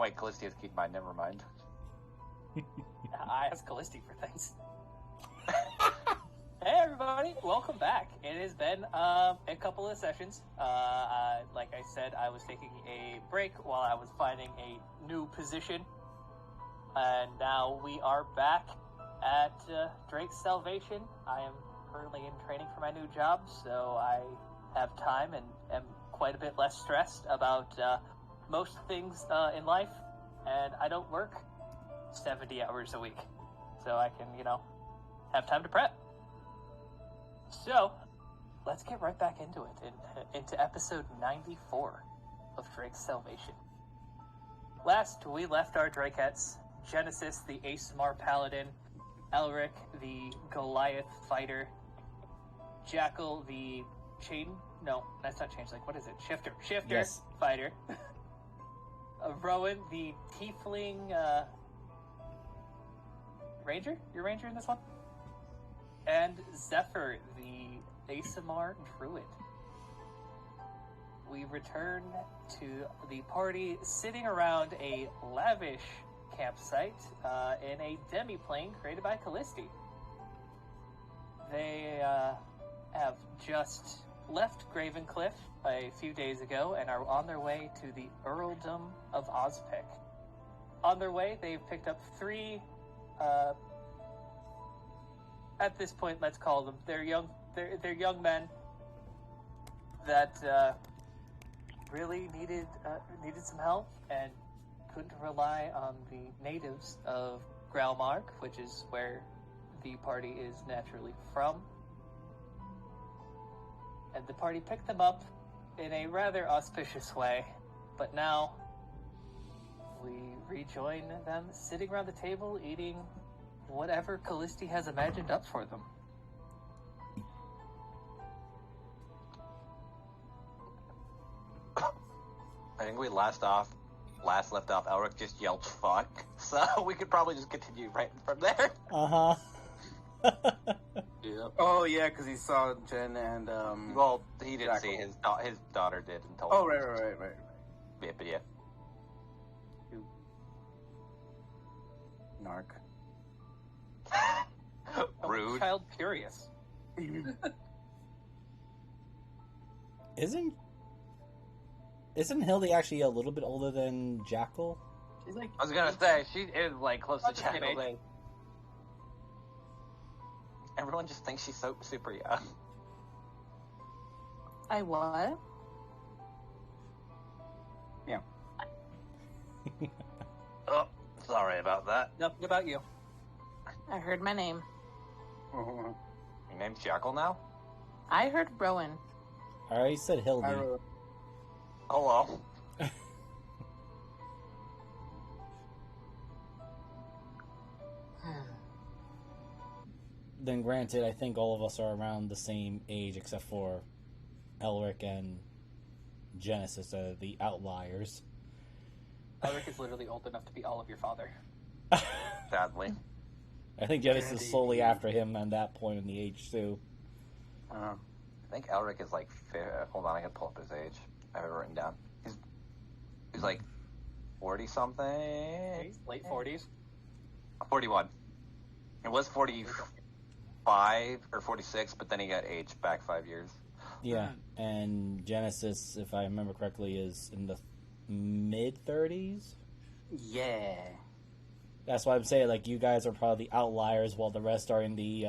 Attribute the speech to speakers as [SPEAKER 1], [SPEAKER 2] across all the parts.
[SPEAKER 1] wait, Callisti has to keep mine. Never mind.
[SPEAKER 2] I ask Callisti for things. Hey everybody, welcome back. It has been a couple of sessions. Like I said, I was taking a break while I was finding a new position. And now we are back at Drake's Salvation. I am currently in training for my new job, so I have time and am quite a bit less stressed about most things in life. And I don't work 70 hours a week, so I can, have time to prep. So, let's get right back into it, into episode 94 of Drake's Salvation. Last, we left our Draketts, Genesis, the Aesmar Paladin, Elric, the Goliath Fighter, Jackal, the No, that's not Changeling. What is it? Shifter
[SPEAKER 3] Yes.
[SPEAKER 2] Fighter. Rowan, the Tiefling Ranger? You're Ranger in this one? And Zephyr, the Aesmar Druid. We return to the party sitting around a lavish campsite in a demi-plane created by Callisti. They have just left Gravencliff a few days ago and are on their way to the Earldom of Osric. On their way, they've picked up three at this point, let's call them. They're young men that really needed some help and couldn't rely on the natives of Graumark, which is where the party is naturally from. And the party picked them up in a rather auspicious way. But now we rejoin them sitting around the table eating whatever Callisti has imagined up for them.
[SPEAKER 1] I think we last left off, Elric just yelled fuck, so we could probably just continue right from there.
[SPEAKER 3] Uh-huh.
[SPEAKER 4] Yeah. Oh, yeah, because he saw Jen and,
[SPEAKER 1] Well, he didn't
[SPEAKER 4] Jackal.
[SPEAKER 1] see, his daughter did and told
[SPEAKER 4] Oh,
[SPEAKER 1] him.
[SPEAKER 4] right.
[SPEAKER 1] Yeah, but yeah.
[SPEAKER 4] Narc.
[SPEAKER 1] Rude.
[SPEAKER 2] Child curious.
[SPEAKER 3] Isn't Hildy actually a little bit older than Jackal?
[SPEAKER 2] She's like,
[SPEAKER 1] I was gonna say, she is, like, close to
[SPEAKER 2] What's his
[SPEAKER 1] Jackal's
[SPEAKER 2] name?
[SPEAKER 1] age. Everyone just thinks she's so super young.
[SPEAKER 5] I what?
[SPEAKER 4] Yeah.
[SPEAKER 1] Oh, sorry about that.
[SPEAKER 2] nothing about you.
[SPEAKER 5] I heard my name.
[SPEAKER 1] Your name's Jackal now?
[SPEAKER 5] I heard Rowan.
[SPEAKER 3] I already said Hildy.
[SPEAKER 1] Hello.
[SPEAKER 3] Then granted, I think all of us are around the same age except for Elric and Genesis, the outliers.
[SPEAKER 2] Elric is literally old enough to be all of your father.
[SPEAKER 1] Sadly.
[SPEAKER 3] I think Genesis is slowly after him on that point in the age, too.
[SPEAKER 1] I think Elric is like, hold on, I can pull up his age. I have it written down. He's like 40-something?
[SPEAKER 2] He's late 40s.
[SPEAKER 1] 41. It was 45 or 46, but then he got aged back 5 years.
[SPEAKER 3] Yeah, and Genesis, if I remember correctly, is in the mid-30s?
[SPEAKER 4] Yeah.
[SPEAKER 3] That's why I'm saying, like, you guys are probably the outliers while the rest are in the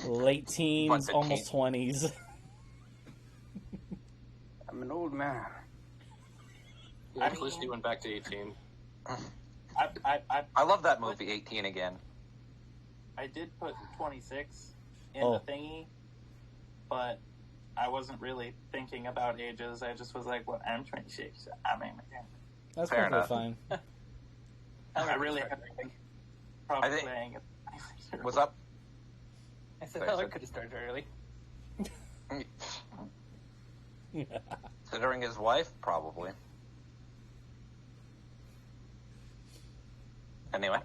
[SPEAKER 3] late teens, almost 20s.
[SPEAKER 4] I'm an old man.
[SPEAKER 6] Yeah, Felicity went back to 18.
[SPEAKER 1] I love that movie, 18 again.
[SPEAKER 6] I did put 26 in
[SPEAKER 3] Oh.
[SPEAKER 6] the thingy, but I wasn't really thinking about ages. I just was like, well, I'm 26. I mean,
[SPEAKER 3] That's
[SPEAKER 1] Fair
[SPEAKER 3] perfectly
[SPEAKER 1] enough.
[SPEAKER 3] fine.
[SPEAKER 6] I really had to think. Probably
[SPEAKER 1] I think-
[SPEAKER 6] playing it.
[SPEAKER 1] What's up?
[SPEAKER 2] I said
[SPEAKER 1] Sorry,
[SPEAKER 2] Elric
[SPEAKER 1] sir.
[SPEAKER 2] could have started early.
[SPEAKER 1] Considering his wife, probably. Anyway.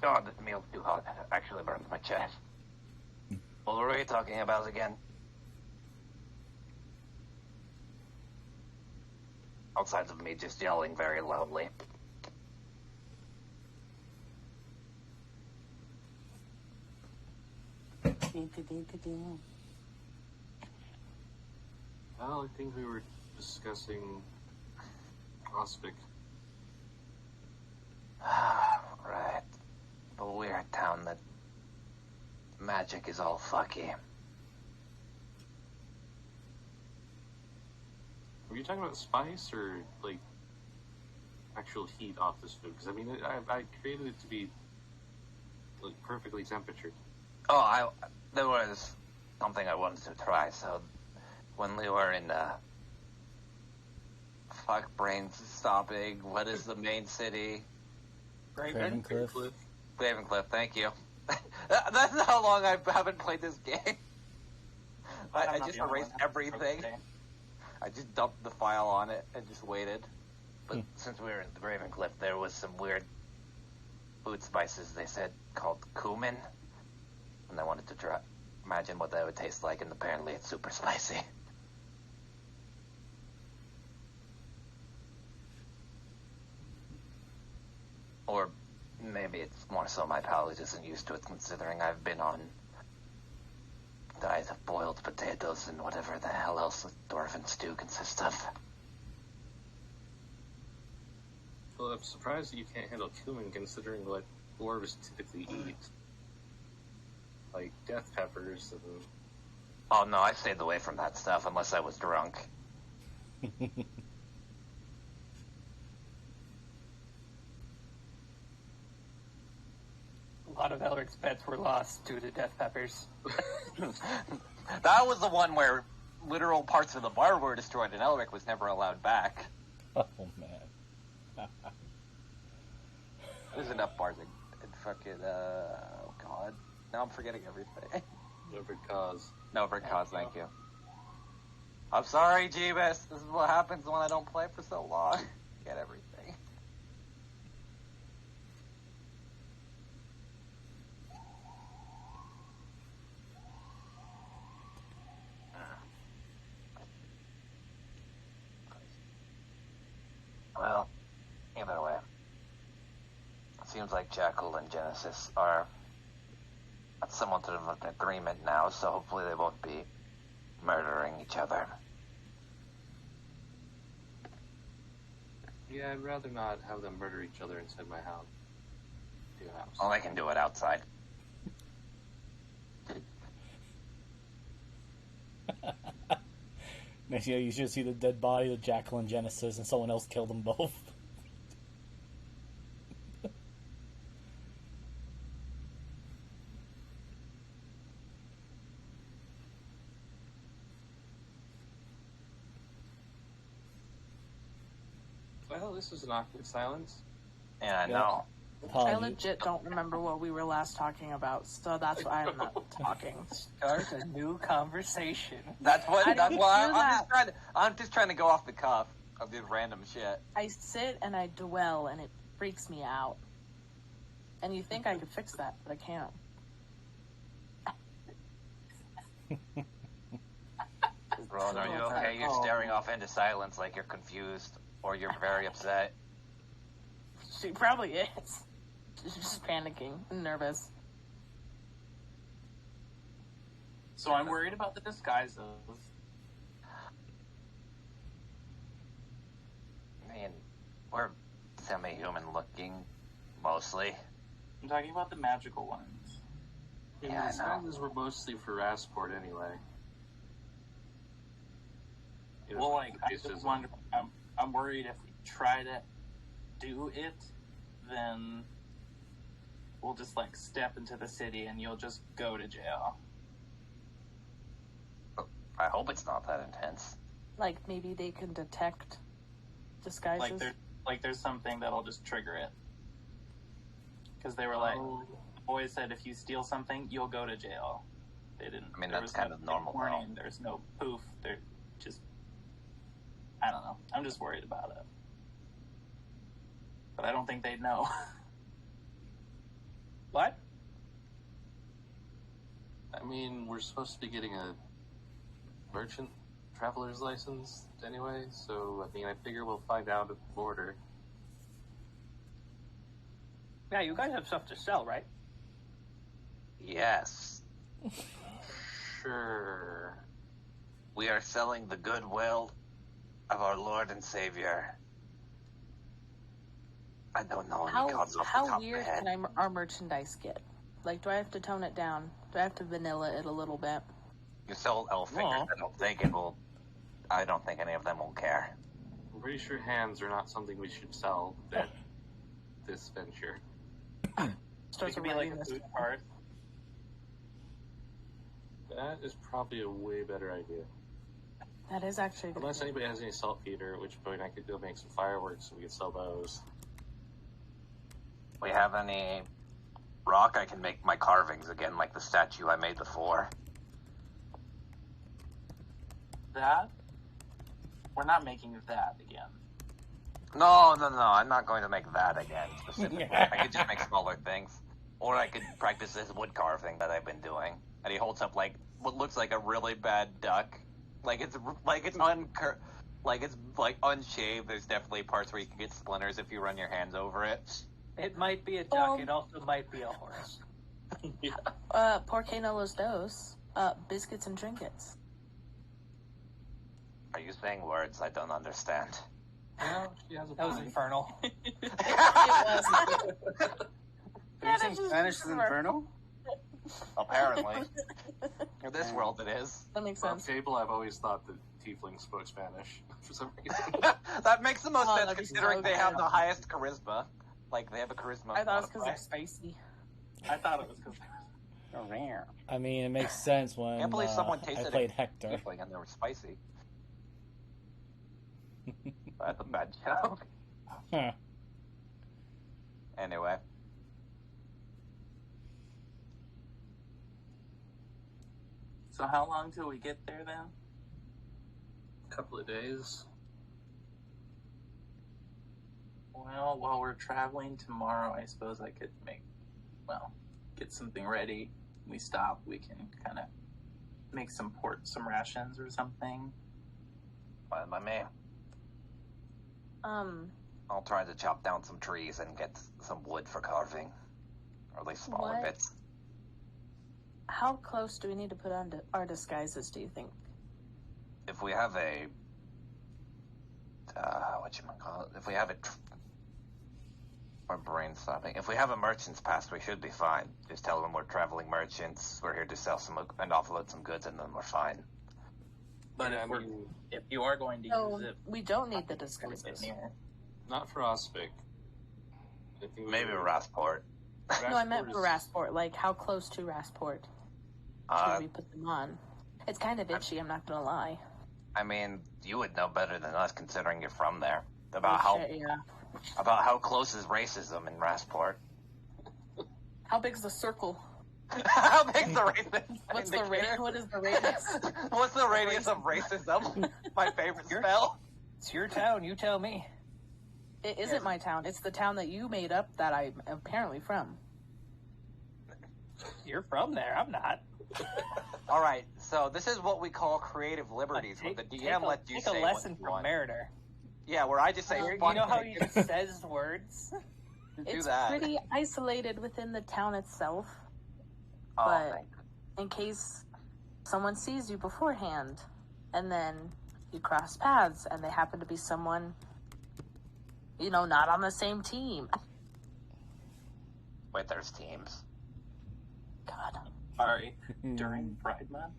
[SPEAKER 1] God, this meal's too hot. It actually burns my chest. What were we talking about again? outside of me just yelling very loudly.
[SPEAKER 7] Well, I think we were discussing Osric.
[SPEAKER 1] Right. The weird town that magic is all fucky.
[SPEAKER 7] Were you talking about spice or, like, actual heat off this food? Because, I mean, I created it to be, like, perfectly temperatured.
[SPEAKER 1] Oh, there was something I wanted to try, so when we were in, fuck brains stopping, what is the main city?
[SPEAKER 3] Ravencliff.
[SPEAKER 1] Ravencliff, thank you. That's how long I haven't played this game. I just erased everything. I just dumped the file on it and just waited. But since we were in Ravencliff, there was some weird food spices, they said, called cumin. And I wanted to try, imagine what that would taste like, and apparently it's super spicy. Or maybe it's more so my palate isn't used to it, considering I've been on diet of boiled potatoes and whatever the hell else a dwarven stew consists of.
[SPEAKER 7] Well, I'm surprised that you can't handle cumin, considering what dwarves typically eat. Like death peppers and...
[SPEAKER 1] Oh no, I stayed away from that stuff unless I was drunk.
[SPEAKER 2] A lot of Elric's pets were lost due to death peppers.
[SPEAKER 1] That was the one where literal parts of the bar were destroyed and Elric was never allowed back.
[SPEAKER 3] Oh, man.
[SPEAKER 1] There's enough bars in fucking, oh god. Now I'm forgetting everything.
[SPEAKER 7] Never cause.
[SPEAKER 1] No, for cause, thank you. I'm sorry, Jeebus. This is what happens when I don't play for so long. Get everything. Well, either way, it seems like Jackal and Genesis are at somewhat of an agreement now, so hopefully they won't be murdering each other.
[SPEAKER 7] Yeah, I'd rather not have them murder each other inside my house. Your house.
[SPEAKER 1] Well, they can do it outside.
[SPEAKER 3] Next year, you should see the dead body of Jackal and Genesis, and someone else killed them both.
[SPEAKER 7] Well, this is an awkward silence.
[SPEAKER 1] Yeah, I
[SPEAKER 3] Yeah.
[SPEAKER 1] know.
[SPEAKER 5] I
[SPEAKER 3] Apologies.
[SPEAKER 5] legit don't remember what we were last talking about, so that's why I'm not talking.
[SPEAKER 2] Start a new conversation.
[SPEAKER 1] That's what.
[SPEAKER 5] I
[SPEAKER 1] That's
[SPEAKER 5] didn't
[SPEAKER 1] why
[SPEAKER 5] do
[SPEAKER 1] I'm just trying to go off the cuff of this random shit.
[SPEAKER 5] I sit and I dwell, and it freaks me out. And you think I could fix that, but I can't.
[SPEAKER 1] Ron, are you okay? You're staring off into silence like you're confused or you're very upset.
[SPEAKER 5] She probably is. She's just panicking and nervous.
[SPEAKER 6] So I'm worried about the disguises.
[SPEAKER 1] I mean, we're semi-human looking, mostly.
[SPEAKER 6] I'm talking about the magical ones.
[SPEAKER 7] Yeah,
[SPEAKER 1] Yeah, I
[SPEAKER 7] the
[SPEAKER 1] know.
[SPEAKER 7] disguises were mostly for Rasport anyway. You know,
[SPEAKER 6] Well, like, I
[SPEAKER 7] it's
[SPEAKER 6] just wonder, I'm worried if we try to do it, then we'll just, like, step into the city and you'll just go to jail.
[SPEAKER 1] I hope it's not that intense.
[SPEAKER 5] Like, maybe they can detect disguises.
[SPEAKER 6] There's something that'll just trigger it. Because they were like, the boys said if you steal something, you'll go to jail. They didn't.
[SPEAKER 1] I mean,
[SPEAKER 6] there
[SPEAKER 1] that's
[SPEAKER 6] was
[SPEAKER 1] kind
[SPEAKER 6] no
[SPEAKER 1] of normal,
[SPEAKER 6] warning.
[SPEAKER 1] though.
[SPEAKER 6] There's no poof. They're just, I don't know. I'm just worried about it. But I don't think they'd know.
[SPEAKER 2] What?
[SPEAKER 7] I mean, we're supposed to be getting a merchant traveler's license anyway, so I mean, I figure we'll find out at the border.
[SPEAKER 2] Yeah, you guys have stuff to sell, right?
[SPEAKER 1] Yes.
[SPEAKER 7] Sure.
[SPEAKER 1] We are selling the goodwill of our Lord and Savior. I don't know any gods off the top
[SPEAKER 5] How
[SPEAKER 1] of my
[SPEAKER 5] weird
[SPEAKER 1] head.
[SPEAKER 5] can our merchandise get? Like, do I have to tone it down? Do I have to vanilla it a little bit?
[SPEAKER 1] You sell elf fingers,
[SPEAKER 2] Well.
[SPEAKER 1] I don't think any of them will care.
[SPEAKER 7] I'm pretty sure hands are not something we should sell at this venture.
[SPEAKER 6] It
[SPEAKER 5] Starts
[SPEAKER 6] could be like
[SPEAKER 5] writing
[SPEAKER 6] a
[SPEAKER 5] this.
[SPEAKER 6] food cart.
[SPEAKER 7] That is probably a way better idea.
[SPEAKER 5] That is actually a good.
[SPEAKER 7] Unless
[SPEAKER 5] idea.
[SPEAKER 7] anybody has any saltpeter, at which point I could go make some fireworks and we could sell those.
[SPEAKER 1] We have any rock? I can make my carvings again, like the statue I made before.
[SPEAKER 6] That? We're not making that again.
[SPEAKER 1] No, I'm not going to make that again, specifically. I could just make smaller things. Or I could practice this wood carving that I've been doing. And he holds up, like, what looks like a really bad duck. Like, it's unshaved. There's definitely parts where you can get splinters if you run your hands over it.
[SPEAKER 2] It might be a duck. It also might be a horse.
[SPEAKER 5] Por que no los dos? Biscuits and trinkets.
[SPEAKER 1] Are you saying words I don't understand?
[SPEAKER 7] No, she has a
[SPEAKER 2] That was
[SPEAKER 7] point.
[SPEAKER 2] infernal.
[SPEAKER 5] It was.
[SPEAKER 4] Are you saying Spanish is infernal?
[SPEAKER 1] Apparently. In this world it is.
[SPEAKER 5] That makes
[SPEAKER 7] On
[SPEAKER 5] sense.
[SPEAKER 7] table, I've always thought that tieflings spoke Spanish for some reason.
[SPEAKER 1] That makes the most
[SPEAKER 5] Oh,
[SPEAKER 1] sense
[SPEAKER 5] that'd be
[SPEAKER 1] considering
[SPEAKER 5] so
[SPEAKER 1] they have
[SPEAKER 5] good.
[SPEAKER 1] the highest charisma. Like, they have a charisma.
[SPEAKER 5] I thought it was because
[SPEAKER 1] modifier.
[SPEAKER 5] they're spicy.
[SPEAKER 6] I thought it was because
[SPEAKER 4] Oh, rare.
[SPEAKER 3] I mean, it makes sense when
[SPEAKER 1] Can't believe someone
[SPEAKER 3] I
[SPEAKER 1] tasted
[SPEAKER 3] played
[SPEAKER 1] a
[SPEAKER 3] Hector.
[SPEAKER 1] tiefling and they were spicy. That's a bad joke.
[SPEAKER 3] Huh.
[SPEAKER 1] Anyway.
[SPEAKER 6] So how long till we get there then?
[SPEAKER 7] A couple of days.
[SPEAKER 6] Well, while we're traveling tomorrow, I suppose I could get something ready. We stop, we can kind of make some rations or something.
[SPEAKER 1] Fine by me. I'll try to chop down some trees and get some wood for carving. Or at least smaller
[SPEAKER 5] What?
[SPEAKER 1] bits.
[SPEAKER 5] How close do we need to put on our disguises, do you think?
[SPEAKER 1] If we have a... whatchamacallit? If we have a... My brain's stopping. If we have a merchant's pass, we should be fine. Just tell them we're traveling merchants, we're here to sell some and offload some goods, and then we're fine.
[SPEAKER 6] But
[SPEAKER 7] Yeah,
[SPEAKER 6] if you are going to
[SPEAKER 5] So
[SPEAKER 6] use it,
[SPEAKER 5] we don't need the
[SPEAKER 6] it's gonna
[SPEAKER 5] disguises.
[SPEAKER 6] get near.
[SPEAKER 7] Not for Osric. I think
[SPEAKER 1] Maybe Rasport.
[SPEAKER 5] No, I meant for
[SPEAKER 7] Rasport
[SPEAKER 5] Rasport. Like, how close to Rasport should we put them on? It's kind of itchy, I'm not gonna lie.
[SPEAKER 1] I mean, you would know better than us, considering you're from there.
[SPEAKER 5] Oh,
[SPEAKER 1] About
[SPEAKER 5] shit, yeah.
[SPEAKER 1] how close is racism in Rasport?
[SPEAKER 5] How big's the circle?
[SPEAKER 1] How big's the racist?
[SPEAKER 5] What's the
[SPEAKER 1] indicator?
[SPEAKER 5] What is the radius?
[SPEAKER 1] What's the radius of racism? My favorite spell.
[SPEAKER 2] It's your town. You tell me.
[SPEAKER 5] It isn't my town. It's the town that you made up that I'm apparently from.
[SPEAKER 2] You're from there. I'm not.
[SPEAKER 1] All right, so this is what we call creative liberties, where the DM lets you
[SPEAKER 2] take
[SPEAKER 1] say
[SPEAKER 2] a lesson
[SPEAKER 1] what you
[SPEAKER 2] from
[SPEAKER 1] want.
[SPEAKER 2] Mariner.
[SPEAKER 1] Yeah, where I just say,
[SPEAKER 5] You
[SPEAKER 2] You
[SPEAKER 1] fuck
[SPEAKER 2] know how
[SPEAKER 1] it,
[SPEAKER 2] he just says words?
[SPEAKER 1] do
[SPEAKER 5] It's
[SPEAKER 1] that.
[SPEAKER 5] pretty isolated within the town itself,
[SPEAKER 1] Oh,
[SPEAKER 5] but
[SPEAKER 1] thank-
[SPEAKER 5] in case someone sees you beforehand, and then you cross paths, and they happen to be someone, not on the same team.
[SPEAKER 1] Wait, there's teams.
[SPEAKER 5] God.
[SPEAKER 6] Sorry, during Pride Month.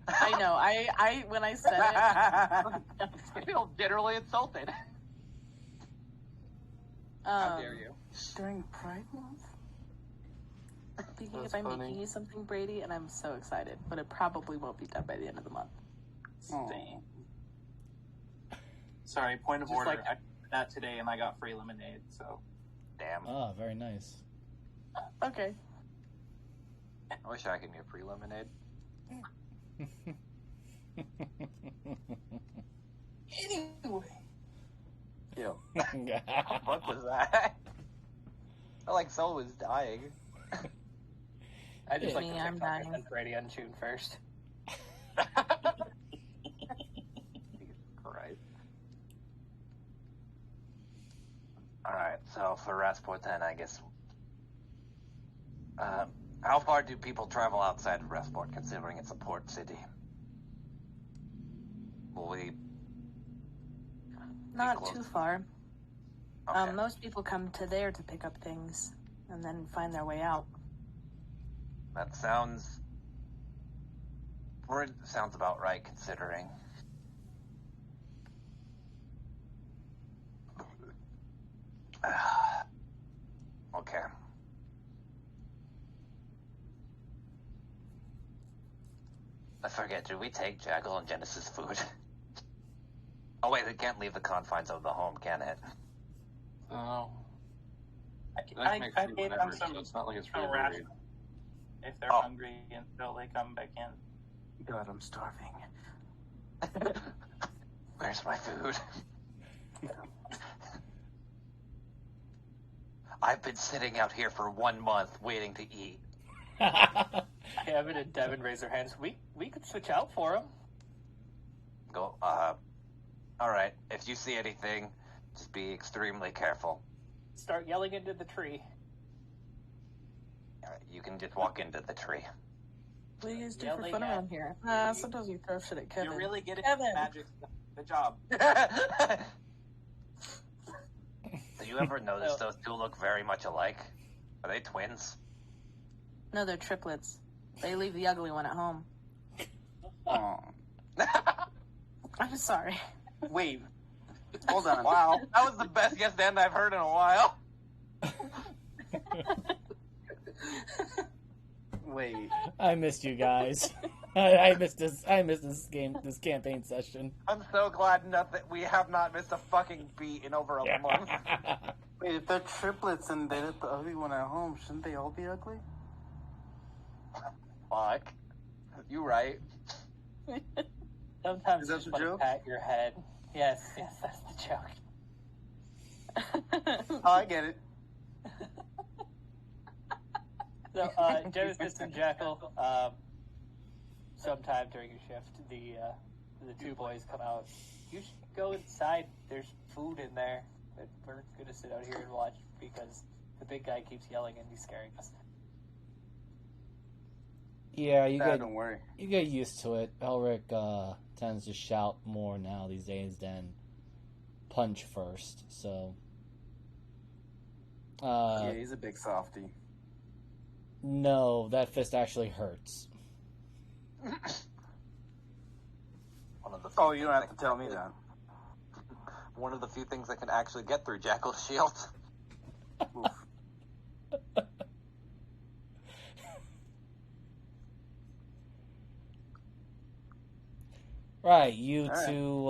[SPEAKER 5] I know. I when I said it,
[SPEAKER 1] I feel generally insulted. How dare you?
[SPEAKER 4] During Pride Month?
[SPEAKER 5] Thinking
[SPEAKER 7] That's
[SPEAKER 5] if I'm
[SPEAKER 7] funny.
[SPEAKER 5] making you something, Brady, and I'm so excited, but it probably won't be done by the end of the month.
[SPEAKER 6] Dang. Sorry, point of
[SPEAKER 2] Just
[SPEAKER 6] order.
[SPEAKER 2] like-
[SPEAKER 6] I did that today and I got free lemonade, so.
[SPEAKER 1] Damn.
[SPEAKER 3] Ah, very nice.
[SPEAKER 5] Okay.
[SPEAKER 1] I wish I could get free lemonade.
[SPEAKER 6] Anyway.
[SPEAKER 1] Ew. What was that? I felt like someone was dying.
[SPEAKER 2] I just like
[SPEAKER 5] Me,
[SPEAKER 2] the
[SPEAKER 5] I'm
[SPEAKER 2] TikTok I
[SPEAKER 5] dying.
[SPEAKER 2] sent Brady on June 1st.
[SPEAKER 1] Alright, so for Restport then, I guess... how far do people travel outside of Restport, considering it's a port city? Will we...
[SPEAKER 5] Not
[SPEAKER 1] close?
[SPEAKER 5] too far.
[SPEAKER 1] Okay.
[SPEAKER 5] Most people come to there to pick up things and then find their way out.
[SPEAKER 1] That sounds... sounds about right, considering... Okay. I forget, did we take Jackal and Genesis food? Oh wait, it can't leave the confines of the home, can it?
[SPEAKER 7] Oh.
[SPEAKER 6] I
[SPEAKER 7] Make food
[SPEAKER 6] gave them
[SPEAKER 7] whenever,
[SPEAKER 6] some
[SPEAKER 7] so it's not like it's
[SPEAKER 6] some
[SPEAKER 7] really
[SPEAKER 6] ration
[SPEAKER 7] buried.
[SPEAKER 6] if they're hungry until they come back in.
[SPEAKER 4] God, I'm starving.
[SPEAKER 1] Where's my food? I've been sitting out here for 1 month waiting to eat.
[SPEAKER 2] Kevin and Devin raise their hands. We could switch out for him.
[SPEAKER 1] Go, alright, if you see anything, just be extremely careful.
[SPEAKER 2] Start yelling into the tree.
[SPEAKER 1] You can just walk into the tree.
[SPEAKER 5] What do you guys do for
[SPEAKER 2] Yelling
[SPEAKER 5] fun
[SPEAKER 2] at
[SPEAKER 5] around here? Sometimes you throw shit at Kevin.
[SPEAKER 6] You're really good at
[SPEAKER 5] Kevin.
[SPEAKER 6] magic. Good job.
[SPEAKER 1] Do you ever notice those two look very much alike? Are they twins?
[SPEAKER 5] No, they're triplets. They leave the ugly one at home.
[SPEAKER 4] Oh.
[SPEAKER 5] I'm sorry.
[SPEAKER 4] Wait. Hold on.
[SPEAKER 1] Wow, that was the best yes and I've heard in a while.
[SPEAKER 4] Wait.
[SPEAKER 3] I missed you guys. I missed this campaign session.
[SPEAKER 1] I'm so glad we have not missed a fucking beat in over a month.
[SPEAKER 4] Wait, if they're triplets and they let the ugly one at home, shouldn't they all be ugly?
[SPEAKER 1] Fuck. You right.
[SPEAKER 2] Sometimes
[SPEAKER 4] Is that
[SPEAKER 2] just
[SPEAKER 4] the
[SPEAKER 2] want to
[SPEAKER 4] joke?
[SPEAKER 2] pat your head. Yes, that's the joke.
[SPEAKER 4] Oh, I get it.
[SPEAKER 2] So, Genesis and Jackal, sometime during your shift, the two boys come out. You should go inside. There's food in there. But we're gonna sit out here and watch because the big guy keeps yelling and he's scaring us.
[SPEAKER 3] Yeah,
[SPEAKER 4] Don't worry.
[SPEAKER 3] you get used to it. Elric tends to shout more now these days than punch first. So,
[SPEAKER 4] Yeah, he's a big softy.
[SPEAKER 3] no, that fist actually hurts.
[SPEAKER 1] One of the few
[SPEAKER 4] Oh, you don't
[SPEAKER 1] things
[SPEAKER 4] have to tell me that.
[SPEAKER 1] One of the few things that can actually get through Jackal's shield.
[SPEAKER 4] Oof.
[SPEAKER 3] Right, you
[SPEAKER 4] All right.
[SPEAKER 3] two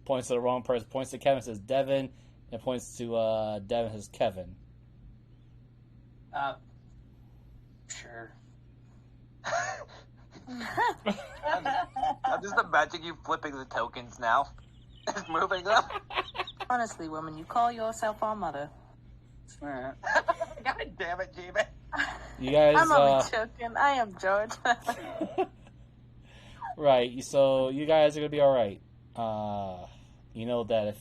[SPEAKER 3] points to the wrong person. Points to Kevin, says Devin, and points to Devin, says Kevin.
[SPEAKER 2] Sure.
[SPEAKER 1] I'm just imagining you flipping the tokens now. Just moving them.
[SPEAKER 5] Honestly, woman, you call yourself our mother.
[SPEAKER 4] Alright.
[SPEAKER 1] God damn it, Jamie.
[SPEAKER 3] You guys,
[SPEAKER 5] I'm only joking. I am George.
[SPEAKER 3] right, so you guys are gonna be alright. You know that if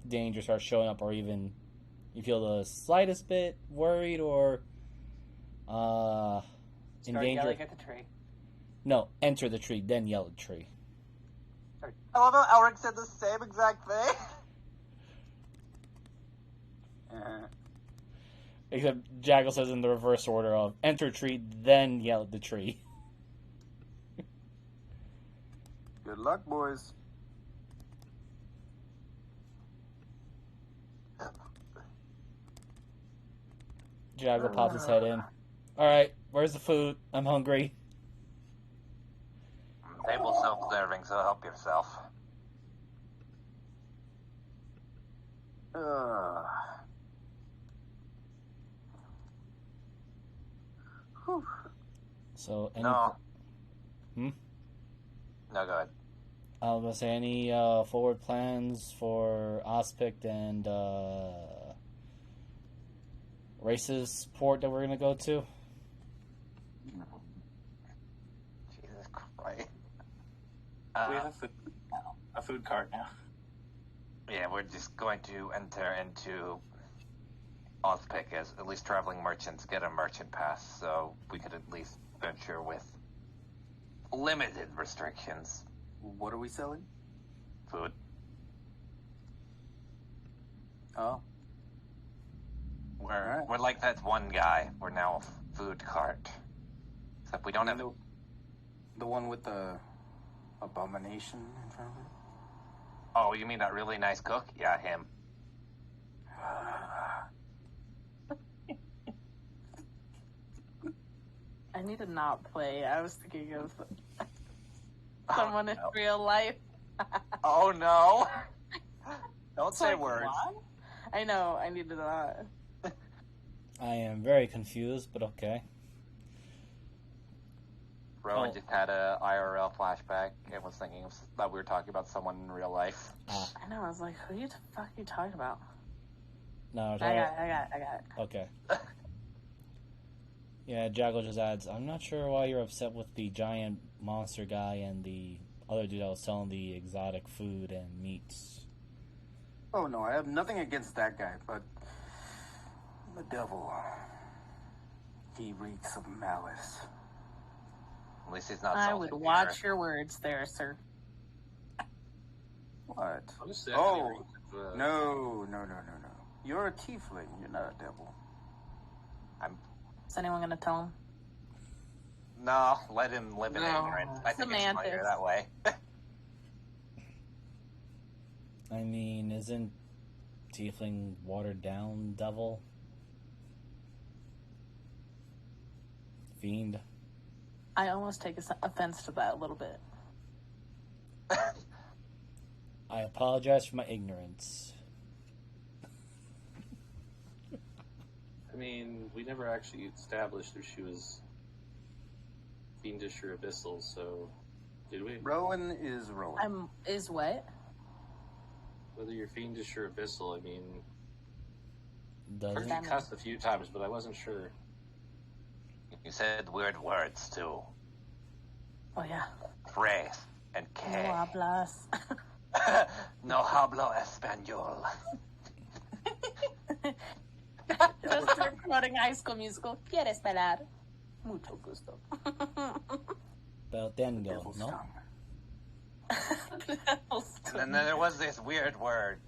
[SPEAKER 3] danger starts showing up, or even you feel the slightest bit worried or in
[SPEAKER 2] Start
[SPEAKER 3] danger,
[SPEAKER 2] yelling at the tree.
[SPEAKER 3] no, enter the tree, then yell at the tree.
[SPEAKER 1] I love how Elric said the same exact thing.
[SPEAKER 3] Except Jackal says in the reverse order of enter tree, then yell at the tree.
[SPEAKER 4] Good luck, boys.
[SPEAKER 3] Jackal pops his head in. Alright, where's the food? I'm hungry.
[SPEAKER 1] Table self-serving, so help yourself.
[SPEAKER 4] Whew.
[SPEAKER 3] So, any...
[SPEAKER 1] No.
[SPEAKER 3] Hmm?
[SPEAKER 1] No, go ahead.
[SPEAKER 3] I was gonna say, any forward plans for Osric and races port that we're gonna go to?
[SPEAKER 1] Jesus Christ.
[SPEAKER 6] We have a food cart now.
[SPEAKER 1] Yeah, we're just going to enter into Osric as at least traveling merchants get a merchant pass, so we could at least venture with limited restrictions.
[SPEAKER 4] What are we selling?
[SPEAKER 1] Food.
[SPEAKER 4] Oh.
[SPEAKER 1] We're like that one guy. We're now a food cart. Except we don't have...
[SPEAKER 4] The one with the abomination in front of it?
[SPEAKER 1] Oh, you mean that really nice cook? Yeah, him.
[SPEAKER 5] I need to not play. I was thinking of someone in
[SPEAKER 1] no.
[SPEAKER 5] real life.
[SPEAKER 1] Oh, no. Don't
[SPEAKER 5] It's
[SPEAKER 1] say
[SPEAKER 5] like,
[SPEAKER 1] words.
[SPEAKER 5] what? I know. I need to not.
[SPEAKER 3] I am very confused, but okay.
[SPEAKER 1] Rowan just had a IRL flashback and was thinking that we were talking about someone in real life.
[SPEAKER 5] I know. I was like, who the fuck are you talking about?
[SPEAKER 3] No,
[SPEAKER 5] I got it.
[SPEAKER 3] Okay. Yeah, Jaggle just adds, I'm not sure why you're upset with the giant monster guy and the other dude that was selling the exotic food and meats.
[SPEAKER 4] Oh, no, I have nothing against that guy, but the devil, he reeks of malice.
[SPEAKER 1] At least he's not
[SPEAKER 5] I
[SPEAKER 1] salty
[SPEAKER 5] would
[SPEAKER 1] beer.
[SPEAKER 5] watch your words there, sir.
[SPEAKER 4] What?
[SPEAKER 7] Honestly,
[SPEAKER 4] Oh, no. You're a tiefling, you're not a devil.
[SPEAKER 5] Is anyone gonna tell him?
[SPEAKER 1] No, let him live in
[SPEAKER 6] No.
[SPEAKER 1] ignorance. I think it's funnier
[SPEAKER 5] Semantics.
[SPEAKER 1] that way.
[SPEAKER 3] I mean, isn't Tiefling watered down devil? Fiend?
[SPEAKER 5] I almost take offense to that a little bit.
[SPEAKER 3] I apologize for my ignorance.
[SPEAKER 7] I mean, we never actually established if she was fiendish or abyssal, so did we?
[SPEAKER 4] Rowan is Rowan.
[SPEAKER 5] Is what?
[SPEAKER 7] Whether you're fiendish or abyssal, I mean,
[SPEAKER 3] Does
[SPEAKER 7] heard
[SPEAKER 3] it?
[SPEAKER 7] you cuss a few times, but I wasn't sure.
[SPEAKER 1] You said weird words, too.
[SPEAKER 5] Oh yeah.
[SPEAKER 1] Phrase and
[SPEAKER 5] No
[SPEAKER 1] K.
[SPEAKER 5] hablas.
[SPEAKER 1] No hablo español.
[SPEAKER 5] Just recording High School Musical. ¿Quieres pelar? Mucho gusto.
[SPEAKER 3] Pero tengo,
[SPEAKER 4] Devil's
[SPEAKER 3] no?
[SPEAKER 4] tongue.
[SPEAKER 1] And then there was this weird word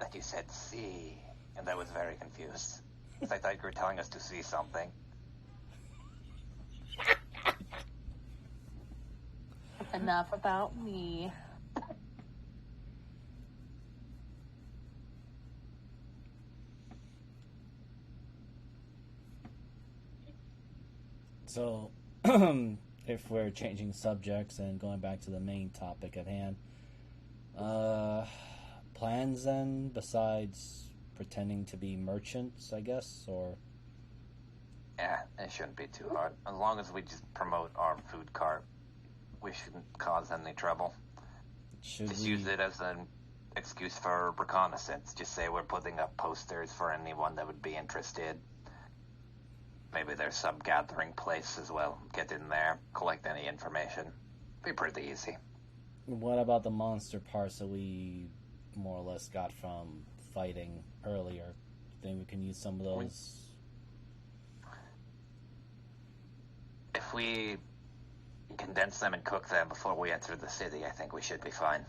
[SPEAKER 1] that you said see, and I was very confused. Because I thought you were telling us to see something.
[SPEAKER 5] Enough about me.
[SPEAKER 3] So, if we're changing subjects and going back to the main topic at hand, plans then, besides pretending to be merchants, I guess, or...
[SPEAKER 1] Yeah, it shouldn't be too hard. As long as we just promote our food cart, we shouldn't cause any trouble.
[SPEAKER 3] Should
[SPEAKER 1] Just
[SPEAKER 3] we...
[SPEAKER 1] use it as an excuse for reconnaissance. Just say we're putting up posters for anyone that would be interested. Maybe there's some gathering place as well. Get in there, collect any information. Be pretty easy.
[SPEAKER 3] What about the monster parts that we more or less got from fighting earlier? Think we can use some of those?
[SPEAKER 1] If we condense them and cook them before we enter the city, I think we should be fine.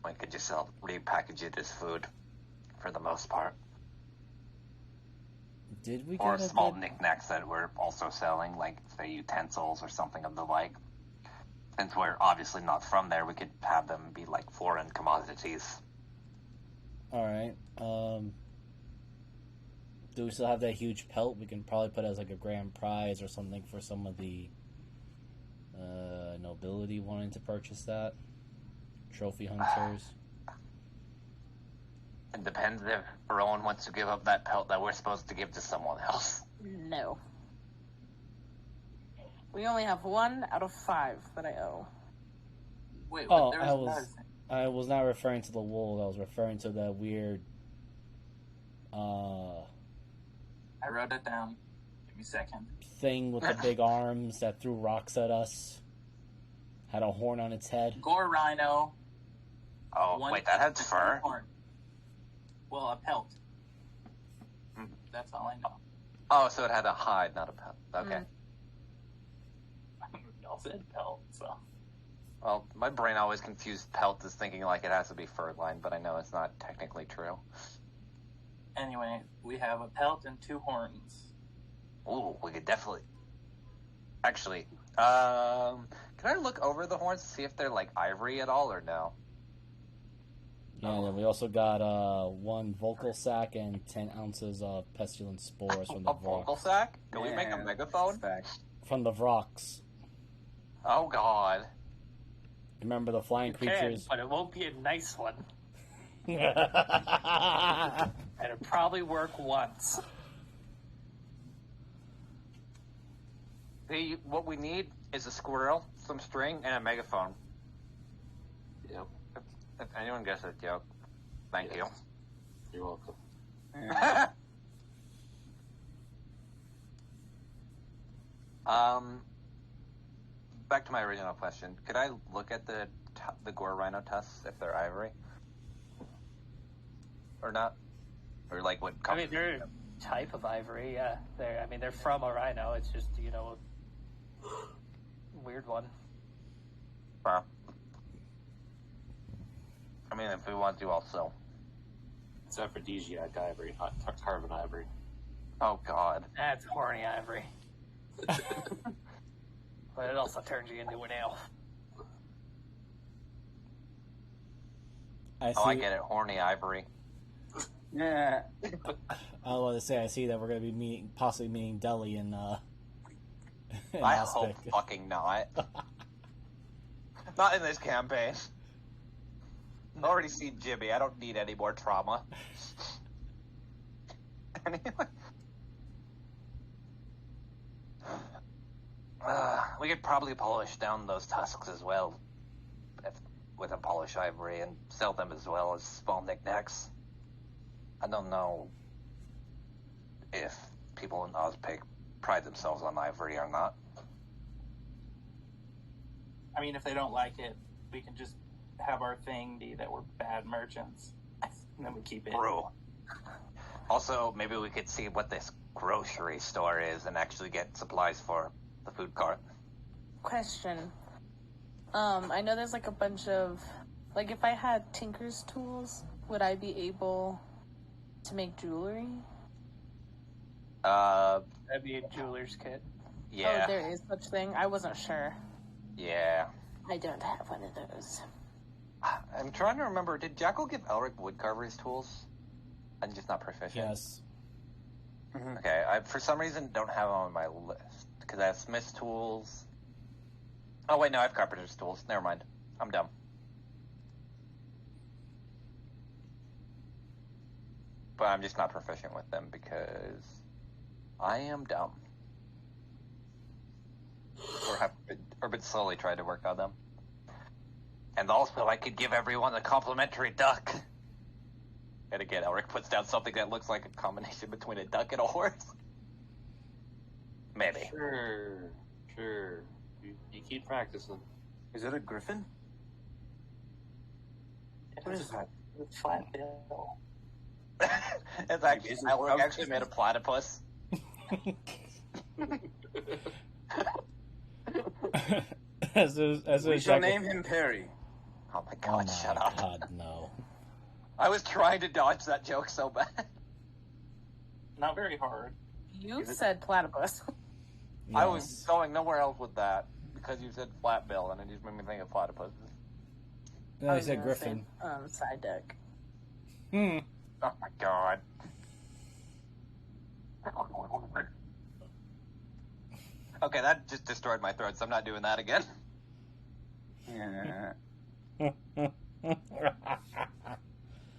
[SPEAKER 1] We could just repackage it as food, for the most part.
[SPEAKER 3] Did we
[SPEAKER 1] Or
[SPEAKER 3] get a
[SPEAKER 1] small
[SPEAKER 3] bit...
[SPEAKER 1] knickknacks that we're also selling, like, say, utensils or something of the like. Since we're obviously not from there, we could have them be, like, foreign commodities.
[SPEAKER 3] Alright, do we still have that huge pelt? We can probably put as like a grand prize or something for some of the nobility wanting to purchase that. Trophy hunters.
[SPEAKER 1] It depends if Rowan wants to give up that pelt that we're supposed to give to someone else.
[SPEAKER 5] No. We only have 1 out of 5 that I owe.
[SPEAKER 6] Wait,
[SPEAKER 3] Oh,
[SPEAKER 6] there was another thing.
[SPEAKER 3] I was not referring to the wool. I was referring to that weird.
[SPEAKER 6] I wrote it down. Give me a second.
[SPEAKER 3] Thing with the big arms that threw rocks at us. Had a horn on its head.
[SPEAKER 6] Gore Rhino.
[SPEAKER 1] Oh,
[SPEAKER 6] One
[SPEAKER 1] wait, that had fur?
[SPEAKER 6] horn. Well, a pelt. That's all I know.
[SPEAKER 1] Oh, so it had a hide, not a pelt. Okay.
[SPEAKER 6] Y'all said pelt, so.
[SPEAKER 1] Well, my brain always confused pelt as thinking like it has to be fur lined, but I know it's not technically true.
[SPEAKER 6] Anyway, we have a pelt and 2 horns.
[SPEAKER 1] Ooh, we could definitely. Actually, can I look over the horns to see if they're like ivory at all or no?
[SPEAKER 3] Yeah, and then we also got 1 vocal sac and 10 ounces of pestilent spores from the
[SPEAKER 1] A vocal
[SPEAKER 3] Vrox.
[SPEAKER 1] sack? Can we make a megaphone?
[SPEAKER 3] From the Vrox.
[SPEAKER 1] Oh god.
[SPEAKER 3] Remember the flying
[SPEAKER 2] You can,
[SPEAKER 3] creatures?
[SPEAKER 2] but it won't be a nice one.
[SPEAKER 3] Yeah.
[SPEAKER 2] And it'll probably work once.
[SPEAKER 1] See, what we need is a squirrel, some string, and a megaphone.
[SPEAKER 7] Yep.
[SPEAKER 1] If anyone gets a joke, thank
[SPEAKER 7] Yes. You're welcome.
[SPEAKER 1] you. Back to my original question. Could I look at the gore rhino tusks if they're ivory? Or not? Or like what?
[SPEAKER 2] I mean, they're a type of ivory, yeah. They're from a rhino. It's just, a weird one.
[SPEAKER 1] I mean, if we want to also.
[SPEAKER 7] It's aphrodisiac ivory, not carbon ivory.
[SPEAKER 1] Oh god.
[SPEAKER 2] That's horny ivory. But it also turns you into an elf.
[SPEAKER 3] I see.
[SPEAKER 1] Oh, I get it. Horny ivory.
[SPEAKER 4] Yeah.
[SPEAKER 3] I was going to say, I see that we're going to be possibly meeting Deli in
[SPEAKER 1] I
[SPEAKER 3] Aspic.
[SPEAKER 1] hope fucking not. Not in this campaign. I've already seen Jimmy. I don't need any more trauma. Anyway. We could probably polish down those tusks as well with a polished ivory and sell them as well as small knickknacks. I don't know if people in Ozpig pride themselves on ivory or not.
[SPEAKER 6] I mean, if they don't like it, we can just have our thing be that we're bad merchants. And then we keep it.
[SPEAKER 1] True. Also, maybe we could see what this grocery store is and actually get supplies for the food cart.
[SPEAKER 5] Question. I know there's like a bunch of, like if I had Tinker's tools, would I be able to make jewelry?
[SPEAKER 2] That'd be a jeweler's kit.
[SPEAKER 1] Yeah.
[SPEAKER 5] Oh, there is such thing? I wasn't sure.
[SPEAKER 1] Yeah.
[SPEAKER 5] I don't have one of those.
[SPEAKER 1] I'm trying to remember, did Jackal give Elric woodcarver's tools? I'm just not proficient.
[SPEAKER 3] Yes.
[SPEAKER 1] Okay, I for some reason don't have them on my list. Because I have smith's tools. Oh wait, no, I have carpenter's tools. Never mind. I'm dumb. But I'm just not proficient with them because I am dumb. Or been slowly trying to work on them. And also, I could give everyone a complimentary duck. And again, Elric puts down something that looks like a combination between a duck and a horse. Maybe.
[SPEAKER 7] Sure. You keep practicing.
[SPEAKER 4] Is it a griffin?
[SPEAKER 6] What is that? Flat bill.
[SPEAKER 1] It's actually, Elric actually made a platypus.
[SPEAKER 4] We shall name him Perry.
[SPEAKER 1] Oh my god, shut up.
[SPEAKER 3] God, no.
[SPEAKER 1] I was trying to dodge that joke so bad.
[SPEAKER 6] Not very hard.
[SPEAKER 5] You said platypus.
[SPEAKER 1] I was going nowhere else with that because you said flat bill and it just made me think of platypuses.
[SPEAKER 3] No, I said Griffin.
[SPEAKER 5] Side deck.
[SPEAKER 1] Oh my god. Okay, that just destroyed my throat, so I'm not doing that again.
[SPEAKER 4] Yeah.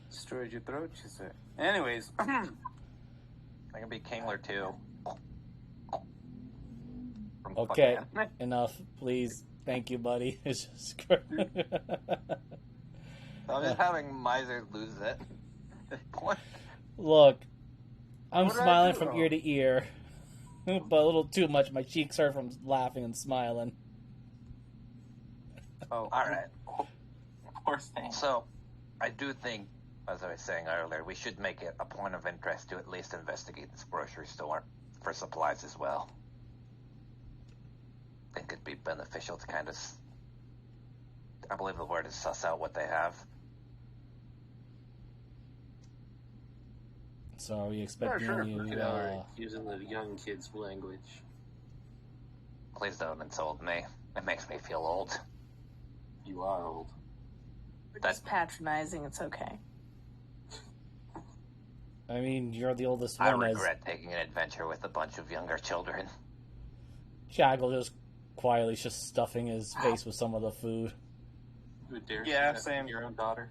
[SPEAKER 4] Destroyed your throat, she said. Anyways.
[SPEAKER 1] I can be Kingler too.
[SPEAKER 3] Okay, enough, please. Thank you, buddy. It's just
[SPEAKER 1] I'm just having Miser lose it at this point.
[SPEAKER 3] Look, I'm
[SPEAKER 4] What did I
[SPEAKER 3] smiling
[SPEAKER 4] do
[SPEAKER 3] from
[SPEAKER 4] wrong?
[SPEAKER 3] ear to ear, but a little too much. My cheeks hurt from laughing and smiling.
[SPEAKER 4] Oh,
[SPEAKER 1] Alright,
[SPEAKER 6] Poor thing.
[SPEAKER 1] so I do think, as I was saying earlier, we should make it a point of interest to at least investigate this grocery store for supplies as well. I think it'd be beneficial to kind of, I believe the word is suss out what they have.
[SPEAKER 3] So are we expecting
[SPEAKER 4] sure.
[SPEAKER 3] you?
[SPEAKER 7] Using the young kids' language.
[SPEAKER 1] Please don't insult me. It makes me feel old.
[SPEAKER 7] You are old.
[SPEAKER 5] That's patronizing. It's okay.
[SPEAKER 3] I mean, you're the oldest
[SPEAKER 1] I
[SPEAKER 3] one.
[SPEAKER 1] regret taking an adventure with a bunch of younger children.
[SPEAKER 3] Jaggle just quietly just stuffing his face with some of the food.
[SPEAKER 7] You would dare
[SPEAKER 6] Yeah,
[SPEAKER 7] say that
[SPEAKER 6] same.
[SPEAKER 7] to your own daughter?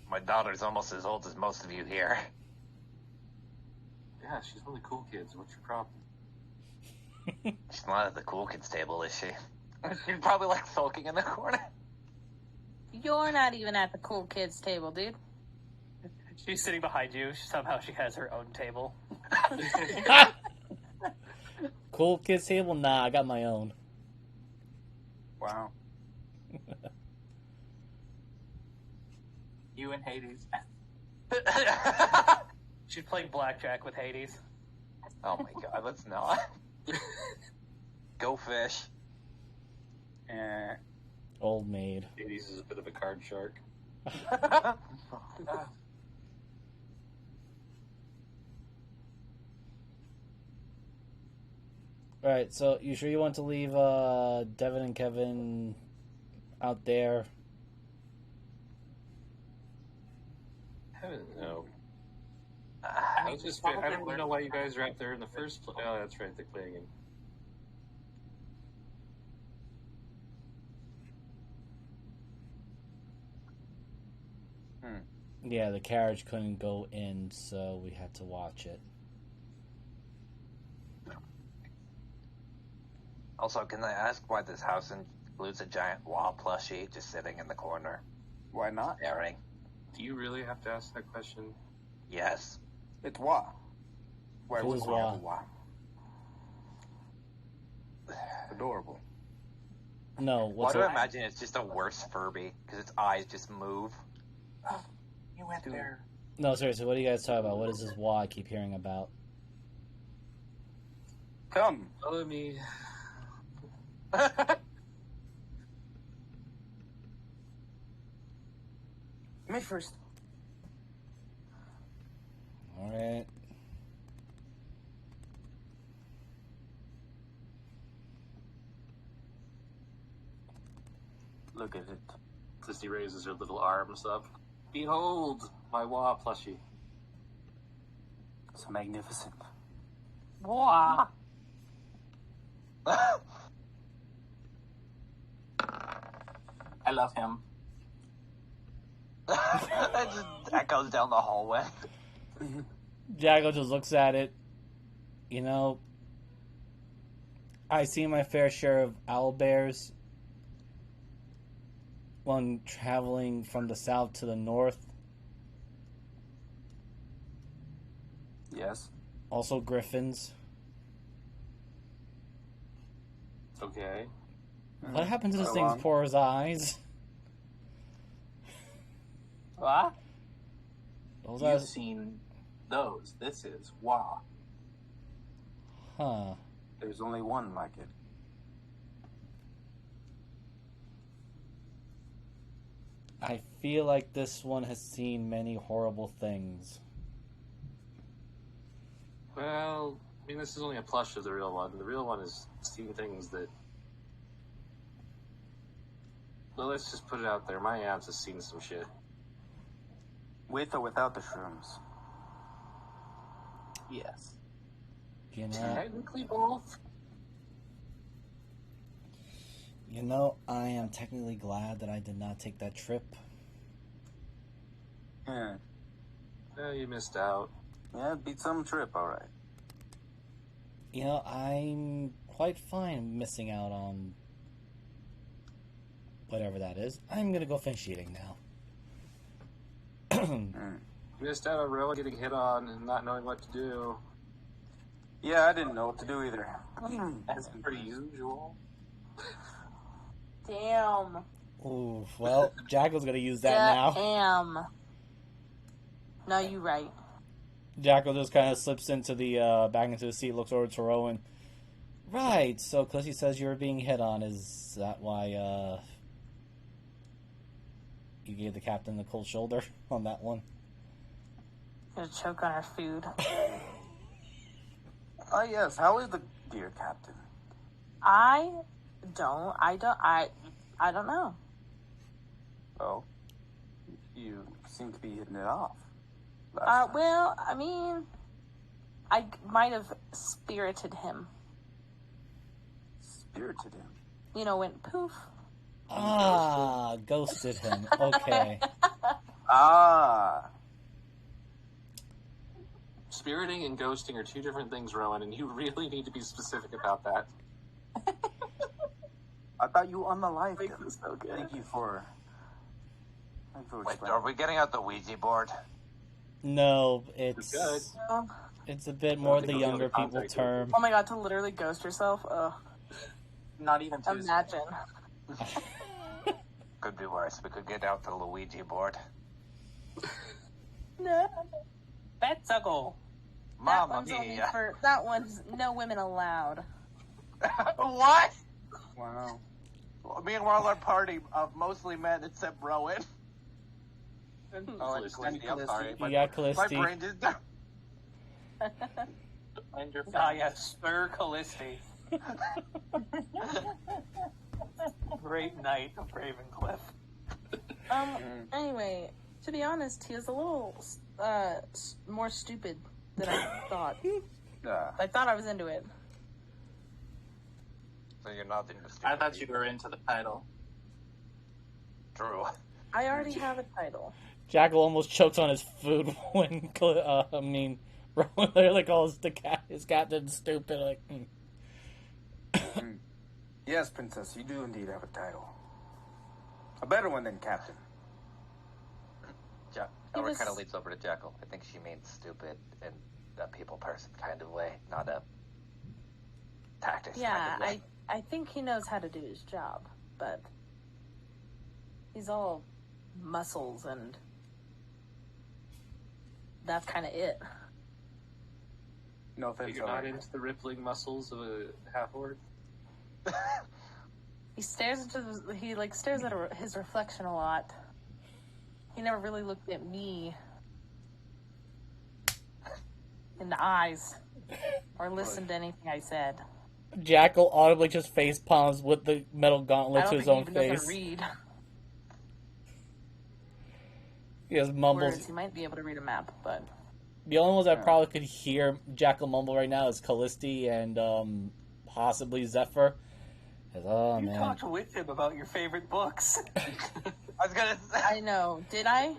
[SPEAKER 1] My daughter's almost as old as most of you here.
[SPEAKER 7] Yeah, she's one of the cool kids. What's your problem?
[SPEAKER 1] She's not at the cool kids table, is she? She's probably like sulking in the corner.
[SPEAKER 5] You're not even at the cool kids table, dude.
[SPEAKER 2] She's sitting behind you. Somehow she has her own table.
[SPEAKER 3] Cool kids table? Nah, I got my own.
[SPEAKER 4] Wow.
[SPEAKER 6] You and Hades.
[SPEAKER 2] She's playing blackjack with Hades.
[SPEAKER 1] Oh my god, let's not. Go fish.
[SPEAKER 3] Old maid.
[SPEAKER 7] Hades is a bit of a card shark.
[SPEAKER 3] Alright, so you sure you want to leave Devin and Kevin out there?
[SPEAKER 7] I don't know.
[SPEAKER 1] I
[SPEAKER 7] I don't know why you guys are out there in the first place. Oh, that's right, they're playing.
[SPEAKER 3] Yeah, the carriage couldn't go in, so we had to watch it.
[SPEAKER 1] Also, can I ask why this house includes a giant wall plushie just sitting in the corner,
[SPEAKER 4] Why not?
[SPEAKER 1] staring?
[SPEAKER 7] Do you really have to ask that question?
[SPEAKER 1] Yes.
[SPEAKER 4] It's Wa. Why
[SPEAKER 3] Who's
[SPEAKER 4] wouldn't we have a
[SPEAKER 3] Wa?
[SPEAKER 4] Wa? Adorable.
[SPEAKER 3] No,
[SPEAKER 1] Why
[SPEAKER 3] what's
[SPEAKER 1] do I
[SPEAKER 3] a,
[SPEAKER 1] imagine it's just a worse Furby? Because its eyes just move.
[SPEAKER 6] You went there.
[SPEAKER 3] No, seriously, what are you guys talking about? What is this wall I keep hearing about?
[SPEAKER 4] Come.
[SPEAKER 7] Follow me.
[SPEAKER 4] Me first.
[SPEAKER 3] Alright.
[SPEAKER 4] Look at it.
[SPEAKER 7] Christy raises her little arms up. Behold, my Wah plushie.
[SPEAKER 4] It's magnificent.
[SPEAKER 5] Wah.
[SPEAKER 6] I love him.
[SPEAKER 1] It just echoes down the hallway.
[SPEAKER 3] Jago just looks at it. You know, I see my fair share of owlbears when traveling from the south to the north.
[SPEAKER 4] Yes.
[SPEAKER 3] Also griffins.
[SPEAKER 7] Okay.
[SPEAKER 3] What happened to this
[SPEAKER 4] Go
[SPEAKER 3] thing's
[SPEAKER 4] on.
[SPEAKER 3] poor eyes?
[SPEAKER 2] What?
[SPEAKER 3] Those
[SPEAKER 6] You've
[SPEAKER 3] eyes,
[SPEAKER 6] seen those. This is Wa.
[SPEAKER 3] huh?
[SPEAKER 4] There's only one like it.
[SPEAKER 3] I feel like this one has seen many horrible things.
[SPEAKER 7] Well, I mean, this is only a plush of the real one. The real one has seen things that... Well, let's just put it out there. My aunt has seen some shit.
[SPEAKER 4] With or without the shrooms?
[SPEAKER 6] Yes.
[SPEAKER 3] You know,
[SPEAKER 7] Technically both.
[SPEAKER 3] I am technically glad that I did not take that trip.
[SPEAKER 4] Yeah.
[SPEAKER 7] Yeah, you missed out.
[SPEAKER 4] Yeah, beat some trip, alright.
[SPEAKER 3] I'm quite fine missing out on whatever that is. I'm gonna go fish eating now.
[SPEAKER 7] You missed out on Roa getting hit on and not knowing what to do.
[SPEAKER 4] Yeah, I didn't know what to do either.
[SPEAKER 6] That's pretty usual.
[SPEAKER 5] Damn.
[SPEAKER 3] Ooh, well, Jackal's gonna use that now.
[SPEAKER 5] Damn. No, you right.
[SPEAKER 3] Jackal just kind of slips into the back into the seat, looks over to Rowan. Right, so Clissy says you were being hit on. Is that why you gave the captain the cold shoulder on that one?
[SPEAKER 5] Gonna choke on our food.
[SPEAKER 4] Oh, yes. How is the dear captain?
[SPEAKER 5] I don't know.
[SPEAKER 4] Well, you seem to be hitting it off. last time.
[SPEAKER 5] Well, I mean, I might have spirited him.
[SPEAKER 4] Spirited him.
[SPEAKER 5] You know, went poof.
[SPEAKER 3] Ah, ghosted him. Okay.
[SPEAKER 4] Ah.
[SPEAKER 7] Spiriting and ghosting are two different things, Rowan, and you really need to be specific about that.
[SPEAKER 4] I thought you unalived
[SPEAKER 6] Make
[SPEAKER 4] him.
[SPEAKER 6] this so good.
[SPEAKER 4] Thank you for
[SPEAKER 1] Wait,
[SPEAKER 4] explaining.
[SPEAKER 1] are we getting out the Ouija board?
[SPEAKER 3] No,
[SPEAKER 7] It's good.
[SPEAKER 5] Oh,
[SPEAKER 3] it's a bit more
[SPEAKER 7] think
[SPEAKER 3] the
[SPEAKER 7] those are
[SPEAKER 3] younger
[SPEAKER 7] the
[SPEAKER 3] people
[SPEAKER 7] contact
[SPEAKER 3] term.
[SPEAKER 5] oh my god, to literally ghost yourself? Ugh.
[SPEAKER 6] Not even Tuesday.
[SPEAKER 5] Imagine.
[SPEAKER 1] Could be worse. We could get out the Luigi board.
[SPEAKER 5] No.
[SPEAKER 2] Betsuckle.
[SPEAKER 1] Mamma mia.
[SPEAKER 5] That one's no women allowed.
[SPEAKER 1] What?
[SPEAKER 4] Wow.
[SPEAKER 1] Meanwhile, our party of mostly men except Rowan. Oh, and
[SPEAKER 7] Felicity.
[SPEAKER 1] Felicity, I'm sorry.
[SPEAKER 3] You got
[SPEAKER 1] My
[SPEAKER 3] Callisti.
[SPEAKER 1] brain just...
[SPEAKER 6] Find your
[SPEAKER 2] Ah,
[SPEAKER 6] friend.
[SPEAKER 2] yes, Spur Callisti. Great knight of Ravencliff.
[SPEAKER 5] Anyway, to be honest, he is a little more stupid than I thought. I thought I was into it.
[SPEAKER 1] So you're not into stupid
[SPEAKER 6] I thought you were into the title.
[SPEAKER 1] True.
[SPEAKER 5] I already have a title.
[SPEAKER 3] Jackal almost chokes on his food when Rowan literally calls his captain stupid. Like,
[SPEAKER 4] Yes, princess, you do indeed have a title. A better one than captain.
[SPEAKER 1] Elric
[SPEAKER 5] was-
[SPEAKER 1] kind of leads over to Jekyll. I think she means stupid in a people person kind of way, not a tactics
[SPEAKER 5] Yeah,
[SPEAKER 1] kind of way.
[SPEAKER 5] I think he knows how to do his job, but he's all muscles and that's kind of it.
[SPEAKER 4] No offense,
[SPEAKER 7] You're not
[SPEAKER 4] Elric.
[SPEAKER 7] into the rippling muscles of a half-orc?
[SPEAKER 5] He stares into stares at his reflection a lot. He never really looked at me in the eyes or listened to anything I said.
[SPEAKER 3] Jackal audibly just face palms with the metal
[SPEAKER 5] I
[SPEAKER 3] gauntlet
[SPEAKER 5] don't
[SPEAKER 3] to his
[SPEAKER 5] think he
[SPEAKER 3] own
[SPEAKER 5] even knows how
[SPEAKER 3] face.
[SPEAKER 5] to read
[SPEAKER 3] He just mumbles.
[SPEAKER 5] words. He might be able to read a map, but
[SPEAKER 3] The only ones that probably could hear Jackal mumble right now is Callisti and possibly Zephyr. Oh,
[SPEAKER 2] You
[SPEAKER 3] man.
[SPEAKER 2] talked with him about your favorite books.
[SPEAKER 1] I was gonna say.
[SPEAKER 5] I know. Did I?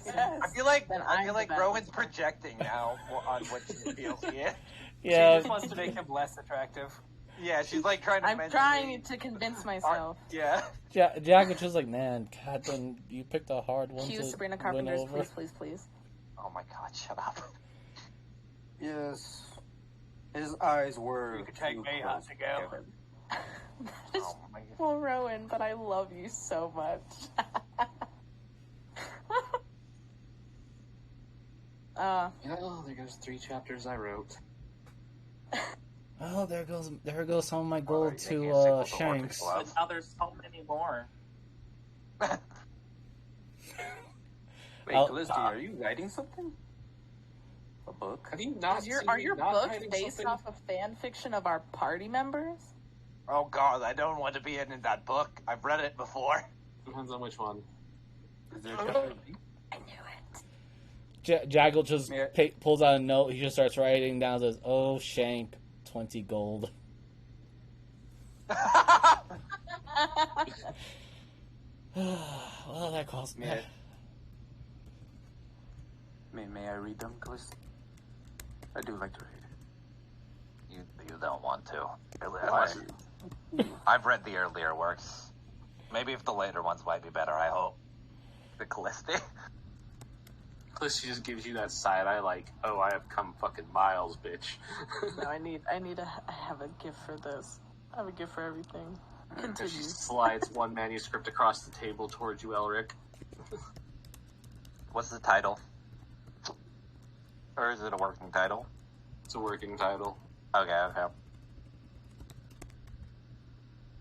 [SPEAKER 2] Yes.
[SPEAKER 1] I feel like
[SPEAKER 5] Then I'm the bad
[SPEAKER 1] Rowan's
[SPEAKER 5] one.
[SPEAKER 1] projecting now on what she feels he is.
[SPEAKER 2] She
[SPEAKER 3] Yeah,
[SPEAKER 2] just wants to make him less attractive.
[SPEAKER 1] Yeah, she's like trying to.
[SPEAKER 5] I'm
[SPEAKER 1] mentally-
[SPEAKER 5] trying to convince myself.
[SPEAKER 1] Yeah.
[SPEAKER 3] Jackal's just like, man, God, then you picked a hard one
[SPEAKER 5] Cue
[SPEAKER 3] to
[SPEAKER 5] Sabrina
[SPEAKER 3] win
[SPEAKER 5] Carpenter's,
[SPEAKER 3] over.
[SPEAKER 5] please, please, please.
[SPEAKER 1] Oh my God! Shut up.
[SPEAKER 4] Yes. His eyes were.
[SPEAKER 2] You could take
[SPEAKER 4] too
[SPEAKER 2] me
[SPEAKER 4] close
[SPEAKER 2] out to go.
[SPEAKER 4] together.
[SPEAKER 1] Oh my God.
[SPEAKER 5] Well, Rowan, but I love you so much.
[SPEAKER 7] Oh, there goes 3 chapters I wrote.
[SPEAKER 3] Oh, there goes some of my
[SPEAKER 1] Are
[SPEAKER 3] gold
[SPEAKER 1] you
[SPEAKER 3] to
[SPEAKER 1] making a sequel to Orchid
[SPEAKER 3] Shanks.
[SPEAKER 1] Club?
[SPEAKER 6] But now there's so many more.
[SPEAKER 4] Wait,
[SPEAKER 3] I'll-
[SPEAKER 4] Callisti, are you writing something? A book?
[SPEAKER 7] Have you not seen
[SPEAKER 5] Are
[SPEAKER 7] me
[SPEAKER 5] your
[SPEAKER 7] not
[SPEAKER 5] books
[SPEAKER 7] writing
[SPEAKER 5] based
[SPEAKER 7] something?
[SPEAKER 5] off of fan fiction of our party members?
[SPEAKER 1] Oh God! I don't want to be in that book. I've read it before.
[SPEAKER 7] Depends on which one.
[SPEAKER 4] Is there chapter B?
[SPEAKER 5] I knew it.
[SPEAKER 3] Jaggle just
[SPEAKER 4] Yeah.
[SPEAKER 3] pulls out a note. He just starts writing down. Says, "Oh, Shank, 20 gold." Well, that cost me.
[SPEAKER 4] May I read them, Callisti? I do like to read.
[SPEAKER 1] You don't want to.
[SPEAKER 4] Why?
[SPEAKER 1] I've read the earlier works. Maybe if the later ones might be better. I hope. The Callisti.
[SPEAKER 7] Plus, she just gives you that side eye like, oh, I have come fucking miles, bitch.
[SPEAKER 5] No, I need to have a gift for this. I have a gift for everything.
[SPEAKER 7] She
[SPEAKER 5] Continue.
[SPEAKER 7] slides one manuscript across the table towards you, Elric.
[SPEAKER 1] What's the title? Or is it a working title?
[SPEAKER 7] It's a working title.
[SPEAKER 1] Okay.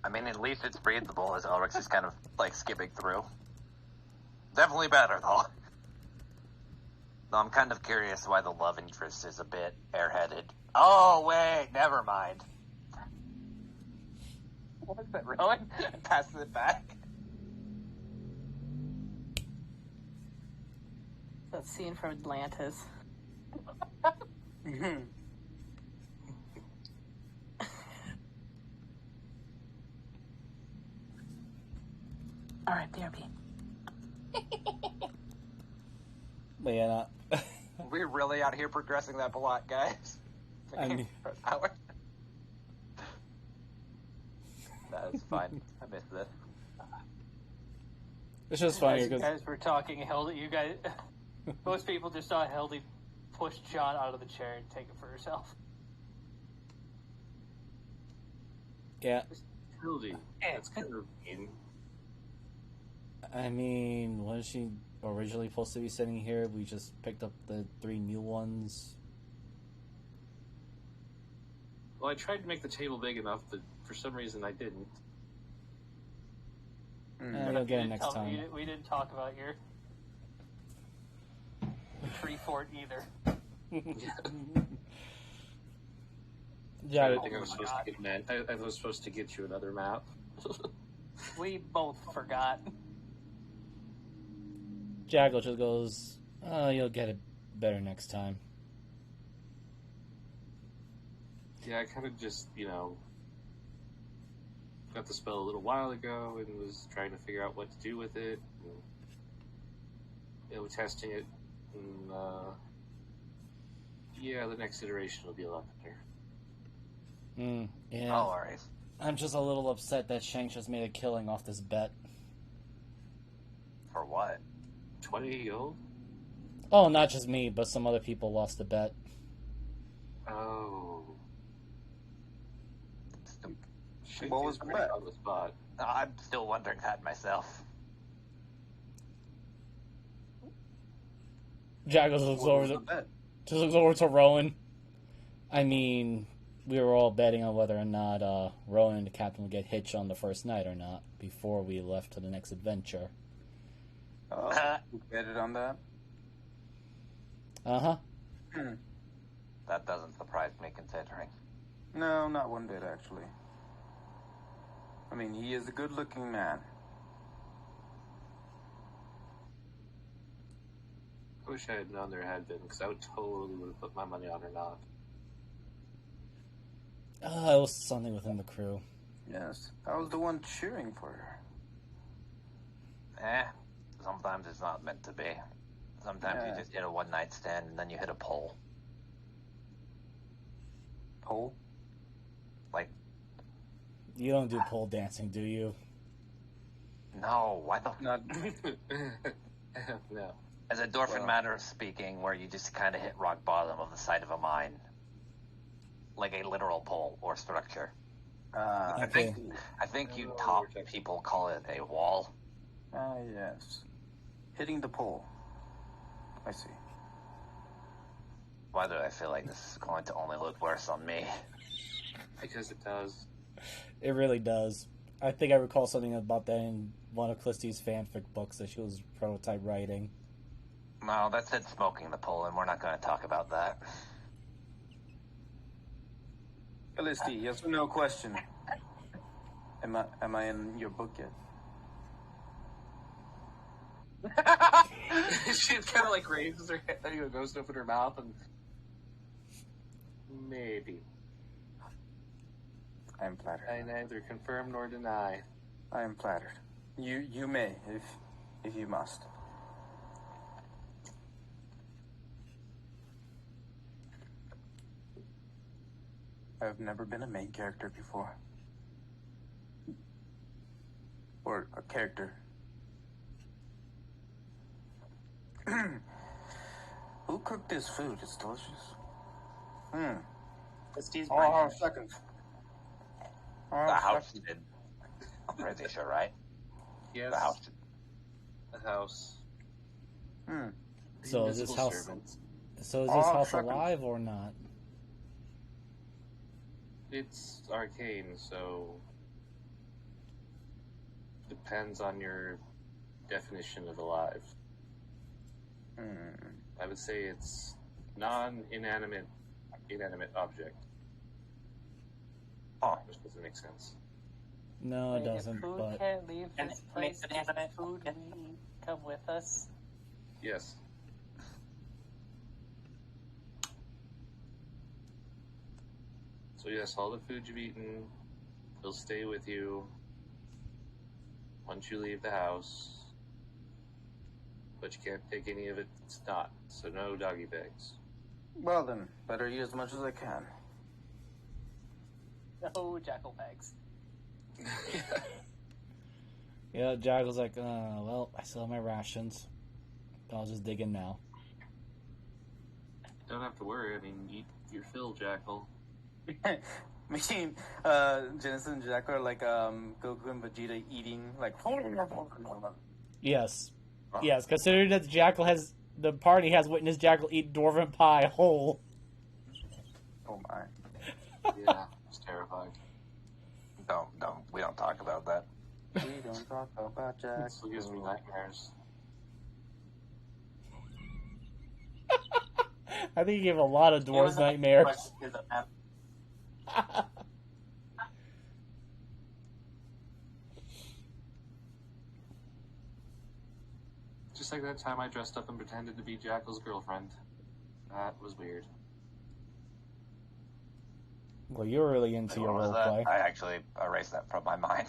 [SPEAKER 1] I mean, at least it's breathable as Elric's is kind of, like, skipping through. Definitely better, though. Though I'm kind of curious why the love interest is a bit airheaded. Oh, wait, never mind. What is that, Rowan? Passes it back.
[SPEAKER 5] That scene from Atlantis. All right, BRB.
[SPEAKER 3] But yeah,
[SPEAKER 1] We're really out here progressing that plot, guys.
[SPEAKER 3] I mean-
[SPEAKER 1] For an hour. That's fine. I missed this.
[SPEAKER 3] it's just funny
[SPEAKER 2] As you
[SPEAKER 3] because
[SPEAKER 2] guys were talking, Hildy, you guys, most people just saw Hildy push John out of the chair and take it for herself.
[SPEAKER 3] yeah,
[SPEAKER 7] Hildy, that's kind of mean.
[SPEAKER 3] I mean, wasn't she originally supposed to be sitting here? We just picked up the 3 new ones.
[SPEAKER 7] Well, I tried to make the table big enough, but for some reason I didn't.
[SPEAKER 3] You'll get it next time.
[SPEAKER 2] We didn't talk about your tree fort either.
[SPEAKER 3] Yeah,
[SPEAKER 7] I think I was supposed to get I was supposed to get you another map.
[SPEAKER 2] We both forgot.
[SPEAKER 3] Jaggle just goes, "Oh, you'll get it better next time."
[SPEAKER 7] Yeah, I kind of just, got the spell a little while ago and was trying to figure out what to do with it. And, testing it. And, yeah, the next iteration will be a lot better.
[SPEAKER 3] Yeah.
[SPEAKER 1] No worries.
[SPEAKER 3] I'm just a little upset that Shanks just made a killing off this bet.
[SPEAKER 1] For what?
[SPEAKER 7] 20 gold?
[SPEAKER 3] Oh, not just me, but some other people lost the bet.
[SPEAKER 7] Oh.
[SPEAKER 4] What was the bet?
[SPEAKER 7] On the spot.
[SPEAKER 1] I'm still wondering that myself.
[SPEAKER 3] Jaggle just looks over to Rowan. I mean, we were all betting on whether or not Rowan and the captain would get hitched on the first night or not before we left to the next adventure.
[SPEAKER 4] You betted on that?
[SPEAKER 3] Uh-huh.
[SPEAKER 1] That doesn't surprise me, considering.
[SPEAKER 4] No, not one bit, actually. I mean, he is a good-looking man.
[SPEAKER 7] I wish I had known there had been, because I would totally would have put my money on or not.
[SPEAKER 3] It was something within the crew.
[SPEAKER 4] Yes, I was the one cheering for her.
[SPEAKER 1] Sometimes it's not meant to be. Sometimes you just hit a one-night stand and then you hit a pole.
[SPEAKER 4] Pole?
[SPEAKER 1] Like,
[SPEAKER 3] You don't do pole dancing, do you?
[SPEAKER 1] no, why the...
[SPEAKER 4] Not.
[SPEAKER 7] No.
[SPEAKER 1] As a Dorfin matter of speaking, where you just kind of hit rock bottom of the side of a mine. Like a literal pole or structure.
[SPEAKER 3] Okay.
[SPEAKER 1] I think you top people call it a wall.
[SPEAKER 4] Yes. Hitting the pole. I see.
[SPEAKER 1] Why do I feel like this is going to only look worse on me?
[SPEAKER 7] Because it does.
[SPEAKER 3] It really does. I think I recall something about that in one of Calliste's fanfic books that she was prototype writing.
[SPEAKER 1] No, that said smoking the pole, and we're not going to talk about that.
[SPEAKER 4] Felicity, yes or no question. Am I in your book yet?
[SPEAKER 7] She kind of like raises her head, goes to open her mouth, and maybe.
[SPEAKER 4] I am flattered.
[SPEAKER 7] I neither confirm nor deny.
[SPEAKER 4] I am flattered. You may, if you must. I've never been a main character before. Or a character. Who cooked this food? It's delicious.
[SPEAKER 6] Steve's
[SPEAKER 4] Hold on a second.
[SPEAKER 1] The house did. I'm pretty sure, right?
[SPEAKER 7] Yes.
[SPEAKER 1] The house.
[SPEAKER 7] The house.
[SPEAKER 4] Hmm.
[SPEAKER 7] The
[SPEAKER 3] So is this
[SPEAKER 7] invisible
[SPEAKER 3] house?
[SPEAKER 7] servant.
[SPEAKER 3] So is
[SPEAKER 4] Oh,
[SPEAKER 3] this house
[SPEAKER 4] second.
[SPEAKER 3] alive or not?
[SPEAKER 7] It's arcane, so depends on your definition of alive. I would say it's non-inanimate object.
[SPEAKER 1] Oh,
[SPEAKER 7] Which doesn't make sense.
[SPEAKER 3] No, it
[SPEAKER 2] Wait,
[SPEAKER 3] doesn't.
[SPEAKER 2] If food
[SPEAKER 3] But
[SPEAKER 2] can't leave
[SPEAKER 6] And
[SPEAKER 2] this
[SPEAKER 6] it
[SPEAKER 2] place,
[SPEAKER 6] makes
[SPEAKER 2] does
[SPEAKER 6] an
[SPEAKER 2] the
[SPEAKER 6] animate-
[SPEAKER 2] food we come with us?
[SPEAKER 7] Yes. So yes, all the food you've eaten will stay with you once you leave the house. But you can't take any of it's not. So no doggy bags.
[SPEAKER 4] Well then, better eat as much as I can.
[SPEAKER 2] No jackal bags.
[SPEAKER 3] yeah, Jack was like, well, I still have my rations. I'll just dig in now.
[SPEAKER 7] Don't have to worry. I mean, eat your fill, Jackal.
[SPEAKER 4] Me and Genesis and Jack are like Goku and Vegeta eating like.
[SPEAKER 3] Yes. Yes, considering that the party has witnessed Jackal eat dwarven pie whole.
[SPEAKER 4] Oh my!
[SPEAKER 7] Yeah, it's terrifying.
[SPEAKER 1] we don't talk about that.
[SPEAKER 4] We don't talk about Jack.
[SPEAKER 7] It still gives me nightmares.
[SPEAKER 3] I think he gave a lot of dwarves nightmares.
[SPEAKER 7] Just like that time I dressed up and pretended to be Jackal's girlfriend. That was weird.
[SPEAKER 3] Well, you're really into your
[SPEAKER 1] What was
[SPEAKER 3] roleplay.
[SPEAKER 1] that? I actually erased that from my mind.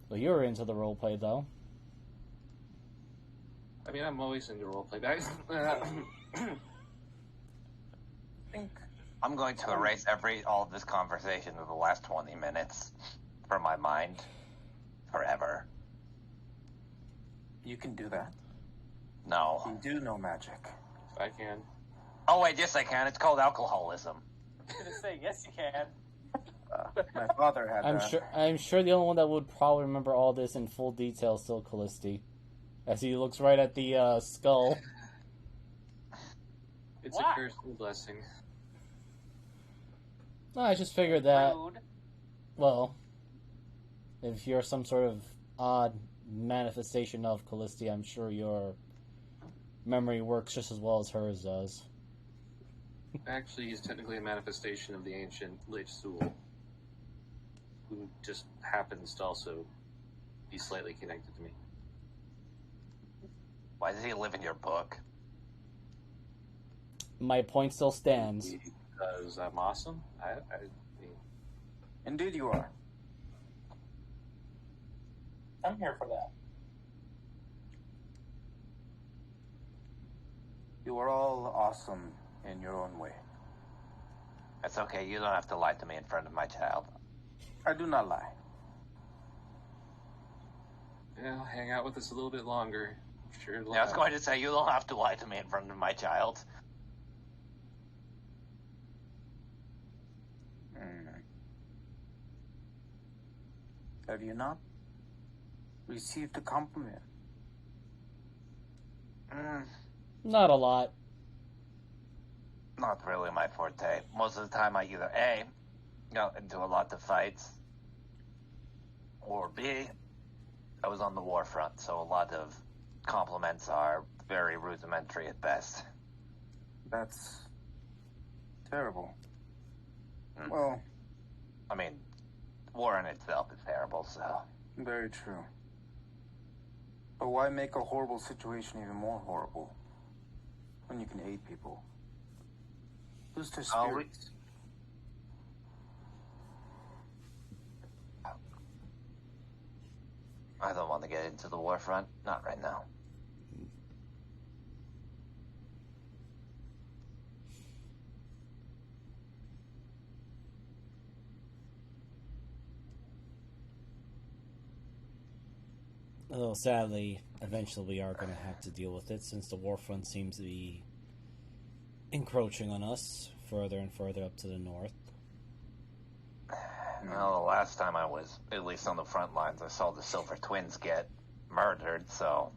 [SPEAKER 3] Well, you're into the roleplay, though.
[SPEAKER 7] I mean, I'm always into roleplay.
[SPEAKER 1] I'm going to erase all of this conversation of the last 20 minutes from my mind forever.
[SPEAKER 4] You can do that.
[SPEAKER 1] No.
[SPEAKER 4] You do know magic.
[SPEAKER 7] I can.
[SPEAKER 1] Oh wait, yes I can. It's called alcoholism.
[SPEAKER 2] I was gonna say, yes, you can.
[SPEAKER 4] My father had that.
[SPEAKER 3] I'm sure the only one that would probably remember all this in full detail is still Callisti, as he looks right at the skull.
[SPEAKER 7] It's
[SPEAKER 2] What?
[SPEAKER 7] a curse and a blessing.
[SPEAKER 3] No, I just figured that.
[SPEAKER 2] Rude.
[SPEAKER 3] Well, if you're some sort of odd manifestation of Callisti, I'm sure your memory works just as well as hers does.
[SPEAKER 7] Actually, he's technically a manifestation of the ancient Lich Sul, who just happens to also be slightly connected to me.
[SPEAKER 1] Why does he live in your book?
[SPEAKER 3] My point still stands.
[SPEAKER 7] Because I'm awesome. I mean,
[SPEAKER 4] Indeed, you are.
[SPEAKER 6] I'm here for that.
[SPEAKER 4] You are all awesome in your own way.
[SPEAKER 1] That's okay. You don't have to lie to me in front of my child.
[SPEAKER 4] I do not lie.
[SPEAKER 7] yeah, hang out with us a little bit longer. Sure.
[SPEAKER 1] Yeah, I was going to say you don't have to lie to me in front of my child.
[SPEAKER 4] Have you not received a compliment?
[SPEAKER 3] Not a lot.
[SPEAKER 1] Not really my forte. Most of the time I either A, got into a lot of fights, or B, I was on the war front, so a lot of compliments are very rudimentary at best.
[SPEAKER 4] That's terrible. Well,
[SPEAKER 1] I mean, war in itself is terrible, so...
[SPEAKER 4] very true. But why make a horrible situation even more horrible when you can aid people? Boost their
[SPEAKER 1] Oh,
[SPEAKER 4] spirits.
[SPEAKER 1] I don't want to get into the war front. Not right now.
[SPEAKER 3] Although sadly, eventually we are going to have to deal with it since the war front seems to be encroaching on us further and further up to the north.
[SPEAKER 1] Well, the last time I was, at least on the front lines, I saw the Silver Twins get murdered, so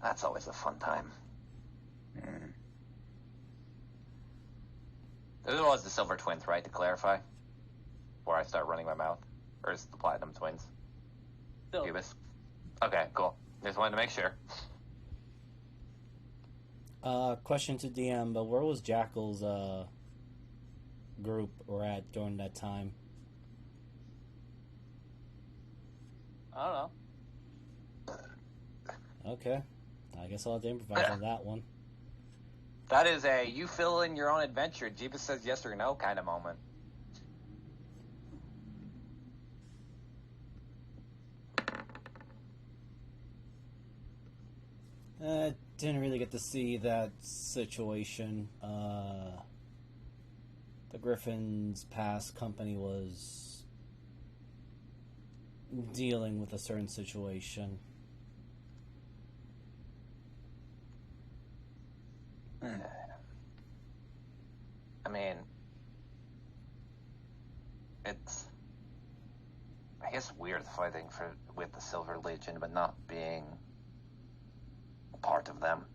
[SPEAKER 1] that's always a fun time.
[SPEAKER 4] Mm.
[SPEAKER 1] It was the Silver Twins, right, to clarify? Before I start running my mouth? Or is it the Platinum Twins?
[SPEAKER 2] Still,
[SPEAKER 1] Cubis? Okay, cool. Just wanted to make sure.
[SPEAKER 3] Question to DM, but where was Jackal's group or at during that time?
[SPEAKER 2] I don't know.
[SPEAKER 3] Okay. I guess I'll have to improvise on that one.
[SPEAKER 1] That is a you fill in your own adventure, Jeebus says yes or no kind of moment.
[SPEAKER 3] Didn't really get to see that situation. The Griffin's past company was dealing with a certain situation.
[SPEAKER 1] I mean, it's, I guess, weird fighting with the Silver Legion, but not being a part of them,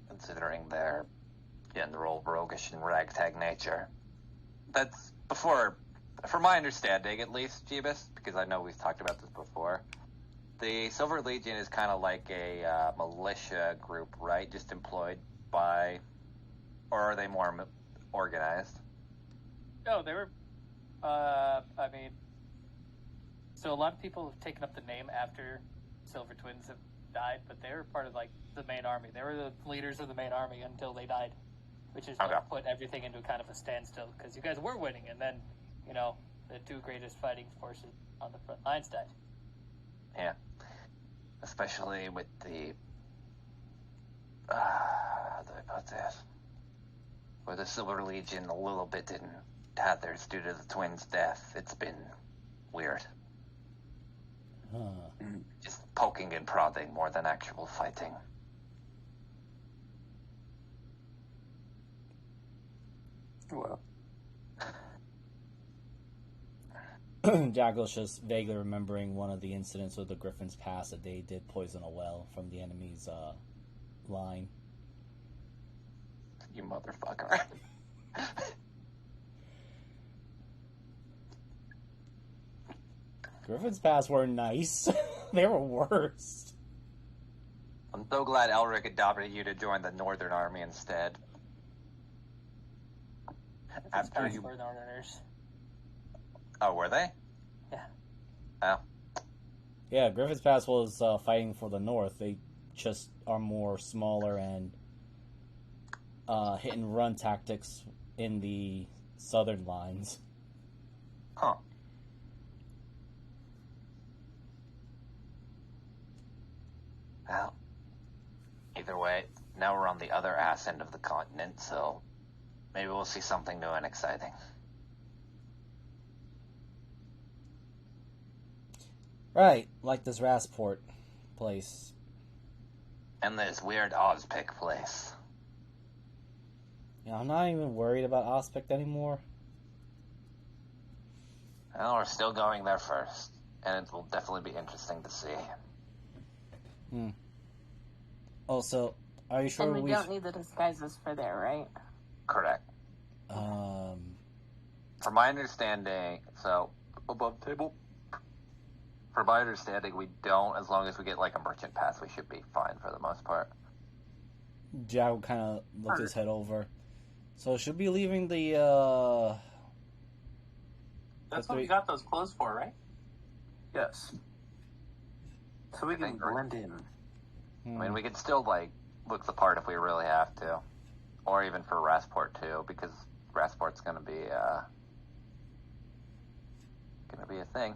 [SPEAKER 1] considering their general roguish and ragtag nature. That's before, from my understanding at least, Jeebus, because I know we've talked about this before. The Silver Legion is kind of like a militia group, right? Just employed by, or are they more organized?
[SPEAKER 2] No, they were. I mean, so a lot of people have taken up the name after Silver Twins have died, but they were part of like the main army. They were the leaders of the main army until they died, which is what put everything into kind of a standstill because you guys were winning, and then the two greatest fighting forces on the front lines died.
[SPEAKER 1] Yeah, especially with the how do I put this? Where the Silver Legion a little bit didn't have theirs due to the twins' death. It's been weird. Just poking and prodding more than actual fighting.
[SPEAKER 4] Well,
[SPEAKER 3] Jackal's just vaguely remembering one of the incidents with the Griffin's past that they did poison a well from the enemy's line.
[SPEAKER 1] You motherfucker.
[SPEAKER 3] Griffin's past were nice. They were worse.
[SPEAKER 1] I'm so glad Elric adopted you to join the Northern Army instead. After you
[SPEAKER 2] were Northerners.
[SPEAKER 1] Oh, were they?
[SPEAKER 2] Yeah.
[SPEAKER 1] Oh.
[SPEAKER 3] Yeah, Griffin's past was fighting for the North. They just are more smaller and hit and run tactics in the southern lines.
[SPEAKER 1] Huh. Well, either way, now we're on the other ass end of the continent, so maybe we'll see something new and exciting.
[SPEAKER 3] Right, like this Rasport place.
[SPEAKER 1] And this weird Ozpic place.
[SPEAKER 3] Yeah, I'm not even worried about Ospect anymore.
[SPEAKER 1] Well, we're still going there first, and it will definitely be interesting to see.
[SPEAKER 3] Also, are you sure
[SPEAKER 5] and we don't need the disguises for there, right?
[SPEAKER 1] Correct. From my understanding, so, above table. From my understanding, we don't, as long as we get, like, a merchant pass, we should be fine for the most part.
[SPEAKER 3] Jack kind of looked his head over. So, should be leaving the,
[SPEAKER 6] That's what we got those clothes for, right?
[SPEAKER 4] yes. So we can blend in.
[SPEAKER 1] I mean, we could still, like, look the part if we really have to. Or even for Rasport, too, because Rasport's gonna be a thing.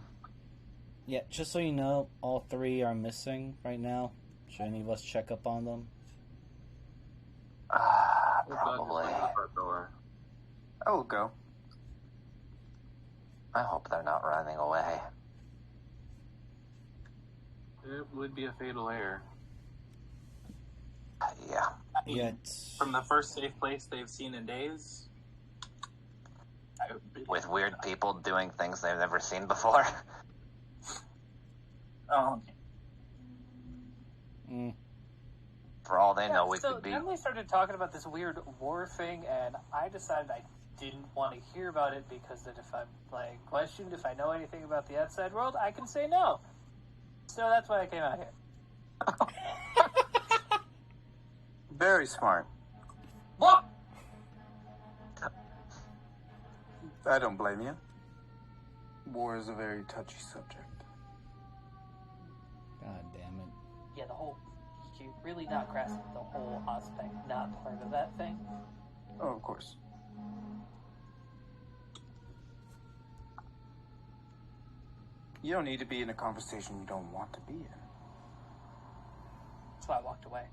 [SPEAKER 3] Yeah, just so you know, all three are missing right now. Should any of us check up on them?
[SPEAKER 1] Probably.
[SPEAKER 4] I will go.
[SPEAKER 1] I hope they're not running away.
[SPEAKER 6] It would be a fatal error.
[SPEAKER 1] Yeah.
[SPEAKER 3] Not yet.
[SPEAKER 6] From the first safe place they've seen in days.
[SPEAKER 1] With weird people doing things they've never seen before.
[SPEAKER 6] Oh, okay.
[SPEAKER 1] For all they know, we
[SPEAKER 2] so
[SPEAKER 1] could be.
[SPEAKER 2] then they started talking about this weird war thing, and I decided I didn't want to hear about it because then if I'm questioned if I know anything about the outside world, I can say no. So that's why I came out here.
[SPEAKER 4] Very smart.
[SPEAKER 2] What?
[SPEAKER 4] I don't blame you. War is a very touchy subject.
[SPEAKER 3] God damn it.
[SPEAKER 2] Yeah, you're really not grasping the whole aspect, not part of that thing.
[SPEAKER 4] Oh, of course. You don't need to be in a conversation you don't want to be in.
[SPEAKER 2] That's why I walked away.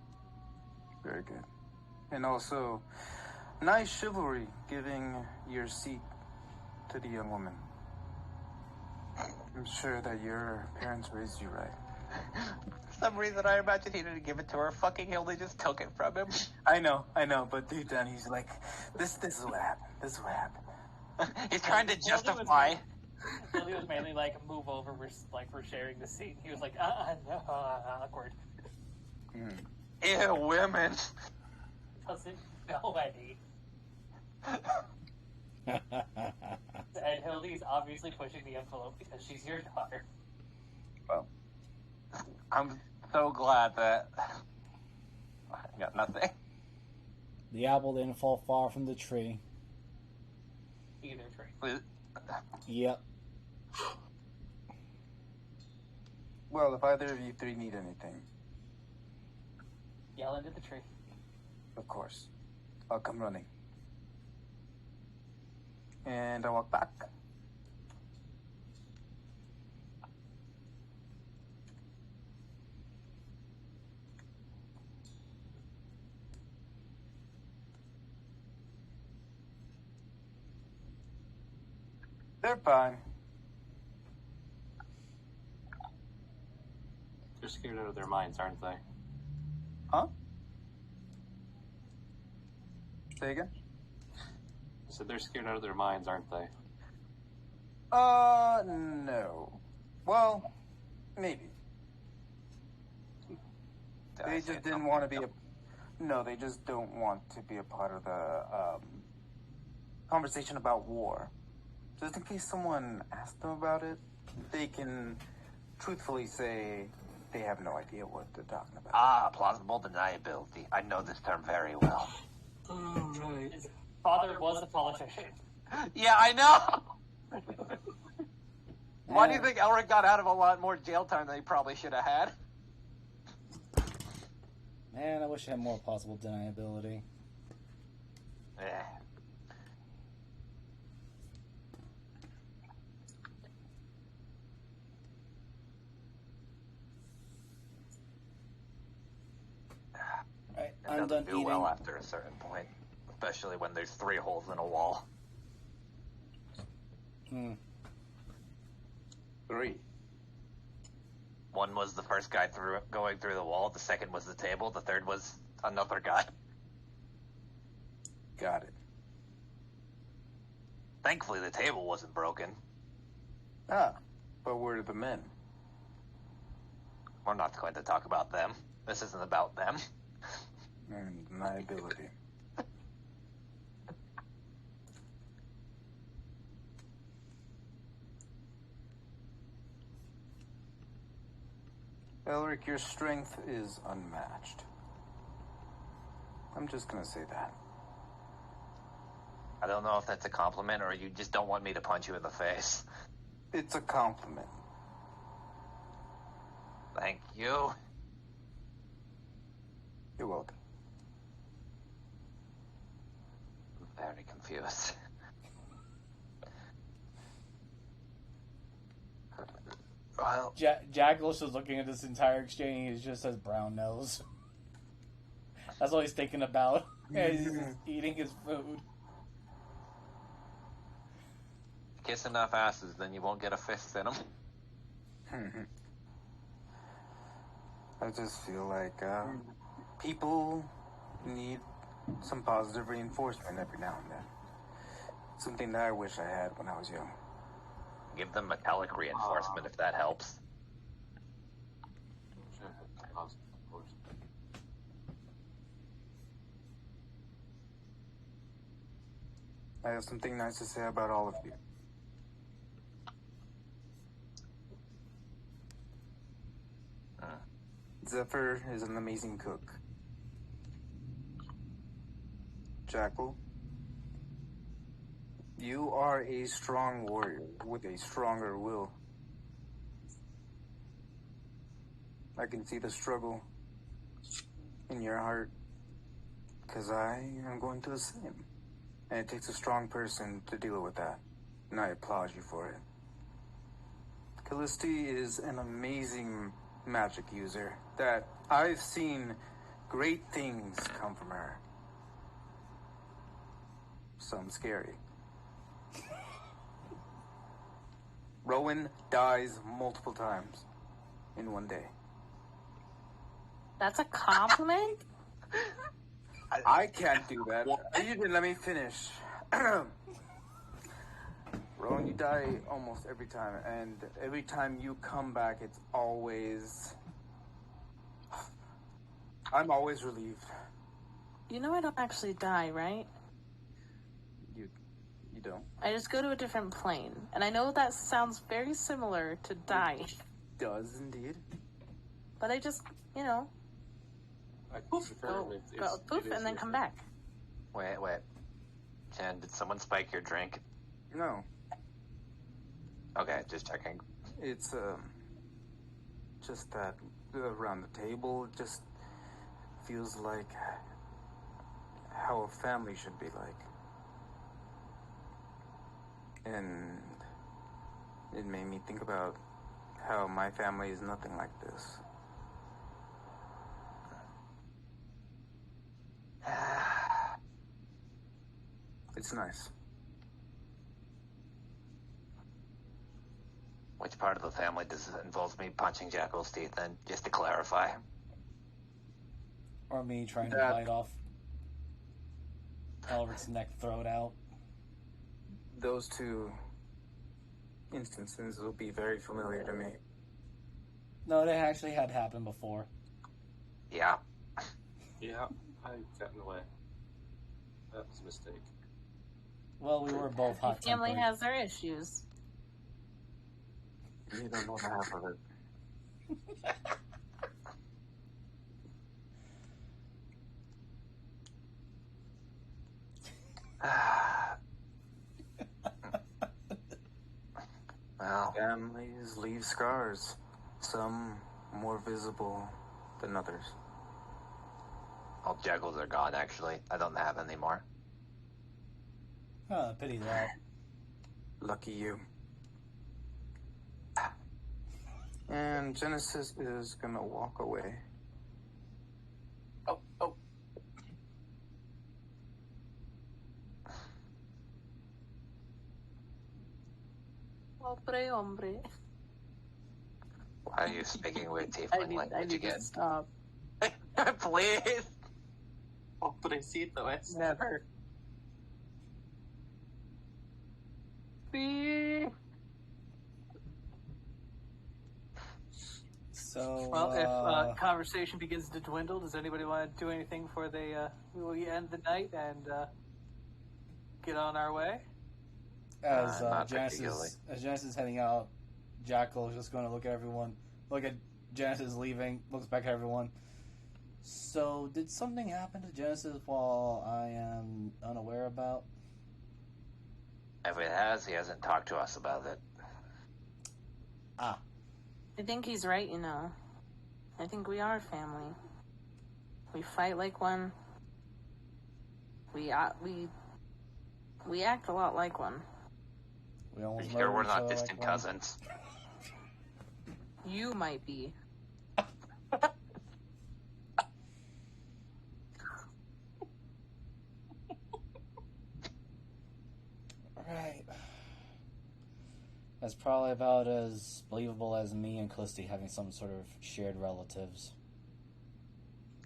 [SPEAKER 4] Very good. And also, nice chivalry, giving your seat to the young woman. I'm sure that your parents raised you right.
[SPEAKER 1] For some reason, I imagine he didn't give it to her. Fucking Hildy just took it from him.
[SPEAKER 4] I know, but deep down he's like, this is what happened. This is what happened.
[SPEAKER 1] He's trying to justify.
[SPEAKER 2] Hildy was mainly like, move over, we're sharing the seat. He was like, no, awkward.
[SPEAKER 1] Ew, women.
[SPEAKER 2] Doesn't know any. And Hildy's obviously pushing the envelope because she's your daughter.
[SPEAKER 4] Well,
[SPEAKER 1] I'm so glad that I got nothing.
[SPEAKER 3] The apple didn't fall far from the tree.
[SPEAKER 2] Either tree.
[SPEAKER 3] Yep.
[SPEAKER 4] well, if either of you three need anything,
[SPEAKER 2] Yell into the tree.
[SPEAKER 4] of course, I'll come running. And I walk back. They're fine.
[SPEAKER 7] They're scared out of their minds, aren't they?
[SPEAKER 4] Huh? Say again?
[SPEAKER 7] I said they're scared out of their minds, aren't they?
[SPEAKER 4] No. Well, maybe. They just didn't want to be No, they just don't want to be a part of the, conversation about war. Just in case someone asks them about it, they can truthfully say they have no idea what they're talking about.
[SPEAKER 1] Ah, plausible deniability. I know this term very well.
[SPEAKER 4] Oh, right.
[SPEAKER 2] His father was a politician.
[SPEAKER 1] Yeah, I know! Why do you think Elric got out of a lot more jail time than he probably should have had?
[SPEAKER 3] Man, I wish I had more possible deniability.
[SPEAKER 1] Eh.
[SPEAKER 3] Right,
[SPEAKER 1] It
[SPEAKER 3] I'm
[SPEAKER 1] doesn't
[SPEAKER 3] done
[SPEAKER 1] do
[SPEAKER 3] eating.
[SPEAKER 1] well after a certain point. Especially when there's 3 holes in a wall.
[SPEAKER 4] 3.
[SPEAKER 1] One was the first guy going through the wall, the second was the table, the third was another guy.
[SPEAKER 4] Got it.
[SPEAKER 1] Thankfully the table wasn't broken.
[SPEAKER 4] Ah, but where are the men?
[SPEAKER 1] We're not going to talk about them. This isn't about them.
[SPEAKER 4] And deniability. Elric, your strength is unmatched. I'm just gonna say that.
[SPEAKER 1] I don't know if that's a compliment or you just don't want me to punch you in the face.
[SPEAKER 4] It's a compliment.
[SPEAKER 1] Thank you.
[SPEAKER 4] You're welcome.
[SPEAKER 1] I'm very confused. Well,
[SPEAKER 3] Jaglos is looking at this entire exchange. He just says brown nose. That's all he's thinking about as he's eating his food.
[SPEAKER 1] kiss enough asses, then you won't get a fist in them.
[SPEAKER 4] I just feel like people need some positive reinforcement every now and then. Something that I wish I had when I was young.
[SPEAKER 1] Give them metallic reinforcement if that helps.
[SPEAKER 4] I have something nice to say about all of you. Zephyr is an amazing cook. Jackal, you are a strong warrior with a stronger will. I can see the struggle in your heart, because I am going through the same. And it takes a strong person to deal with that, and I applaud you for it. Callisti is an amazing magic user that I've seen great things come from her. Some scary. Rowan dies multiple times in one day.
[SPEAKER 5] That's a compliment?
[SPEAKER 4] I can't do that. You didn't let me finish. Rowan, you die almost every time, and every time you come back, it's always... I'm always relieved.
[SPEAKER 5] You know I don't actually die, right?
[SPEAKER 4] You don't?
[SPEAKER 5] I just go to a different plane. And I know that sounds very similar to die.
[SPEAKER 4] It does indeed.
[SPEAKER 5] But I just, you know, poof, go poof, and then come back.
[SPEAKER 1] Wait. Jen, did someone spike your drink?
[SPEAKER 4] No.
[SPEAKER 1] Okay, just checking.
[SPEAKER 4] It's, just that around the table just feels like how a family should be like. And it made me think about how my family is nothing like this. It's nice.
[SPEAKER 1] Which part of the family does it involve me punching Jackal's teeth in, just to clarify?
[SPEAKER 3] Or me trying to bite off Elric's neck, throw it out.
[SPEAKER 4] Those two instances will be very familiar to me.
[SPEAKER 3] No, they actually had happened before.
[SPEAKER 1] Yeah.
[SPEAKER 7] Yeah, I got in the way. That was a mistake.
[SPEAKER 3] Well, we were both hot
[SPEAKER 5] Your family
[SPEAKER 3] tempered.
[SPEAKER 5] has their issues.
[SPEAKER 4] You don't know half of it.
[SPEAKER 1] Well,
[SPEAKER 4] Families leave scars, some more visible than others.
[SPEAKER 1] all Jackals are gone, actually. I don't have any more.
[SPEAKER 3] Oh, pity that.
[SPEAKER 4] Lucky you. And Genesis is gonna walk away.
[SPEAKER 6] Oh.
[SPEAKER 5] Hombre.
[SPEAKER 1] Why are you speaking with
[SPEAKER 5] I
[SPEAKER 1] tiefling
[SPEAKER 5] need
[SPEAKER 1] language again?
[SPEAKER 5] to stop.
[SPEAKER 1] Please!
[SPEAKER 6] Pobrecito, es
[SPEAKER 5] Never.
[SPEAKER 3] So,
[SPEAKER 2] Well, if conversation begins to dwindle, does anybody want to do anything before we end the night and get on our way?
[SPEAKER 3] as
[SPEAKER 1] not
[SPEAKER 3] Janice
[SPEAKER 1] particularly.
[SPEAKER 3] is heading out, Jackal is just going to look at everyone, look at Janice leaving, looks back at everyone. So, did something happen to Genesis while I am unaware about?
[SPEAKER 1] If it has, he hasn't talked to us about it.
[SPEAKER 3] Ah.
[SPEAKER 5] I think he's right, you know. I think we are family. We fight like one. We act a lot like one.
[SPEAKER 3] We almost
[SPEAKER 1] Here we're
[SPEAKER 3] murdered each
[SPEAKER 1] not
[SPEAKER 3] other
[SPEAKER 1] distant
[SPEAKER 3] like one.
[SPEAKER 1] cousins.
[SPEAKER 5] You might be.
[SPEAKER 3] Right. That's probably about as believable as me and Callisti having some sort of shared relatives.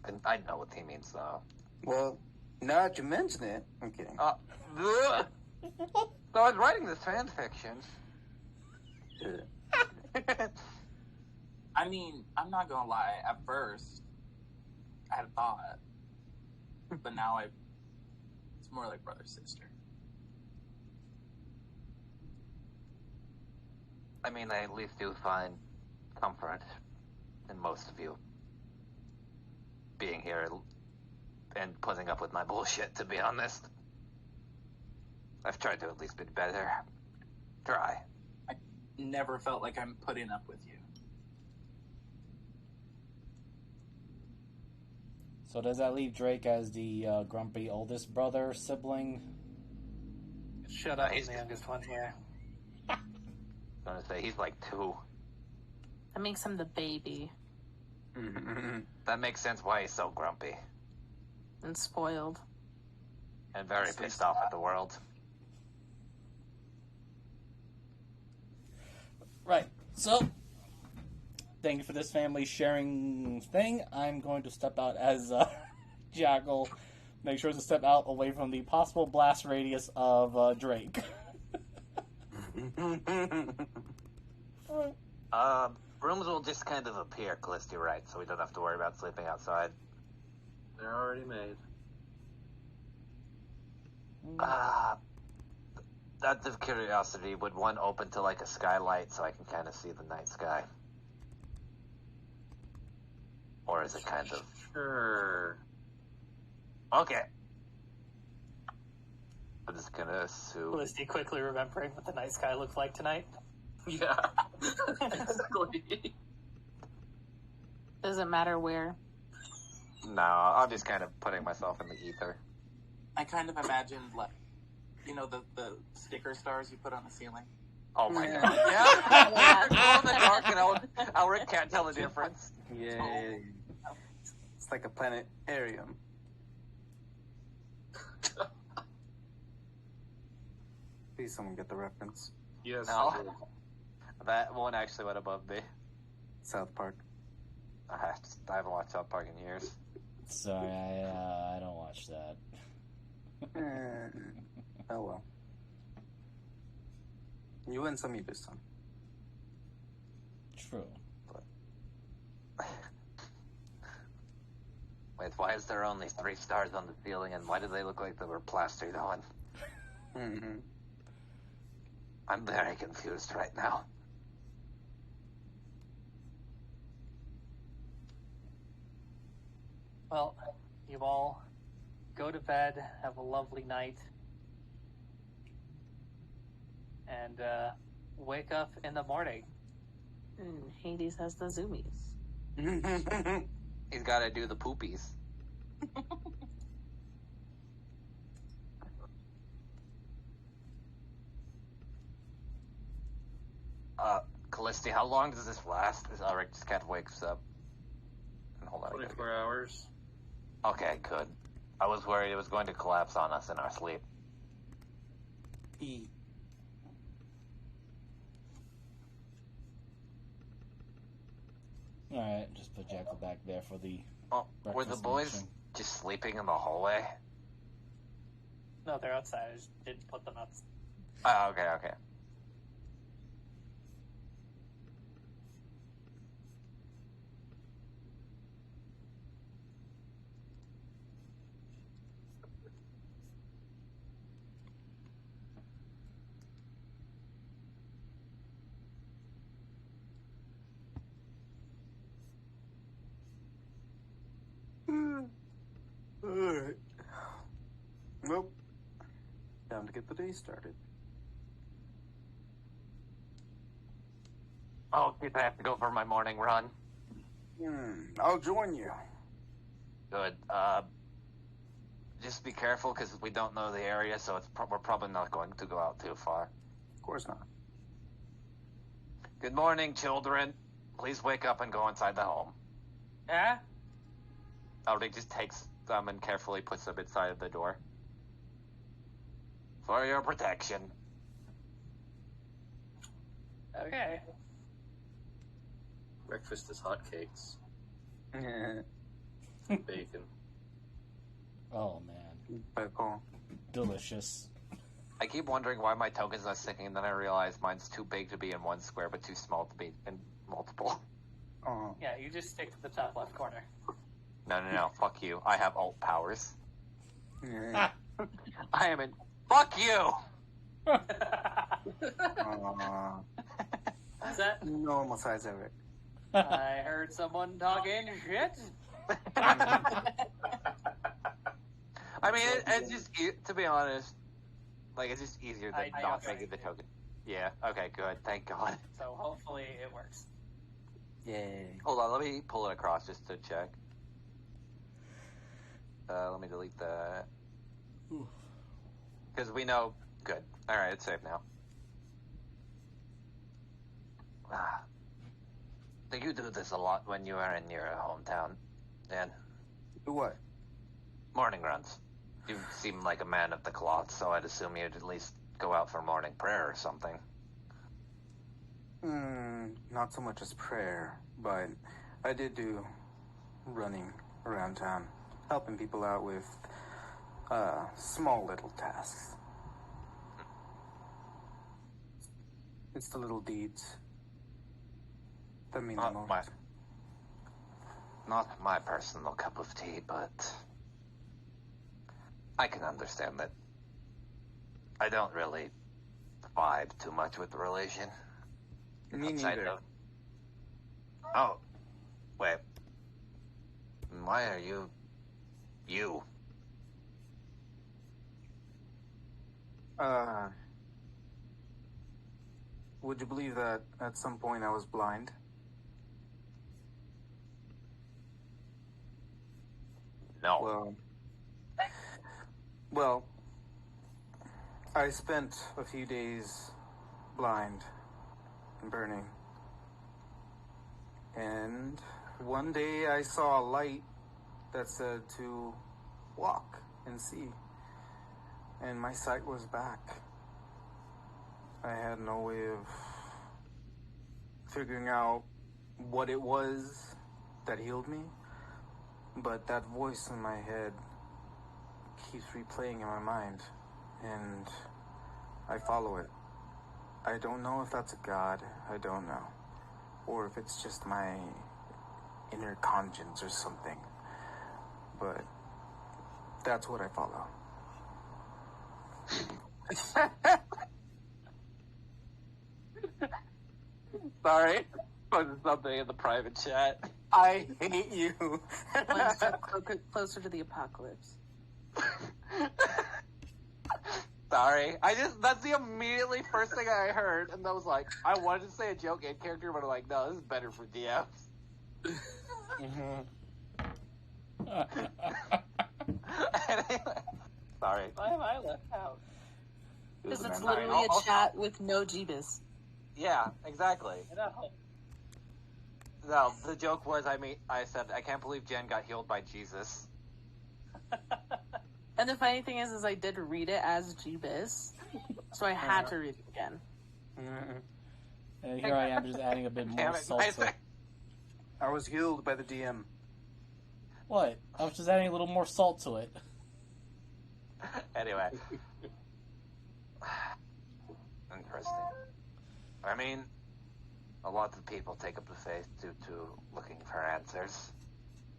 [SPEAKER 1] And I know what he means, though.
[SPEAKER 4] Well, now that you mention it, I'm kidding.
[SPEAKER 1] So I was writing this fan fiction.
[SPEAKER 6] I mean, I'm not gonna lie. At first, I had a thought, but now it's more like brother sister.
[SPEAKER 1] I mean, I at least do find comfort in most of you being here and putting up with my bullshit, to be honest. I've tried to at least be better. Try.
[SPEAKER 6] I never felt like I'm putting up with you.
[SPEAKER 3] So does that leave Drake as the grumpy oldest brother sibling?
[SPEAKER 2] Shut up,
[SPEAKER 1] He's
[SPEAKER 2] he's the youngest one here.
[SPEAKER 1] I'm gonna say he's like 2.
[SPEAKER 5] That makes him the baby
[SPEAKER 1] That makes sense why he's so grumpy
[SPEAKER 5] and spoiled.
[SPEAKER 1] and very pissed off at the world.
[SPEAKER 3] Right. So, thank you for this family sharing thing. I'm going to step out as Jackal. Make sure to step out away from the possible blast radius of Drake.
[SPEAKER 1] Rooms will just kind of appear, Callisti, right? So we don't have to worry about sleeping outside.
[SPEAKER 7] They're already made.
[SPEAKER 1] Out of curiosity, would one open to like a skylight so I can kind of see the night sky? Or is it kind of...
[SPEAKER 7] Sure.
[SPEAKER 1] Okay. I'm just gonna assume...
[SPEAKER 2] Felicity quickly remembering what the night sky looks like tonight.
[SPEAKER 7] Yeah. Exactly.
[SPEAKER 5] Doesn't matter where.
[SPEAKER 1] No, I'm just kind of putting myself in the ether.
[SPEAKER 6] I kind of imagined, like, you know, the sticker stars you put on the ceiling.
[SPEAKER 1] Oh my
[SPEAKER 4] Yeah.
[SPEAKER 1] god. Yeah! Glow in the dark and Elric can't tell the difference.
[SPEAKER 4] Yeah. It's like a planetarium. Please someone get the reference.
[SPEAKER 7] Yes.
[SPEAKER 1] No.
[SPEAKER 7] I did.
[SPEAKER 1] That one actually went above me.
[SPEAKER 4] South Park.
[SPEAKER 1] I haven't watched South Park in years.
[SPEAKER 3] Sorry, I don't watch that.
[SPEAKER 4] Oh well. You win some, you lose some.
[SPEAKER 3] True.
[SPEAKER 1] Wait, why is there only 3 stars on the ceiling, and why do they look like they were plastered on?
[SPEAKER 4] Mm-hmm.
[SPEAKER 1] I'm very confused right now.
[SPEAKER 2] Well, you all go to bed, have a lovely night, and wake up in the morning.
[SPEAKER 5] And Hades has the zoomies.
[SPEAKER 1] He's got to do the poopies. Callisti, how long does this last? Is Elric just kind of wakes up? Hold on.
[SPEAKER 7] 24 hours.
[SPEAKER 1] Okay, good. I was worried it was going to collapse on us in our sleep.
[SPEAKER 3] Alright, just put Jackal back there for the
[SPEAKER 1] Oh, were the
[SPEAKER 3] breakfast
[SPEAKER 1] boys
[SPEAKER 3] mention.
[SPEAKER 1] just sleeping in the hallway?
[SPEAKER 2] No, they're outside. I just didn't put them up.
[SPEAKER 1] Oh, okay, okay.
[SPEAKER 4] Alright. Well, time to get the day started.
[SPEAKER 1] Oh, geez, I have to go for my morning run.
[SPEAKER 4] I'll join you.
[SPEAKER 1] Good. Just be careful, because we don't know the area, so we're probably not going to go out too far.
[SPEAKER 4] Of course not.
[SPEAKER 1] Good morning, children. Please wake up and go inside the home.
[SPEAKER 2] Yeah?
[SPEAKER 1] Elric just takes them and carefully puts them inside of the door. For your protection.
[SPEAKER 2] Okay.
[SPEAKER 7] Breakfast is hotcakes. Bacon.
[SPEAKER 3] Oh, man.
[SPEAKER 4] Pickle.
[SPEAKER 3] Delicious.
[SPEAKER 1] I keep wondering why my token's not sticking, and then I realize mine's too big to be in one square, but too small to be in multiple.
[SPEAKER 4] Oh.
[SPEAKER 2] Yeah, you just stick to the top left corner.
[SPEAKER 1] No. Fuck you. I have alt powers.
[SPEAKER 4] Yeah.
[SPEAKER 1] I am in. Fuck you!
[SPEAKER 2] What's that?
[SPEAKER 4] Normal size Eric.
[SPEAKER 2] I heard someone talking shit.
[SPEAKER 1] I mean, it's just, to be honest, like, it's just easier than
[SPEAKER 2] I
[SPEAKER 1] not
[SPEAKER 2] agree.
[SPEAKER 1] making the token. Yeah, okay, good. Thank God.
[SPEAKER 2] So hopefully it works.
[SPEAKER 4] Yay.
[SPEAKER 1] Hold on, let me pull it across just to check. Let me delete that. Because we know. Good. Alright, it's safe now. So you do this a lot when you are in your hometown, Dan.
[SPEAKER 4] Do what?
[SPEAKER 1] Morning runs. You seem like a man of the cloth, so I'd assume you'd at least go out for morning prayer or something.
[SPEAKER 4] Not so much as prayer, but I did do running around town, helping people out with small little tasks. It's the little deeds that mean the most.
[SPEAKER 1] Not my personal cup of tea, but I can understand that. I don't really vibe too much with the relation.
[SPEAKER 4] Me
[SPEAKER 1] Outside
[SPEAKER 4] neither.
[SPEAKER 1] of- Oh, wait. Why are you? You?
[SPEAKER 4] Would you believe that at some point I was blind?
[SPEAKER 1] No.
[SPEAKER 4] Well, I spent a few days blind and burning. And one day I saw a light that said to walk and see. And my sight was back. I had no way of figuring out what it was that healed me, but that voice in my head keeps replaying in my mind, and I follow it. I don't know if that's a god, I don't know, or if it's just my inner conscience or something, but that's what I follow.
[SPEAKER 1] Sorry. Put something in the private chat.
[SPEAKER 4] I hate you.
[SPEAKER 5] One step closer to the apocalypse.
[SPEAKER 1] Sorry. That's the immediately first thing I heard, and I was like, I wanted to say a joke in character, but I'm like, no, this is better for DMs. Anyway, sorry.
[SPEAKER 2] Why am I left out?
[SPEAKER 5] Because it's
[SPEAKER 1] Sorry,
[SPEAKER 5] literally a
[SPEAKER 1] I'll-
[SPEAKER 5] chat with no Jeebus.
[SPEAKER 1] Yeah, exactly.
[SPEAKER 2] I know.
[SPEAKER 1] No, the joke was, I said, I can't believe Jen got healed by Jesus.
[SPEAKER 5] And the funny thing is I did read it as Jeebus, so I had to read it again.
[SPEAKER 3] And here I am just adding a bit more
[SPEAKER 1] Damn it,
[SPEAKER 3] salt to it.
[SPEAKER 1] Isaac.
[SPEAKER 4] I was healed by the DM.
[SPEAKER 3] What? I was just adding a little more salt to it.
[SPEAKER 1] Anyway. Interesting. I mean, a lot of people take up the faith due to looking for answers.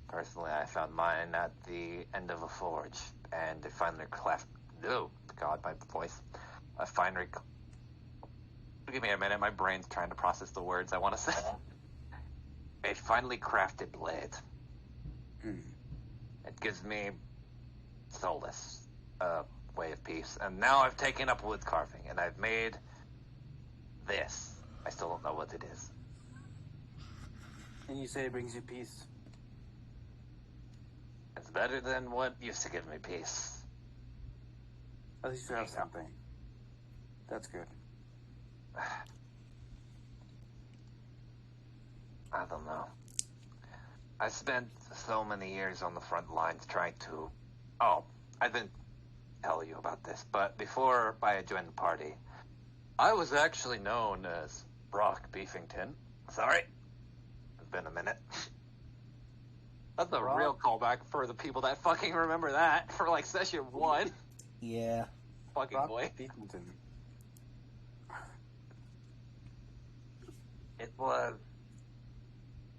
[SPEAKER 1] Personally, I found mine at the end of a forge, and it finally cleft. Oh, God, my voice. I finally. Give me a minute, my brain's trying to process the words I want to say. A finally crafted blade. It gives me solace, a way of peace. And now I've taken up wood carving, and I've made this. I still don't know what it is.
[SPEAKER 4] And you say it brings you peace.
[SPEAKER 1] It's better than what used to give me peace.
[SPEAKER 4] At least you have something. That's good.
[SPEAKER 1] I don't know. I spent so many years on the front lines trying to... Oh, I didn't tell you about this, but before I joined the party, I was actually known as Brock Beefington. Sorry. It's been a minute. That's a
[SPEAKER 4] Rob?
[SPEAKER 1] real callback for the people that fucking remember that for like session 1.
[SPEAKER 3] Yeah.
[SPEAKER 1] Fucking
[SPEAKER 4] Rob
[SPEAKER 1] boy.
[SPEAKER 4] Beatonton.
[SPEAKER 1] It was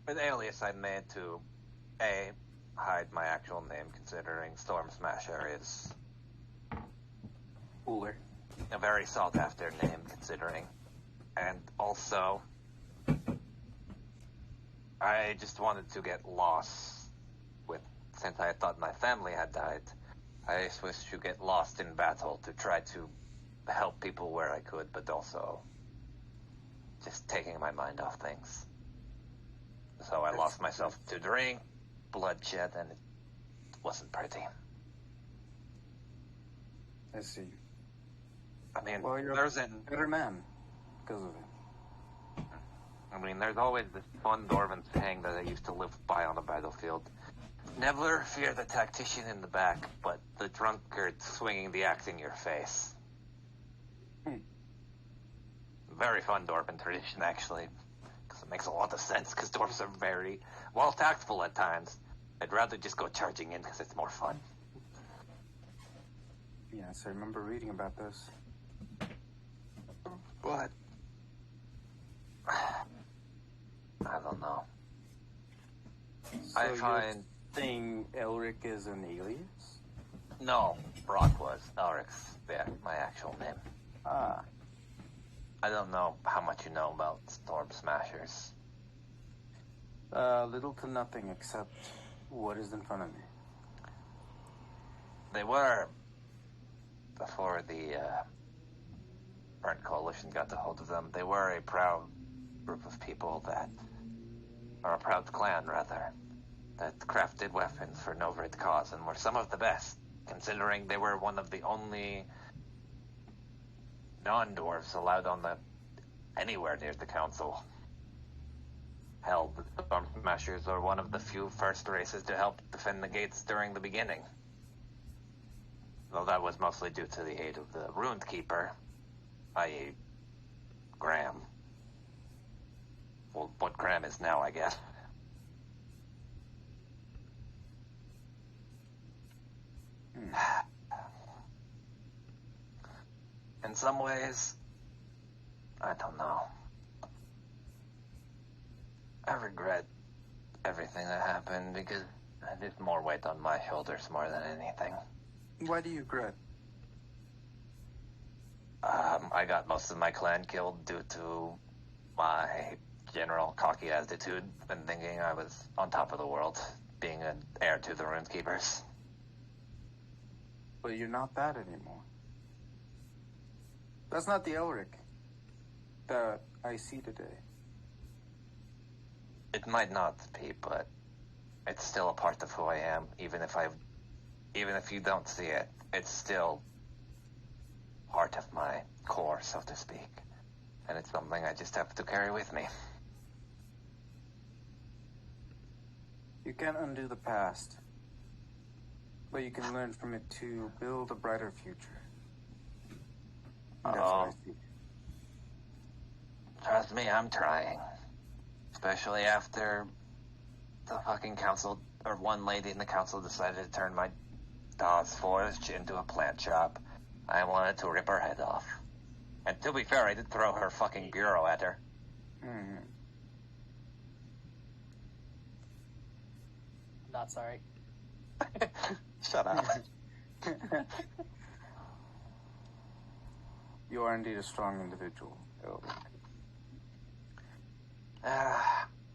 [SPEAKER 1] an alias I made to A, hide my actual name, considering Storm Smasher is
[SPEAKER 4] Cooler.
[SPEAKER 1] a very sought after name, considering. And also, I just wanted to get lost since I thought my family had died. I just wished to get lost in battle to try to help people where I could, but also just taking my mind off things. So I lost myself to drink, bloodshed, and it wasn't pretty.
[SPEAKER 4] I see.
[SPEAKER 1] I mean,
[SPEAKER 4] Well, you're
[SPEAKER 1] there's
[SPEAKER 4] a better man because of it.
[SPEAKER 1] there's always this fun Dwarven saying that I used to live by on the battlefield. Never fear the tactician in the back, but the drunkard swinging the axe in your face. Very fun Dwarven tradition, actually. Because it makes a lot of sense, because dwarves are very, well, tactful at times. I'd rather just go charging in, because it's more fun.
[SPEAKER 4] Yes, I remember reading about this.
[SPEAKER 1] But I don't know.
[SPEAKER 4] So
[SPEAKER 1] I find...
[SPEAKER 4] saying Elric is an alias?
[SPEAKER 1] No, Brock was. Elric's my actual name.
[SPEAKER 4] Ah.
[SPEAKER 1] I don't know how much you know about Storm Smashers.
[SPEAKER 4] Little to nothing except what is in front of me.
[SPEAKER 1] They were, before the Burnt Coalition got a hold of them, they were a proud group of people or a proud clan, rather, that crafted weapons for no great cause and were some of the best, considering they were one of the only non-dwarves allowed anywhere near the council. Hell, the Storm Smashers were one of the few first races to help defend the gates during the beginning. Though that was mostly due to the aid of the Ruined Keeper, i.e. Graham. Well, what Graham is now, I guess. In some ways, I don't know. I regret everything that happened because there's more weight on my shoulders more than anything.
[SPEAKER 4] Why do you regret?
[SPEAKER 1] I got most of my clan killed due to my general cocky attitude and thinking I was on top of the world, being an heir to the Runekeepers.
[SPEAKER 4] But you're not that anymore. That's not the Elric that I see today.
[SPEAKER 1] It might not be, but it's still a part of who I am, even if you don't see it, it's still part of my core, so to speak. And it's something I just have to carry with me.
[SPEAKER 4] You can't undo the past, but you can learn from it to build a brighter future. That's what I see.
[SPEAKER 1] Trust me, I'm trying. Especially after the fucking council, or one lady in the council decided to turn my Dawes Forge into a plant shop. I wanted to rip her head off. And to be fair, I did throw her fucking bureau at her.
[SPEAKER 2] Not sorry.
[SPEAKER 1] Shut up.
[SPEAKER 4] You are indeed a strong individual, Elric.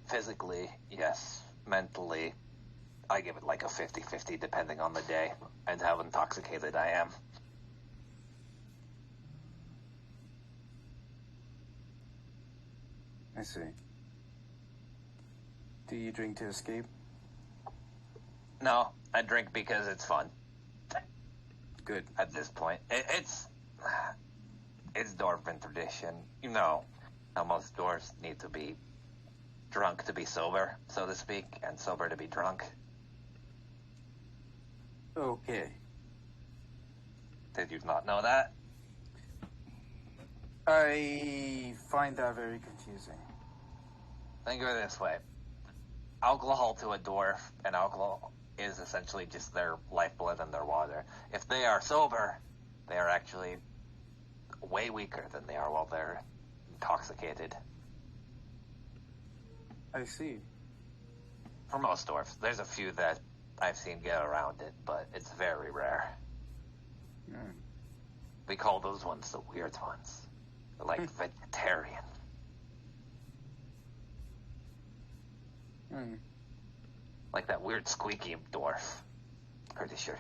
[SPEAKER 1] Physically, yes. Mentally, I give it like a 50-50 depending on the day and how intoxicated I am.
[SPEAKER 4] I see. Do you drink to escape?
[SPEAKER 1] No, I drink because it's fun.
[SPEAKER 4] Good.
[SPEAKER 1] At this point. It's Dwarven tradition. You know how most dwarves need to be drunk to be sober, so to speak, and sober to be drunk.
[SPEAKER 4] Okay.
[SPEAKER 1] Did you not know that?
[SPEAKER 4] I find that very confusing.
[SPEAKER 1] Think of it this way. alcohol to a dwarf, and alcohol is essentially just their lifeblood and their water. If they are sober, they are actually way weaker than they are while they're intoxicated.
[SPEAKER 4] I see.
[SPEAKER 1] For most dwarfs. There's a few that I've seen get around it, but it's very rare.
[SPEAKER 4] Mm.
[SPEAKER 1] We call those ones the weird ones. They're like vegetarian.
[SPEAKER 4] Mm.
[SPEAKER 1] Like that weird squeaky dwarf. Pretty sure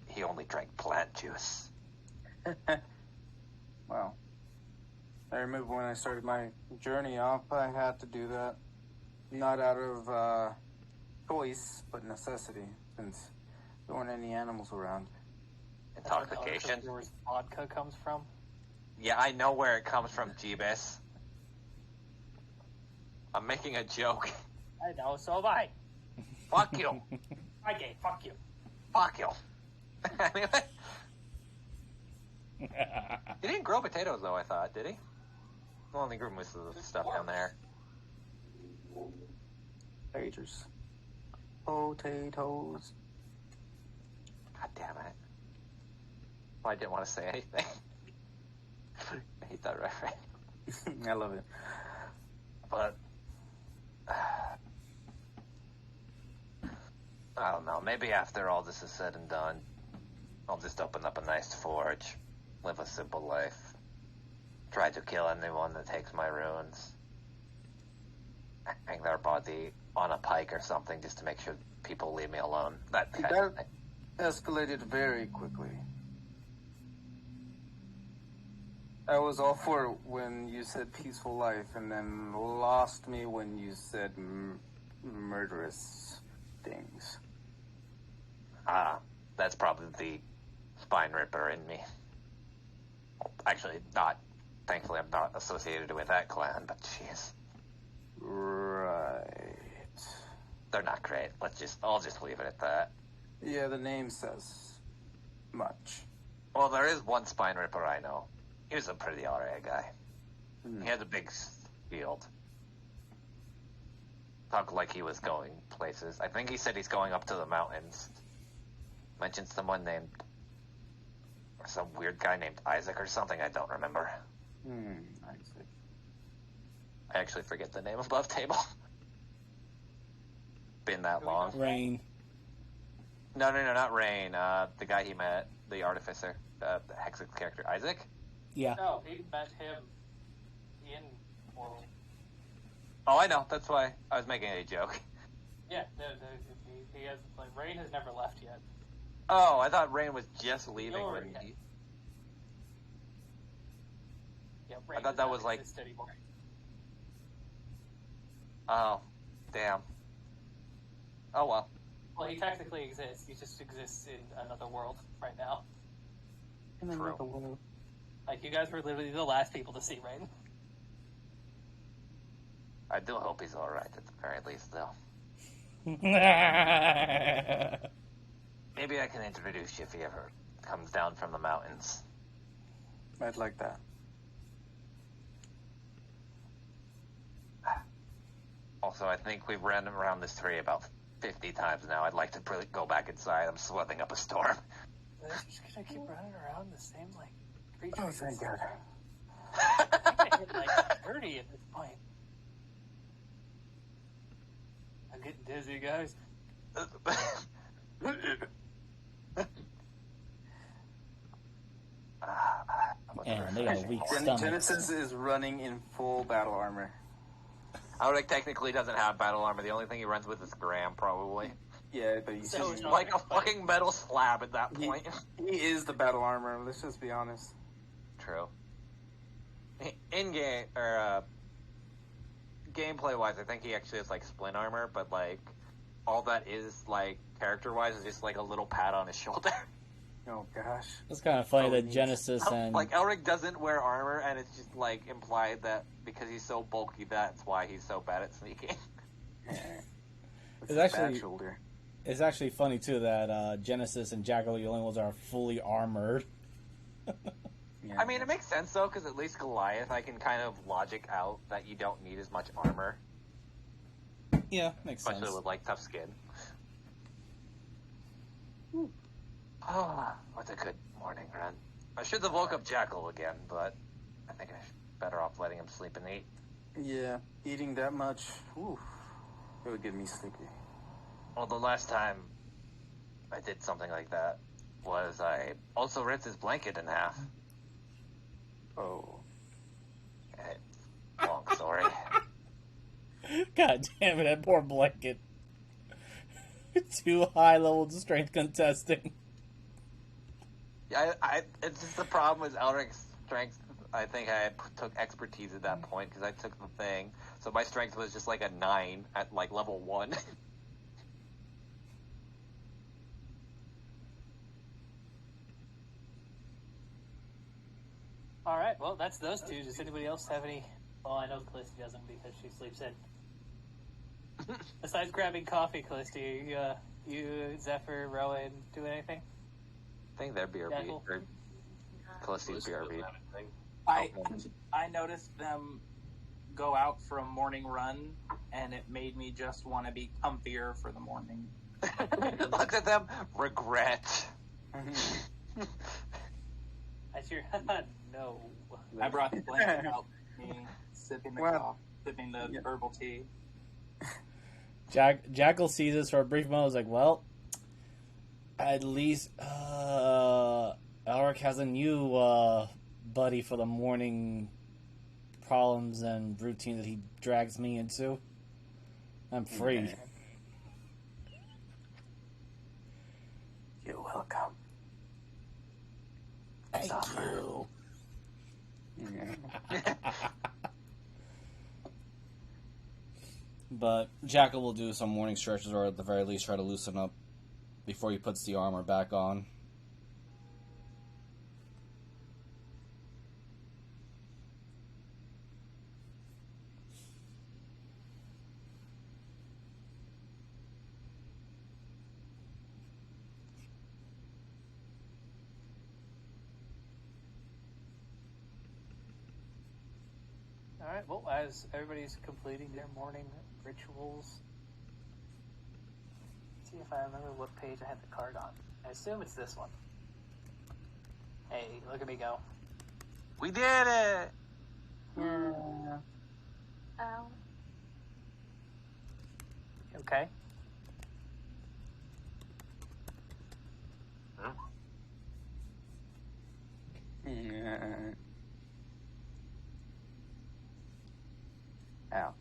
[SPEAKER 1] he only drank plant juice.
[SPEAKER 4] Wow. I remember when I started my journey off, I had to do that. Not out of choice, but necessity, since there weren't any animals around.
[SPEAKER 1] Intoxication?
[SPEAKER 2] That's where vodka comes from.
[SPEAKER 1] Yeah, I know where it comes from, Jeebus. I'm making a joke.
[SPEAKER 2] I know, so am I.
[SPEAKER 1] Fuck you.
[SPEAKER 2] Okay, fuck you.
[SPEAKER 1] Fuck you. Anyway. He didn't grow potatoes, though, I thought, did he? He only grew most of the stuff down there.
[SPEAKER 4] Pagers. Potatoes.
[SPEAKER 1] God damn it. Well, I didn't want to say anything. I hate that reference.
[SPEAKER 4] I love it.
[SPEAKER 1] But I don't know. Maybe after all this is said and done, I'll just open up a nice forge, live a simple life, try to kill anyone that takes my runes, hang their body on a pike or something just to make sure people leave me alone. That kind of thing.
[SPEAKER 4] Escalated very quickly. I was all for it when you said peaceful life, and then lost me when you said murderous things.
[SPEAKER 1] That's probably the spine ripper in me. Actually, not. Thankfully, I'm not associated with that clan, but jeez.
[SPEAKER 4] Right.
[SPEAKER 1] They're not great. I'll just leave it at that.
[SPEAKER 4] Yeah, the name says much.
[SPEAKER 1] Well, there is one spine ripper I know. He was a pretty alright guy. He had a big shield. Talked like he was going places. I think he said he's going up to the mountains. Mentioned someone named... or some weird guy named Isaac or something, I don't remember.
[SPEAKER 4] Isaac.
[SPEAKER 1] I actually forget the name above table. Been that long.
[SPEAKER 3] Rain.
[SPEAKER 1] No, not Rain. The guy he met, the artificer, the Hexic's character, Isaac?
[SPEAKER 3] Yeah.
[SPEAKER 2] No, he met him in World.
[SPEAKER 1] Oh, I know. That's why I was making a joke.
[SPEAKER 2] Yeah, he has, like, Rain has never left yet.
[SPEAKER 1] Oh, I thought Rain was just leaving when he...
[SPEAKER 2] Yeah, Rain
[SPEAKER 1] I thought that was like...
[SPEAKER 2] anymore.
[SPEAKER 1] Oh, damn. Oh, well.
[SPEAKER 2] Well, he technically exists. He just exists in another world right now.
[SPEAKER 1] True.
[SPEAKER 2] Like, you guys were literally the last people to see Rain.
[SPEAKER 1] I do hope he's alright at the very least, though. Maybe I can introduce you if he ever comes down from the mountains.
[SPEAKER 4] I'd like that.
[SPEAKER 1] Also, I think we've ran around this tree about 50 times now. I'd like to go back inside. I'm sweating up a storm.
[SPEAKER 2] They're just gonna keep running around the same, like, creatures.
[SPEAKER 4] Oh, thank God.
[SPEAKER 2] I'm gonna hit, like, 30 at this point. I'm getting dizzy, guys.
[SPEAKER 3] And they got a weak stomach.
[SPEAKER 4] Genesis is running in full battle armor.
[SPEAKER 1] Alric technically doesn't have battle armor. The only thing he runs with is Graham, probably.
[SPEAKER 4] Yeah, but he's
[SPEAKER 2] So
[SPEAKER 4] just,
[SPEAKER 1] Like a fucking metal slab at that point.
[SPEAKER 4] he is the battle armor. Let's just be honest.
[SPEAKER 1] True. In game, or gameplay wise, I think he actually has like splint armor, but like all that is like character wise is just like a little pad on his shoulder.
[SPEAKER 4] Oh gosh.
[SPEAKER 3] It's kind of funny that Genesis and
[SPEAKER 1] Like Elric doesn't wear armor, and it's just like implied that because he's so bulky, that's why he's so bad at sneaking.
[SPEAKER 3] It's actually-
[SPEAKER 4] bad shoulder.
[SPEAKER 3] it's actually funny too that Genesis and Jack are the only ones that are fully armored.
[SPEAKER 4] Yeah.
[SPEAKER 1] I mean, it makes sense though, because at least Goliath, I can kind of logic out that you don't need as much armor.
[SPEAKER 3] Yeah, makes sense.
[SPEAKER 1] Especially with, like, tough skin. Oh, what a good morning, Ren. I should have woke up Jackal again, but I think I'm better off letting him sleep and eat.
[SPEAKER 4] Yeah, eating that much, ooh, it would get me sleepy.
[SPEAKER 1] Well, the last time I did something like that was I also ripped his blanket in half.
[SPEAKER 4] Oh.
[SPEAKER 1] Long story.
[SPEAKER 3] God damn it, that poor blanket. Too high level strength contesting.
[SPEAKER 1] Yeah, it's just the problem with Elric's strength. I think I took expertise at that point because I took the thing. So my strength was just like a 9 at like level 1.
[SPEAKER 2] All right, well, that's those two. Does anybody else have any? Well, I know Callisti doesn't because she sleeps in. Besides grabbing coffee, Callisti, you, Zephyr, Rowan, do anything?
[SPEAKER 1] I think they're BRB.
[SPEAKER 2] Jackal?
[SPEAKER 1] Or Callisti's BRB.
[SPEAKER 6] I noticed them go out for a morning run, and it made me just want to be comfier for the morning.
[SPEAKER 1] Looked at them, regret.
[SPEAKER 2] That's your no.
[SPEAKER 6] I brought the blanket out, me sipping the coffee, sipping the herbal tea.
[SPEAKER 3] Jackal sees this for a brief moment. Was like, well, at least Elric has a new buddy for the morning problems and routine that he drags me into. I'm free.
[SPEAKER 4] Yeah. You're welcome.
[SPEAKER 3] Thank you. But Jackal will do some morning stretches, or at the very least try to loosen up before he puts the armor back on.
[SPEAKER 2] All right, well, as everybody's completing their morning rituals, let's see if I remember what page I had the card on. I assume it's this one. Hey, look at me go.
[SPEAKER 1] We did it!
[SPEAKER 5] Yeah. Ow.
[SPEAKER 2] Okay.
[SPEAKER 4] Yeah. Ow.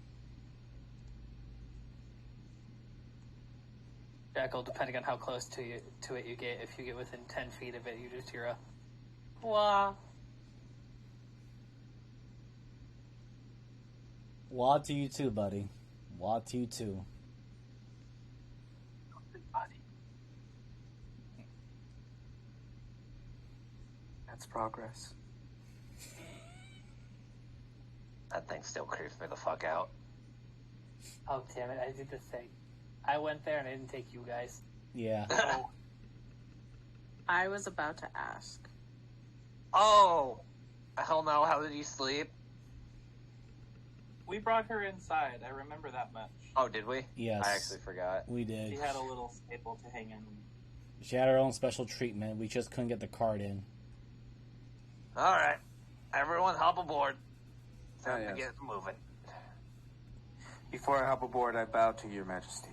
[SPEAKER 2] Jackal, depending on how close to it you get, if you get within 10 feet of it, you just hear a wah.
[SPEAKER 3] Wah to you too, buddy. Wah to you too.
[SPEAKER 4] Buddy. That's progress.
[SPEAKER 1] That thing still creeps me the fuck out.
[SPEAKER 2] Oh, damn it, I did the thing. I went there and I didn't take you guys.
[SPEAKER 3] Yeah.
[SPEAKER 2] Oh,
[SPEAKER 5] I was about to ask.
[SPEAKER 1] Oh! Hell no, how did you sleep?
[SPEAKER 6] We brought her inside. I remember that much.
[SPEAKER 1] Oh, did we?
[SPEAKER 3] Yes.
[SPEAKER 1] I actually forgot.
[SPEAKER 3] We did.
[SPEAKER 6] She had a little staple to hang in.
[SPEAKER 3] She had her own special treatment. We just couldn't get the card in.
[SPEAKER 1] Alright. Everyone hop aboard. Time
[SPEAKER 4] yes.
[SPEAKER 1] to get moving.
[SPEAKER 4] Before I hop aboard, I bow to your majesty.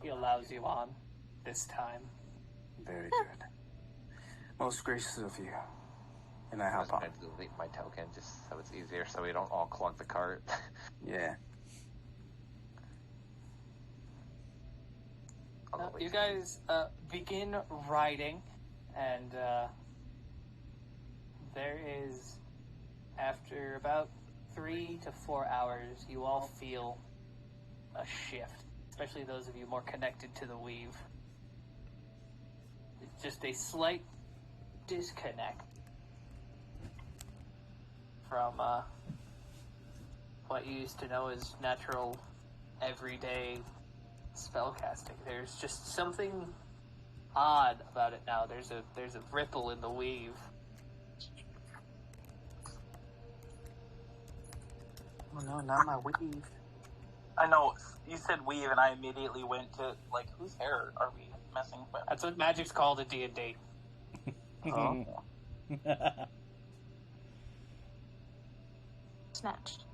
[SPEAKER 2] he allows you on this time.
[SPEAKER 4] Very good. Most gracious of you. And I
[SPEAKER 1] I was
[SPEAKER 4] hop
[SPEAKER 1] going
[SPEAKER 4] on.
[SPEAKER 1] to delete my token just so it's easier so we don't all clog the cart.
[SPEAKER 4] Yeah.
[SPEAKER 2] You guys begin riding, and there is, after about 3 to 4 hours, you all feel a shift, especially those of you more connected to the weave. It's just a slight disconnect from what you used to know as natural, everyday spellcasting. There's just something odd about it now. There's a ripple in the weave.
[SPEAKER 4] Oh no, not my weave.
[SPEAKER 6] I know, you said weave, and I immediately went to, like, whose hair are we messing with?
[SPEAKER 2] That's what magic's called in D&D.
[SPEAKER 4] Oh.
[SPEAKER 5] Snatched.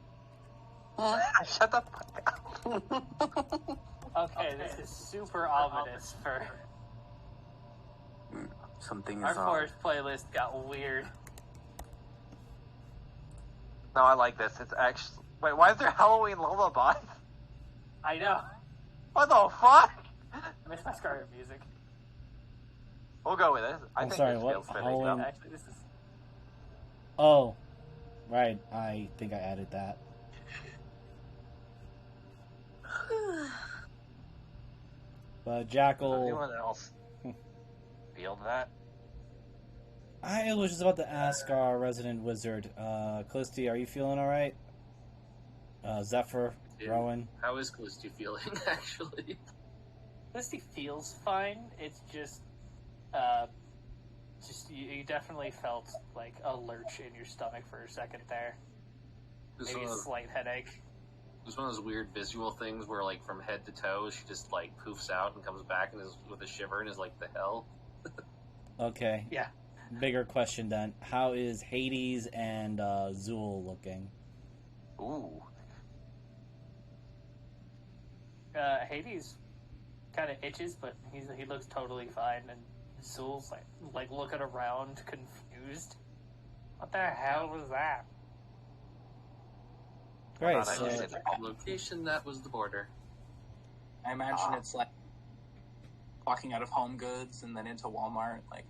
[SPEAKER 1] Shut the fuck up.
[SPEAKER 2] Okay, this is super ominous for...
[SPEAKER 4] Something
[SPEAKER 2] Our
[SPEAKER 4] is
[SPEAKER 2] forest playlist got weird.
[SPEAKER 1] No, I like this. It's actually... Wait, why is there Halloween lullaby?
[SPEAKER 2] I know.
[SPEAKER 1] What the fuck?
[SPEAKER 2] I miss my Scarlet music.
[SPEAKER 1] We'll go with it. I
[SPEAKER 3] I'm
[SPEAKER 1] think
[SPEAKER 3] sorry,
[SPEAKER 1] this
[SPEAKER 3] what?
[SPEAKER 1] feels fitting,
[SPEAKER 3] Halloween?
[SPEAKER 1] though.
[SPEAKER 2] Actually, this is...
[SPEAKER 3] Oh, right. I think I added that. But
[SPEAKER 1] Does
[SPEAKER 3] Jackal,
[SPEAKER 1] anyone else feel that?
[SPEAKER 3] I was just about to ask our resident wizard, Callisti, are you feeling all right? Zephyr,
[SPEAKER 7] Dude,
[SPEAKER 3] Rowan.
[SPEAKER 7] How is Callisti feeling, actually?
[SPEAKER 2] Misty feels fine. It's just you definitely felt like a lurch in your stomach for a second there.
[SPEAKER 7] Just
[SPEAKER 2] Maybe a
[SPEAKER 7] one of
[SPEAKER 2] slight headache.
[SPEAKER 7] It's one of those weird visual things where, like, from head to toe, she just, like, poofs out and comes back and is with a shiver and is like, the hell?
[SPEAKER 3] Okay.
[SPEAKER 2] Yeah.
[SPEAKER 3] Bigger question then. How is Hades and Zool looking?
[SPEAKER 1] Ooh.
[SPEAKER 2] Hades kind of itches, but he looks totally fine, and Zool's like looking around, confused. What the hell was that?
[SPEAKER 3] Great.
[SPEAKER 1] I
[SPEAKER 3] So,
[SPEAKER 1] just did the
[SPEAKER 7] Location, that was the border.
[SPEAKER 6] I imagine it's like walking out of Home Goods and then into Walmart, like,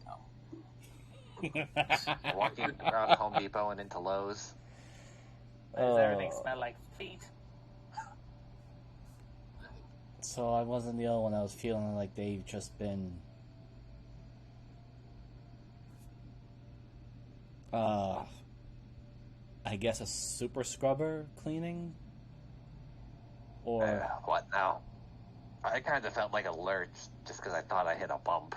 [SPEAKER 1] walking around Home Depot and into Lowe's.
[SPEAKER 2] Why does everything smell like feet?
[SPEAKER 3] So I wasn't the only one that was feeling like they've just been I guess a super scrubber cleaning? Or
[SPEAKER 1] What now? I kind of felt like a lurch just because I thought I hit a bump.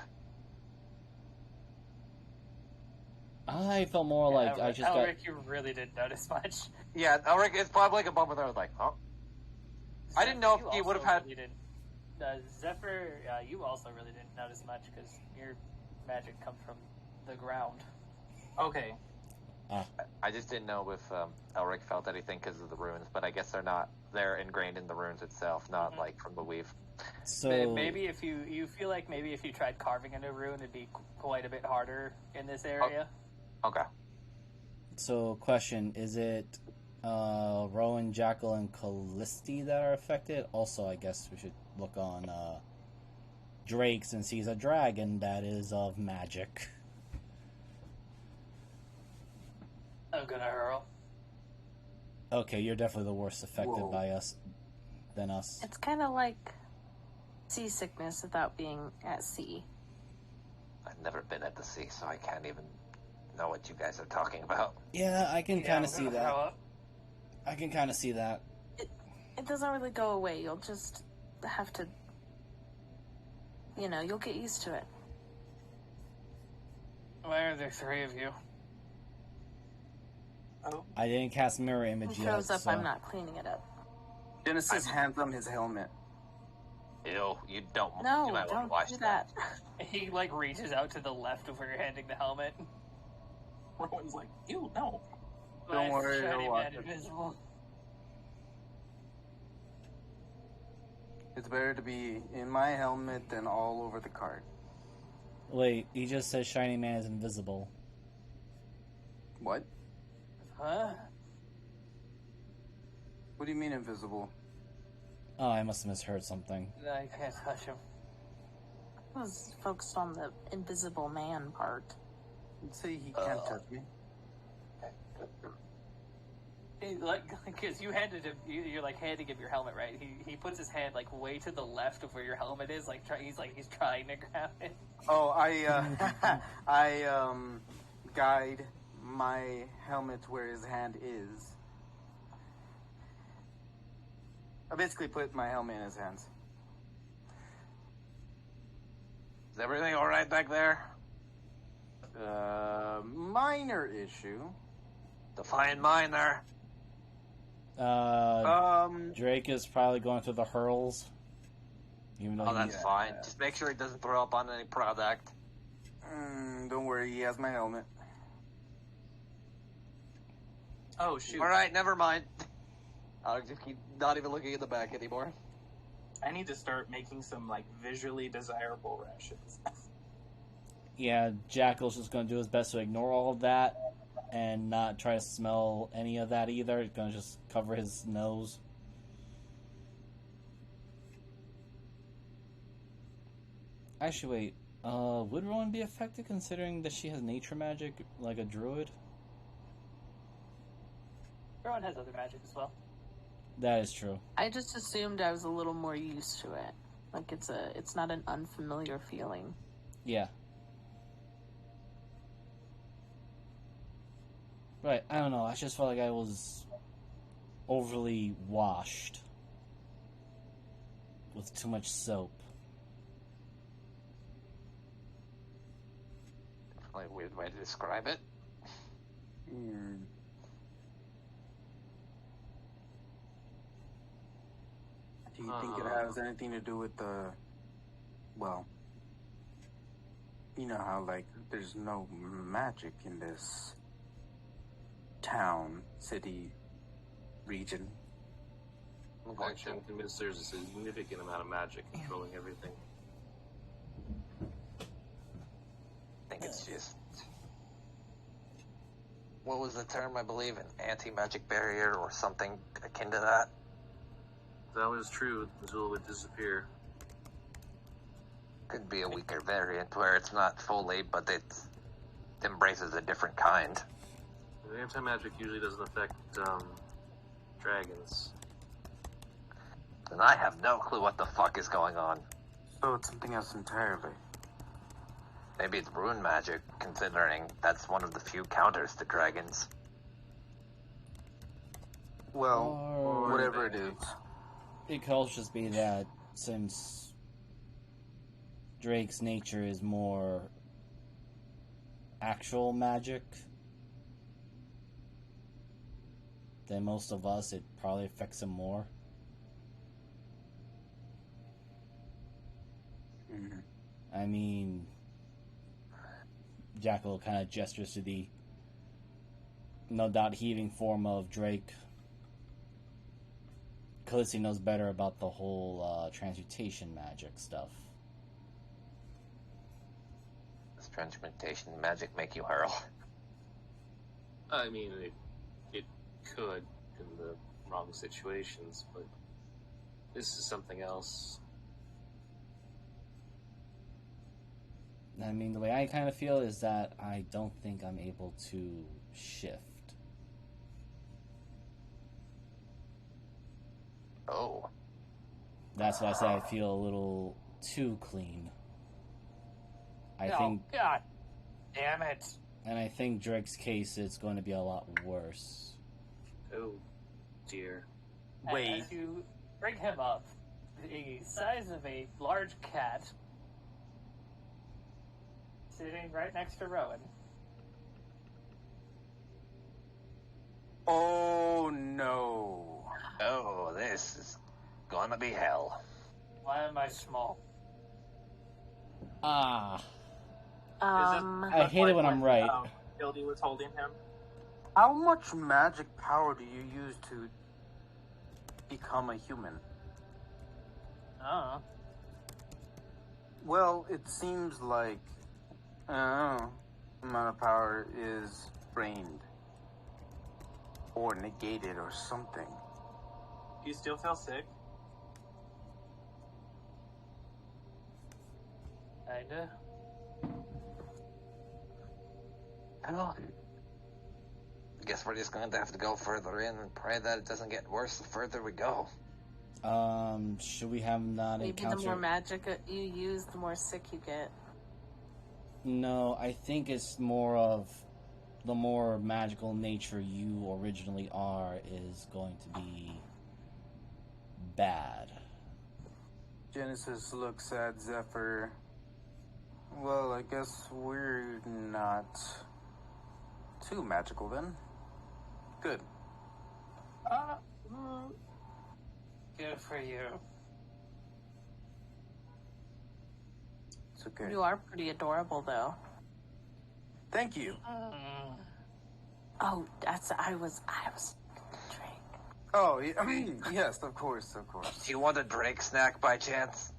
[SPEAKER 3] I felt more like I just
[SPEAKER 2] Elric, you really didn't notice much.
[SPEAKER 1] Yeah, Elric, it's probably like a bump, and I was like, huh? I didn't know if he would have had...
[SPEAKER 2] Really Zephyr, you also really didn't notice much because your magic comes from the ground.
[SPEAKER 6] okay.
[SPEAKER 1] I just didn't know if Elric felt anything because of the runes, but I guess they're not. They're ingrained in the runes itself, not like from the weave.
[SPEAKER 3] so
[SPEAKER 2] Maybe if you feel like maybe if you tried carving a new rune, it'd be quite a bit harder in this area.
[SPEAKER 1] Okay.
[SPEAKER 3] So question, is it Rowan, Jackal, and Callisti that are affected? Also, I guess we should look on Drake since he's a dragon that is of magic.
[SPEAKER 2] I'm gonna hurl.
[SPEAKER 3] Okay, you're definitely the worst affected
[SPEAKER 4] Whoa.
[SPEAKER 3] by us than us.
[SPEAKER 5] It's kind of like seasickness without being at sea.
[SPEAKER 1] I've never been at the sea, so I can't even know what you guys are talking about.
[SPEAKER 3] Yeah, I can kind
[SPEAKER 2] I'm
[SPEAKER 3] of see
[SPEAKER 2] gonna
[SPEAKER 3] that.
[SPEAKER 2] throw up.
[SPEAKER 3] I can kind of see that.
[SPEAKER 5] It doesn't really go away. You'll just have to, you'll get used to it.
[SPEAKER 2] Why are there three of you?
[SPEAKER 3] I didn't cast mirror image
[SPEAKER 5] It
[SPEAKER 3] yet.
[SPEAKER 5] shows up,
[SPEAKER 3] so.
[SPEAKER 5] I'm not cleaning it up.
[SPEAKER 4] Genesis hands him his helmet.
[SPEAKER 1] Ew, you don't.
[SPEAKER 5] No,
[SPEAKER 1] you might want to
[SPEAKER 5] don't
[SPEAKER 1] watch
[SPEAKER 5] do that.
[SPEAKER 2] He like reaches out to the left of where you're handing the helmet.
[SPEAKER 6] Rowan's like, ew, no.
[SPEAKER 4] Don't
[SPEAKER 2] Nice,
[SPEAKER 4] worry,
[SPEAKER 2] shiny
[SPEAKER 4] you'll
[SPEAKER 2] man
[SPEAKER 4] watch it.
[SPEAKER 2] invisible.
[SPEAKER 4] It's better to be in my helmet than all over the cart.
[SPEAKER 3] Wait, he just says Shiny Man is invisible.
[SPEAKER 4] What?
[SPEAKER 2] Huh?
[SPEAKER 4] What do you mean invisible?
[SPEAKER 3] Oh, I must have misheard something.
[SPEAKER 2] I can't touch him.
[SPEAKER 5] I was focused on the invisible man part.
[SPEAKER 4] You'd say he can't touch me.
[SPEAKER 2] Because you handed him, you're like handing him your helmet, right? He puts his hand like way to the left of where your helmet is, he's trying to grab it.
[SPEAKER 4] Oh, I guide my helmet where his hand is. I basically put my helmet in his hands.
[SPEAKER 1] Is everything all right back there?
[SPEAKER 4] Minor issue.
[SPEAKER 1] Define minor.
[SPEAKER 3] Drake is probably going through the hurls. Even though
[SPEAKER 1] That's fine. Just make sure he doesn't throw up on any product.
[SPEAKER 4] Don't worry, he has my helmet.
[SPEAKER 6] Oh, shoot.
[SPEAKER 1] Alright, never mind. I'll just keep not even looking at the back anymore.
[SPEAKER 6] I need to start making some, like, visually desirable rations.
[SPEAKER 3] Yeah, Jackal's just going to do his best to ignore all of that and not try to smell any of that either. He's going to just cover his nose. Actually, wait. Would Rowan be affected considering that she has nature magic like a druid?
[SPEAKER 2] Rowan has other magic as well.
[SPEAKER 3] That is true.
[SPEAKER 5] I just assumed I was a little more used to it. Like it's not an unfamiliar feeling.
[SPEAKER 3] Yeah. Right, I don't know. I just felt like I was overly washed with too much soap.
[SPEAKER 1] Definitely a weird way to describe it.
[SPEAKER 4] Do you think it has anything to do with the... Well, you know how, like, there's no magic in this town, city, region?
[SPEAKER 7] Actually, I'm convinced there's a significant amount of magic controlling everything.
[SPEAKER 1] I think it's just... What was the term, I believe? An anti-magic barrier or something akin to that?
[SPEAKER 7] That was true until it would disappear.
[SPEAKER 1] Could be a weaker variant where it's not fully, but it embraces a different kind.
[SPEAKER 7] The anti-magic usually doesn't affect dragons.
[SPEAKER 1] And I have no clue what the fuck is going on.
[SPEAKER 4] So it's something else entirely.
[SPEAKER 1] Maybe it's rune magic, considering that's one of the few counters to dragons.
[SPEAKER 4] Well,
[SPEAKER 3] Or
[SPEAKER 4] whatever it is.
[SPEAKER 3] it could also just be that since Drake's nature is more actual magic than most of us, it probably affects him more.
[SPEAKER 4] Mm-hmm.
[SPEAKER 3] I mean, Jackal kind of gestures to the no doubt heaving form of Drake. Khaleesi knows better about the whole transmutation magic stuff.
[SPEAKER 1] Does transmutation magic make you hurl?
[SPEAKER 7] I mean, it could in the wrong situations, but this is something else.
[SPEAKER 3] I mean, the way I kind of feel is that I don't think I'm able to shift.
[SPEAKER 1] Oh.
[SPEAKER 3] That's why I say I feel a little too clean. I think,
[SPEAKER 2] God damn it.
[SPEAKER 3] and I think Drake's case is going to be a lot worse.
[SPEAKER 7] Oh, dear.
[SPEAKER 2] And
[SPEAKER 4] Wait.
[SPEAKER 2] as you bring him up, the size of a large cat, sitting right next to Rowan.
[SPEAKER 4] Oh no.
[SPEAKER 1] Oh, this is gonna be hell.
[SPEAKER 2] Why am I small?
[SPEAKER 3] Ah,
[SPEAKER 5] I
[SPEAKER 3] hate it when I'm right.
[SPEAKER 6] Gildy was holding him.
[SPEAKER 4] How much magic power do you use to become a human? Well, it seems like, I don't know, amount of power is drained. Or negated or something.
[SPEAKER 6] Do you still feel sick?
[SPEAKER 2] Kinda.
[SPEAKER 1] Well, I guess we're just going to have to go further in and pray that it doesn't get worse the further we go.
[SPEAKER 3] Should we have not
[SPEAKER 5] maybe
[SPEAKER 3] encountered...
[SPEAKER 5] the more magic you use, the more sick you get.
[SPEAKER 3] No, I think it's more of the more magical nature you originally are is going to be bad.
[SPEAKER 4] Genesis looks at Zephyr. Well, I guess we're not too magical then. Good.
[SPEAKER 2] Good for you.
[SPEAKER 4] It's okay.
[SPEAKER 5] You are pretty adorable, though.
[SPEAKER 4] Thank you.
[SPEAKER 5] Oh, I was Drake.
[SPEAKER 4] Oh, yes, of course.
[SPEAKER 1] Do you want a Drake snack by chance?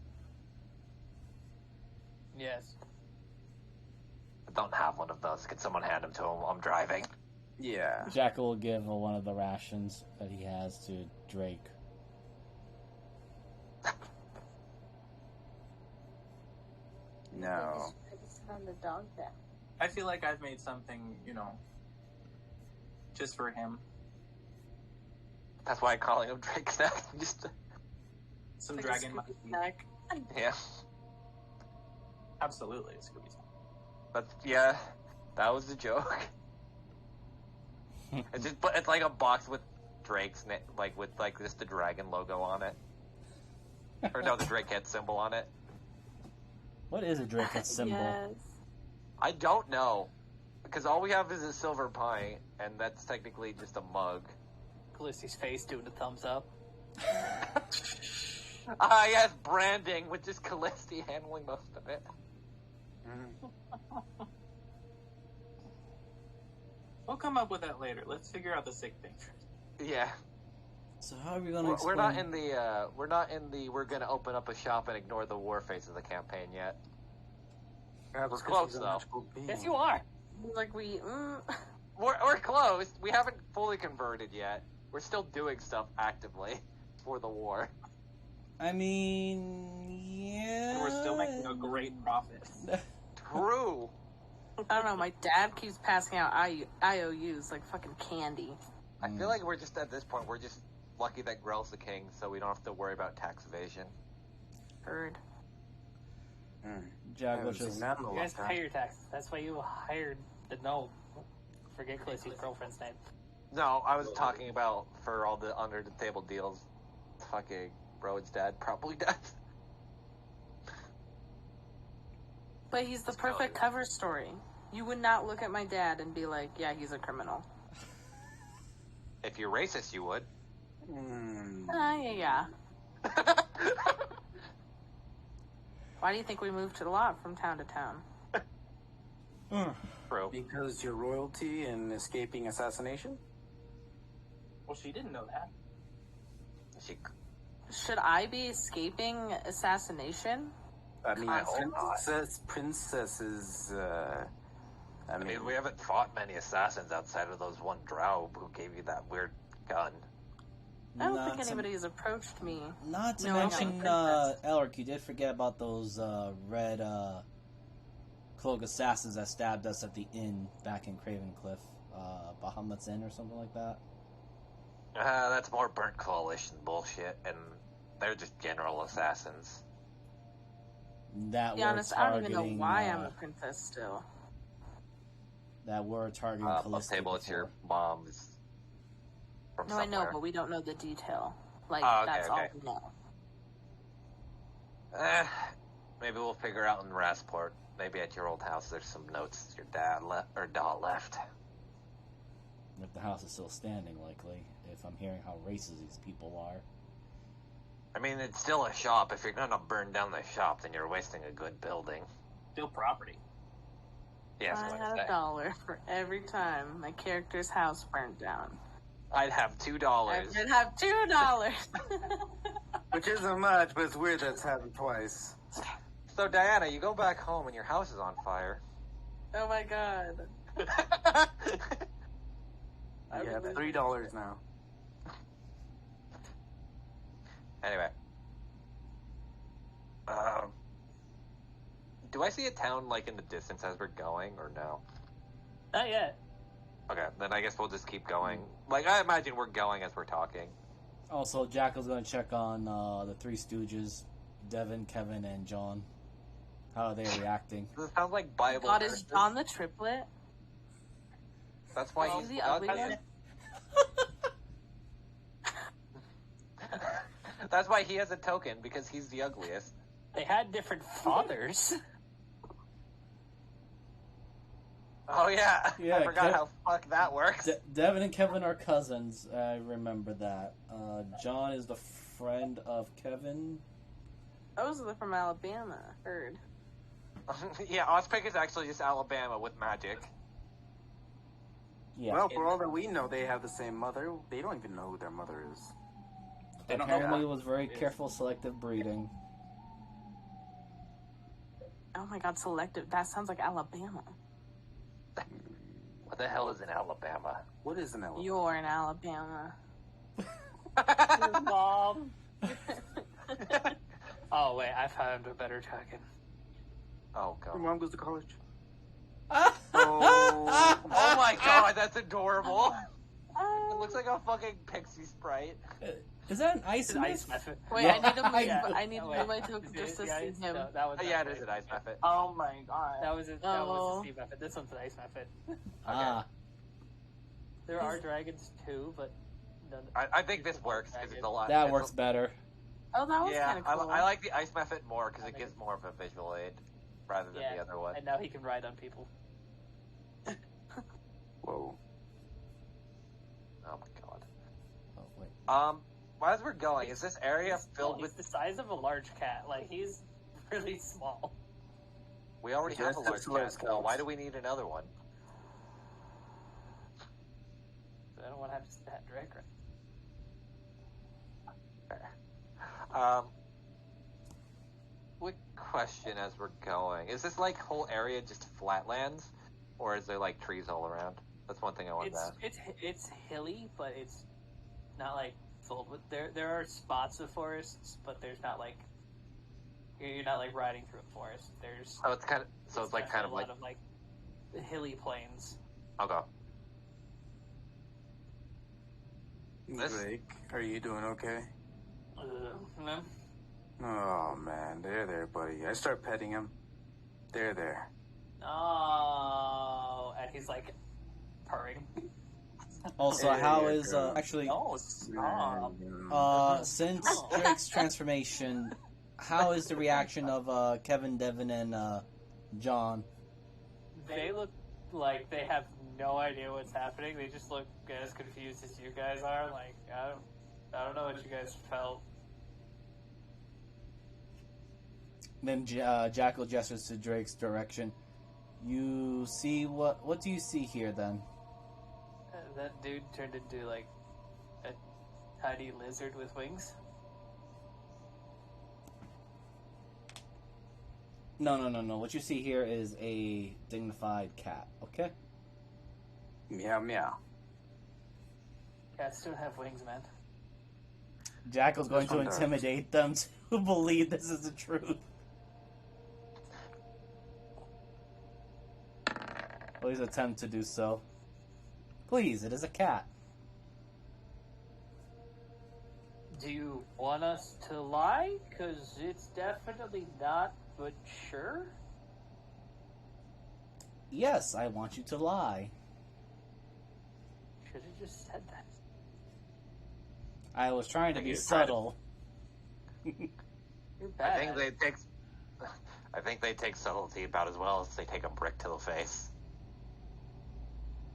[SPEAKER 2] Yes.
[SPEAKER 1] I don't have one of those. Can someone hand them to him while I'm driving?
[SPEAKER 4] Yeah.
[SPEAKER 3] Jackal will give one of the rations that he has to Drake.
[SPEAKER 4] No.
[SPEAKER 5] I just found the dog bed.
[SPEAKER 6] I feel like I've made something, just for him.
[SPEAKER 1] That's why I'm calling him Drake snack. Just
[SPEAKER 6] Some
[SPEAKER 5] Like
[SPEAKER 6] dragon
[SPEAKER 5] a
[SPEAKER 6] monkey.
[SPEAKER 5] Scooby snack.
[SPEAKER 1] yeah.
[SPEAKER 6] Absolutely, it's Scooby.
[SPEAKER 1] Yeah. That was the joke. It's like a box with Drake's with just the dragon logo on it, or no, the Draketts symbol on it.
[SPEAKER 3] What is a Draketts symbol?
[SPEAKER 5] Yes.
[SPEAKER 1] I don't know, because all we have is a silver pie, and that's technically just a mug.
[SPEAKER 2] Callisti's face doing the thumbs up.
[SPEAKER 1] Yes, branding, with just Callisti handling most of it.
[SPEAKER 6] We'll come up with that later. Let's figure out the sick thing first.
[SPEAKER 1] Yeah.
[SPEAKER 3] So how are we going to
[SPEAKER 1] We're
[SPEAKER 3] explain?
[SPEAKER 1] not in the we're gonna open up a shop and ignore the war phase of the campaign yet.
[SPEAKER 4] Yeah,
[SPEAKER 1] We're close, though.
[SPEAKER 2] Yes, you are.
[SPEAKER 5] Like we.
[SPEAKER 1] We're close. We haven't fully converted yet. We're still doing stuff actively for the war.
[SPEAKER 3] I mean, yeah.
[SPEAKER 6] And we're still making a great profit.
[SPEAKER 1] True.
[SPEAKER 5] I don't know. My dad keeps passing out IOUs like fucking candy.
[SPEAKER 1] I feel like we're just at this point. We're just lucky that Grell's the king, so we don't have to worry about tax evasion.
[SPEAKER 5] Heard.
[SPEAKER 3] Jackal just.
[SPEAKER 2] You guys pay your taxes. That's why you hired the gnome. Forget Callisti's girlfriend's name.
[SPEAKER 1] No, I was talking about for all the under the table deals. Fucking Broad's dad probably does.
[SPEAKER 5] But he's the perfect cover story. You would not look at my dad and be like, yeah, he's a criminal.
[SPEAKER 1] If you're racist, you would.
[SPEAKER 5] Yeah. Why do you think we moved to the lot from town to town?
[SPEAKER 1] True.
[SPEAKER 4] Because you're royalty and escaping assassination?
[SPEAKER 6] Well, she didn't know that.
[SPEAKER 5] Should I be escaping assassination?
[SPEAKER 4] I mean,
[SPEAKER 1] I hope not.
[SPEAKER 4] princesses,
[SPEAKER 1] I mean, we haven't fought many assassins outside of those one drow who gave you that weird gun.
[SPEAKER 5] I don't think anybody has approached me.
[SPEAKER 3] Not to
[SPEAKER 5] No, I'm
[SPEAKER 3] mention,
[SPEAKER 5] not a
[SPEAKER 3] Elric, you did forget about those red cloak assassins that stabbed us at the inn back in Cravencliff. Bahamut's Inn or something like that.
[SPEAKER 1] That's more burnt coalition bullshit, and they're just general assassins.
[SPEAKER 3] That
[SPEAKER 5] To be
[SPEAKER 3] were
[SPEAKER 5] honest, I don't even know
[SPEAKER 3] targeting,
[SPEAKER 5] why I'm a princess still.
[SPEAKER 3] That were targeting
[SPEAKER 1] Plus
[SPEAKER 3] Callista
[SPEAKER 1] table, it's your
[SPEAKER 3] before.
[SPEAKER 1] mom's from
[SPEAKER 5] No, I know,
[SPEAKER 1] somewhere.
[SPEAKER 5] but we don't know the detail. Like,
[SPEAKER 1] Oh, okay,
[SPEAKER 5] that's
[SPEAKER 1] okay.
[SPEAKER 5] all we know.
[SPEAKER 1] Maybe we'll figure out in Rasport. Maybe at your old house there's some notes your dad left.
[SPEAKER 3] If the house is still standing, likely. If I'm hearing how racist these people are.
[SPEAKER 1] I mean, it's still a shop. If you're gonna burn down the shop, then you're wasting a good building.
[SPEAKER 6] Still property.
[SPEAKER 1] Yes,
[SPEAKER 5] I had $1 for every time my character's house burned down.
[SPEAKER 1] I'd have $2.
[SPEAKER 5] I would have $2.
[SPEAKER 4] which isn't much, but it's weird that's happened twice.
[SPEAKER 1] So Diana, you go back home and your house is on fire.
[SPEAKER 5] Oh my god.
[SPEAKER 4] You have $3 now.
[SPEAKER 1] Anyway. Do I see a town, like, in the distance as we're going, or no?
[SPEAKER 2] Not yet.
[SPEAKER 1] Okay, then I guess we'll just keep going. Like, I imagine we're going as we're talking.
[SPEAKER 3] Also, Jackal's going to check on the Three Stooges, Devin, Kevin, and John. How are they reacting?
[SPEAKER 1] This sounds like Bible
[SPEAKER 5] God, is
[SPEAKER 1] verses.
[SPEAKER 5] John the triplet?
[SPEAKER 1] That's why
[SPEAKER 5] Well,
[SPEAKER 1] he's
[SPEAKER 5] the
[SPEAKER 1] the
[SPEAKER 5] ugliest.
[SPEAKER 1] ugliest. That's why he has a token, because he's the ugliest.
[SPEAKER 2] They had different fathers.
[SPEAKER 1] Oh yeah,
[SPEAKER 3] Yeah,
[SPEAKER 1] I forgot how fuck that works.
[SPEAKER 3] Devin and Kevin are cousins. I remember that. John is the friend of Kevin.
[SPEAKER 5] Those are from Alabama. Heard.
[SPEAKER 1] Yeah, Osric is actually just Alabama with magic.
[SPEAKER 3] Yeah.
[SPEAKER 4] Well, for all that we know, they have the same mother. They don't even know who their mother is.
[SPEAKER 6] They don't know
[SPEAKER 3] Apparently, it
[SPEAKER 6] what
[SPEAKER 3] was very
[SPEAKER 6] it is.
[SPEAKER 3] careful selective breeding.
[SPEAKER 5] Oh my god, selective. That sounds like Alabama.
[SPEAKER 1] What the hell is in Alabama?
[SPEAKER 4] What is an elephant?
[SPEAKER 5] You're in Alabama.
[SPEAKER 2] Your mom. Oh wait, I found a better dragon.
[SPEAKER 1] Oh
[SPEAKER 4] Your
[SPEAKER 1] god.
[SPEAKER 4] mom goes to college.
[SPEAKER 1] Oh my god, that's adorable. It looks like a fucking pixie sprite.
[SPEAKER 3] Is that an ice
[SPEAKER 2] It's an
[SPEAKER 3] myth?
[SPEAKER 2] ice method.
[SPEAKER 5] Wait,
[SPEAKER 3] Yeah.
[SPEAKER 5] I need to move.
[SPEAKER 3] Yeah.
[SPEAKER 5] I need to move my token just to see him.
[SPEAKER 2] No, that was
[SPEAKER 1] Yeah, it is an ice method.
[SPEAKER 6] Oh my god.
[SPEAKER 2] That was a sea method. This one's an ice method.
[SPEAKER 3] Ah,
[SPEAKER 2] There are dragons too, but none.
[SPEAKER 1] I think this works because it's a lot.
[SPEAKER 3] that
[SPEAKER 1] it's
[SPEAKER 3] works better.
[SPEAKER 5] Oh, that was
[SPEAKER 1] Yeah,
[SPEAKER 5] kind of cool.
[SPEAKER 1] I like the ice method more because it gives more of a visual aid rather than the other one.
[SPEAKER 2] And now he can ride on people.
[SPEAKER 4] Whoa.
[SPEAKER 1] Oh my god.
[SPEAKER 3] Oh, wait.
[SPEAKER 1] As we're going, is this area filled
[SPEAKER 2] He's
[SPEAKER 1] with?
[SPEAKER 2] the size of a large cat. Like he's really small.
[SPEAKER 1] We already have a
[SPEAKER 4] Just
[SPEAKER 1] large
[SPEAKER 4] the
[SPEAKER 1] cat.
[SPEAKER 4] scouts.
[SPEAKER 1] Why do we need another one?
[SPEAKER 2] I don't want to have that drag right.
[SPEAKER 1] Quick question as we're going: is this like whole area just flatlands, or is there like trees all around? That's one thing I wanted to ask.
[SPEAKER 2] It's hilly, but it's not like full. But there are spots of forests, but there's not like you're not like riding through a forest. There's
[SPEAKER 1] Oh, it's kind of so it's like kind
[SPEAKER 2] a
[SPEAKER 1] of
[SPEAKER 2] lot
[SPEAKER 1] like
[SPEAKER 2] of like hilly plains.
[SPEAKER 1] okay. This-
[SPEAKER 4] Drake, are you doing okay?
[SPEAKER 2] No?
[SPEAKER 4] Oh man, there, buddy. I start petting him. There.
[SPEAKER 2] Oh, and he's like purring.
[SPEAKER 3] Also,
[SPEAKER 4] Hey,
[SPEAKER 3] how is
[SPEAKER 4] girl.
[SPEAKER 3] actually
[SPEAKER 6] No, stop.
[SPEAKER 3] since Drake's transformation, how is the reaction of Kevin, Devin, and John?
[SPEAKER 2] They look like they have no idea what's happening. They just look as confused as you guys are. Like I don't know what you guys felt.
[SPEAKER 3] Then Jackal gestures to Drake's direction. You see what do you see here then?
[SPEAKER 2] That dude turned into like a tiny lizard with wings.
[SPEAKER 3] No. What you see here is a dignified cat, okay?
[SPEAKER 4] Meow meow.
[SPEAKER 2] Cats don't have wings, man.
[SPEAKER 3] Jackal's going
[SPEAKER 4] This
[SPEAKER 3] to
[SPEAKER 4] one does.
[SPEAKER 3] intimidate them to believe this is the truth. Please attempt to do so. Please, it is a cat.
[SPEAKER 2] Do you want us to lie? Cause it's definitely not, but sure.
[SPEAKER 3] Yes, I want you to lie.
[SPEAKER 2] Should have just said that.
[SPEAKER 3] I was trying to be
[SPEAKER 1] You're trying to-
[SPEAKER 3] subtle.
[SPEAKER 2] You're bad.
[SPEAKER 1] I think they take subtlety about as well as they take a brick to the face.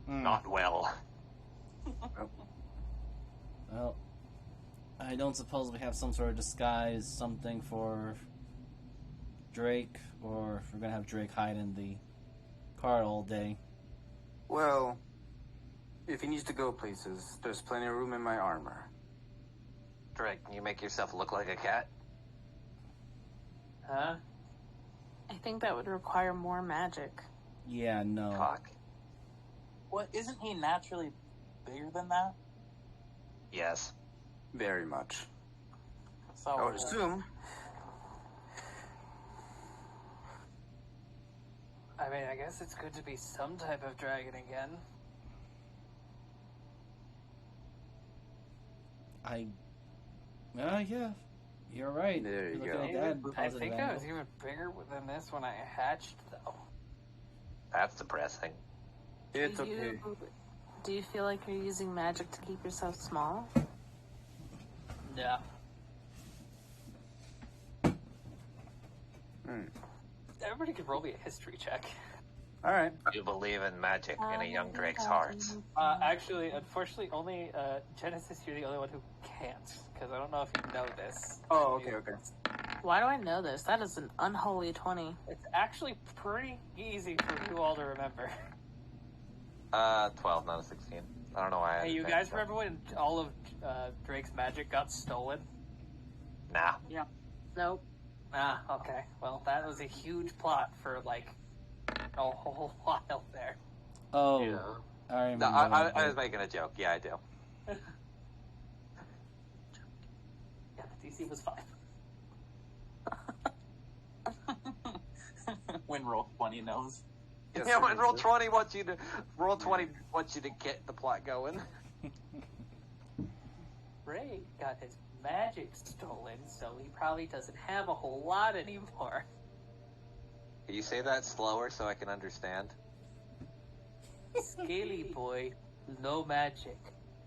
[SPEAKER 3] Hmm.
[SPEAKER 1] Not well.
[SPEAKER 3] Well, I don't suppose we have some sort of disguise, something for Drake, or if we're gonna have Drake hide in the car all day.
[SPEAKER 4] Well, if he needs to go places, there's plenty of room in my armor.
[SPEAKER 1] Drake, can you make yourself look like a cat?
[SPEAKER 2] Huh?
[SPEAKER 5] I think that would require more magic.
[SPEAKER 3] Yeah, no.
[SPEAKER 1] Fuck.
[SPEAKER 6] What, isn't he naturally bigger than that?
[SPEAKER 1] Yes.
[SPEAKER 4] Very much.
[SPEAKER 6] So
[SPEAKER 4] I would assume.
[SPEAKER 2] I mean, I guess it's good to be some type of dragon again.
[SPEAKER 3] Yeah, you're right.
[SPEAKER 4] There you
[SPEAKER 3] You're
[SPEAKER 4] go.
[SPEAKER 3] looking at that
[SPEAKER 2] I
[SPEAKER 3] positive
[SPEAKER 2] think I
[SPEAKER 3] angle.
[SPEAKER 2] was even bigger than this when I hatched, though.
[SPEAKER 1] That's depressing.
[SPEAKER 4] It's okay.
[SPEAKER 5] Do you feel like you're using magic to keep yourself small?
[SPEAKER 2] Yeah.
[SPEAKER 4] Hmm.
[SPEAKER 2] Everybody could roll me a history check.
[SPEAKER 4] All right.
[SPEAKER 1] You believe in magic in a young Drake's heart.
[SPEAKER 2] Actually, unfortunately, only Genesis, you're the only one who can't, because I don't know if you know this.
[SPEAKER 4] Oh, okay.
[SPEAKER 5] Why do I know this? That is an unholy 20.
[SPEAKER 2] It's actually pretty easy for you all to remember.
[SPEAKER 1] 12, not a 16. I don't know why.
[SPEAKER 2] Hey, you guys remember when all of Drake's magic got stolen?
[SPEAKER 1] Nah.
[SPEAKER 6] Yeah.
[SPEAKER 5] Nope.
[SPEAKER 2] Ah, okay. Well, that was a huge plot for, like, a whole while there.
[SPEAKER 3] Oh,
[SPEAKER 7] Yeah.
[SPEAKER 3] I remember.
[SPEAKER 1] No, I was making a joke. Yeah, I do.
[SPEAKER 2] Yeah, the DC was 5.
[SPEAKER 6] When roll 20 knows.
[SPEAKER 4] Yes,
[SPEAKER 1] Yeah, when
[SPEAKER 4] it
[SPEAKER 1] roll
[SPEAKER 4] is.
[SPEAKER 1] 20 wants you to get the plot going.
[SPEAKER 2] Ray got his magic stolen, so he probably doesn't have a whole lot anymore.
[SPEAKER 1] Can you say that slower so I can understand?
[SPEAKER 2] Scaly boy, no magic.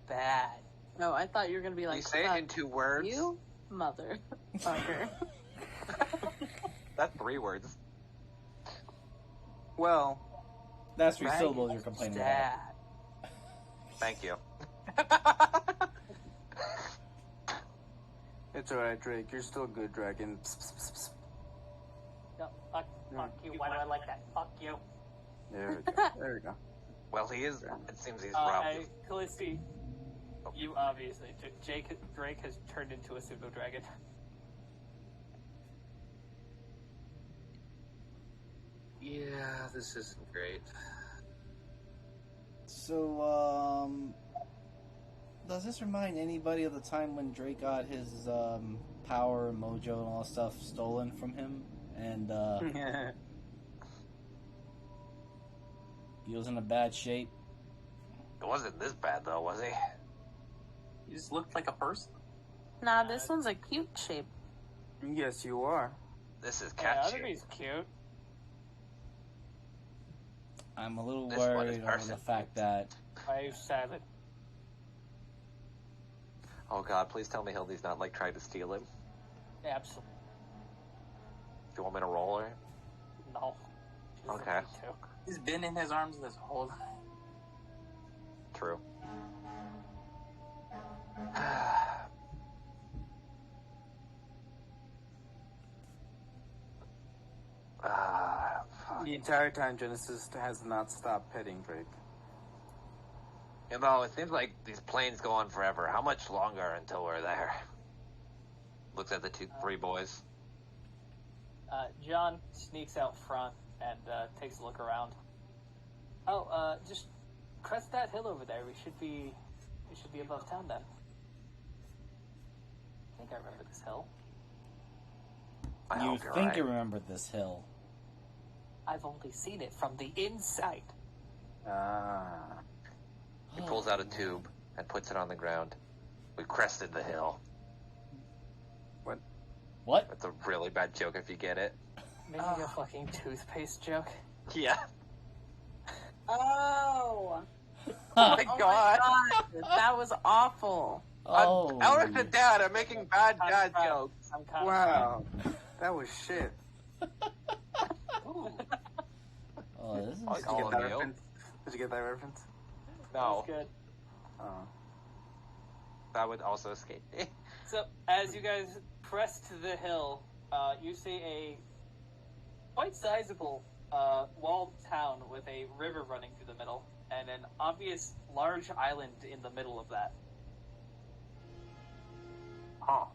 [SPEAKER 2] Bad.
[SPEAKER 5] No, I thought you were gonna be
[SPEAKER 1] Can
[SPEAKER 5] like,
[SPEAKER 1] you say it in 2 words?
[SPEAKER 5] you mother fucker.
[SPEAKER 1] That's 3 words.
[SPEAKER 4] Well,
[SPEAKER 3] That's 3
[SPEAKER 2] Right?
[SPEAKER 3] syllables you're complaining about.
[SPEAKER 2] Dad.
[SPEAKER 1] Thank you.
[SPEAKER 4] it's all right, Drake. You're still a good dragon. Psst, psst, psst, psst.
[SPEAKER 2] No, fuck you. Why do I like that? Fuck you.
[SPEAKER 4] There we go. There we go.
[SPEAKER 1] Well, he is. It seems he's robbed.
[SPEAKER 2] Callisti, you obviously, Drake has turned into a pseudo dragon.
[SPEAKER 7] Yeah, this isn't great.
[SPEAKER 3] So, does this remind anybody of the time when Drake got his power, mojo, and all that stuff stolen from him? And he was in a bad shape.
[SPEAKER 1] It wasn't this bad though, was he?
[SPEAKER 6] You just looked like a person.
[SPEAKER 5] Nah, this one's a cute shape.
[SPEAKER 4] Yes, you are.
[SPEAKER 1] This is
[SPEAKER 2] Yeah,
[SPEAKER 1] cat
[SPEAKER 2] other
[SPEAKER 1] shit.
[SPEAKER 2] he's cute.
[SPEAKER 3] I'm a little
[SPEAKER 1] This one is
[SPEAKER 3] worried over
[SPEAKER 1] person.
[SPEAKER 3] the fact that
[SPEAKER 2] Why are you silent?
[SPEAKER 1] Oh god, please tell me Hildy's not like trying to steal him.
[SPEAKER 2] Absolutely
[SPEAKER 1] Do you want me to roll her?
[SPEAKER 2] no. She doesn't
[SPEAKER 1] Okay.
[SPEAKER 2] need to.
[SPEAKER 6] He's been in his arms this whole time.
[SPEAKER 1] True. Fuck.
[SPEAKER 4] The entire time, Genesis has not stopped petting Drake.
[SPEAKER 1] You know, it seems like these planes go on forever. How much longer until we're there? Looks at the 3 boys.
[SPEAKER 2] John sneaks out front and takes a look around. Oh, just crest that hill over there. We should be above town then. I think I remember this hill.
[SPEAKER 1] I
[SPEAKER 3] you
[SPEAKER 1] hope you're
[SPEAKER 3] think
[SPEAKER 1] right.
[SPEAKER 3] you remember this hill.
[SPEAKER 2] I've only seen it from the inside.
[SPEAKER 4] Ah.
[SPEAKER 1] He pulls out a tube and puts it on the ground. We crested the hill.
[SPEAKER 3] What?
[SPEAKER 1] That's a really bad joke if you get it.
[SPEAKER 2] Making a fucking toothpaste joke.
[SPEAKER 1] Yeah.
[SPEAKER 5] Oh.
[SPEAKER 1] Oh my
[SPEAKER 5] Oh
[SPEAKER 1] god.
[SPEAKER 5] my god. That was awful.
[SPEAKER 3] Oh,
[SPEAKER 1] Alex and Dad are making bad dad
[SPEAKER 2] I'm
[SPEAKER 1] jokes.
[SPEAKER 2] I'm kind
[SPEAKER 4] Wow. That was shit.
[SPEAKER 3] oh, this is
[SPEAKER 1] I
[SPEAKER 4] Did you
[SPEAKER 1] call
[SPEAKER 4] get
[SPEAKER 1] him
[SPEAKER 4] that
[SPEAKER 1] Neil.
[SPEAKER 4] reference? Did you get that reference?
[SPEAKER 1] No,
[SPEAKER 2] good.
[SPEAKER 4] Oh.
[SPEAKER 1] that would also escape me.
[SPEAKER 2] So, as you guys crest the hill, you see a quite sizable walled town with a river running through the middle, and an obvious large island in the middle of that.
[SPEAKER 1] Huh.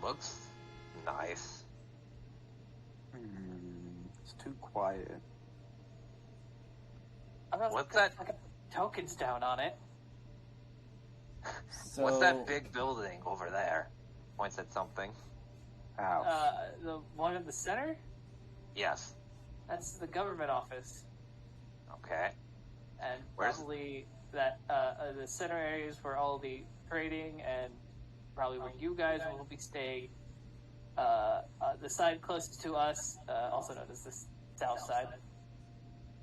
[SPEAKER 1] Looks nice.
[SPEAKER 4] It's too quiet.
[SPEAKER 1] What's that?
[SPEAKER 2] Fucking tokens down on it.
[SPEAKER 3] so.
[SPEAKER 1] What's that big building over there? Points at something.
[SPEAKER 4] Ow.
[SPEAKER 2] The one in the center?
[SPEAKER 1] Yes.
[SPEAKER 2] That's the government office.
[SPEAKER 1] Okay.
[SPEAKER 2] And
[SPEAKER 1] Where's-
[SPEAKER 2] probably that the center areas where all the trading and probably where you guys will be staying. The side closest to us, also known as the south side,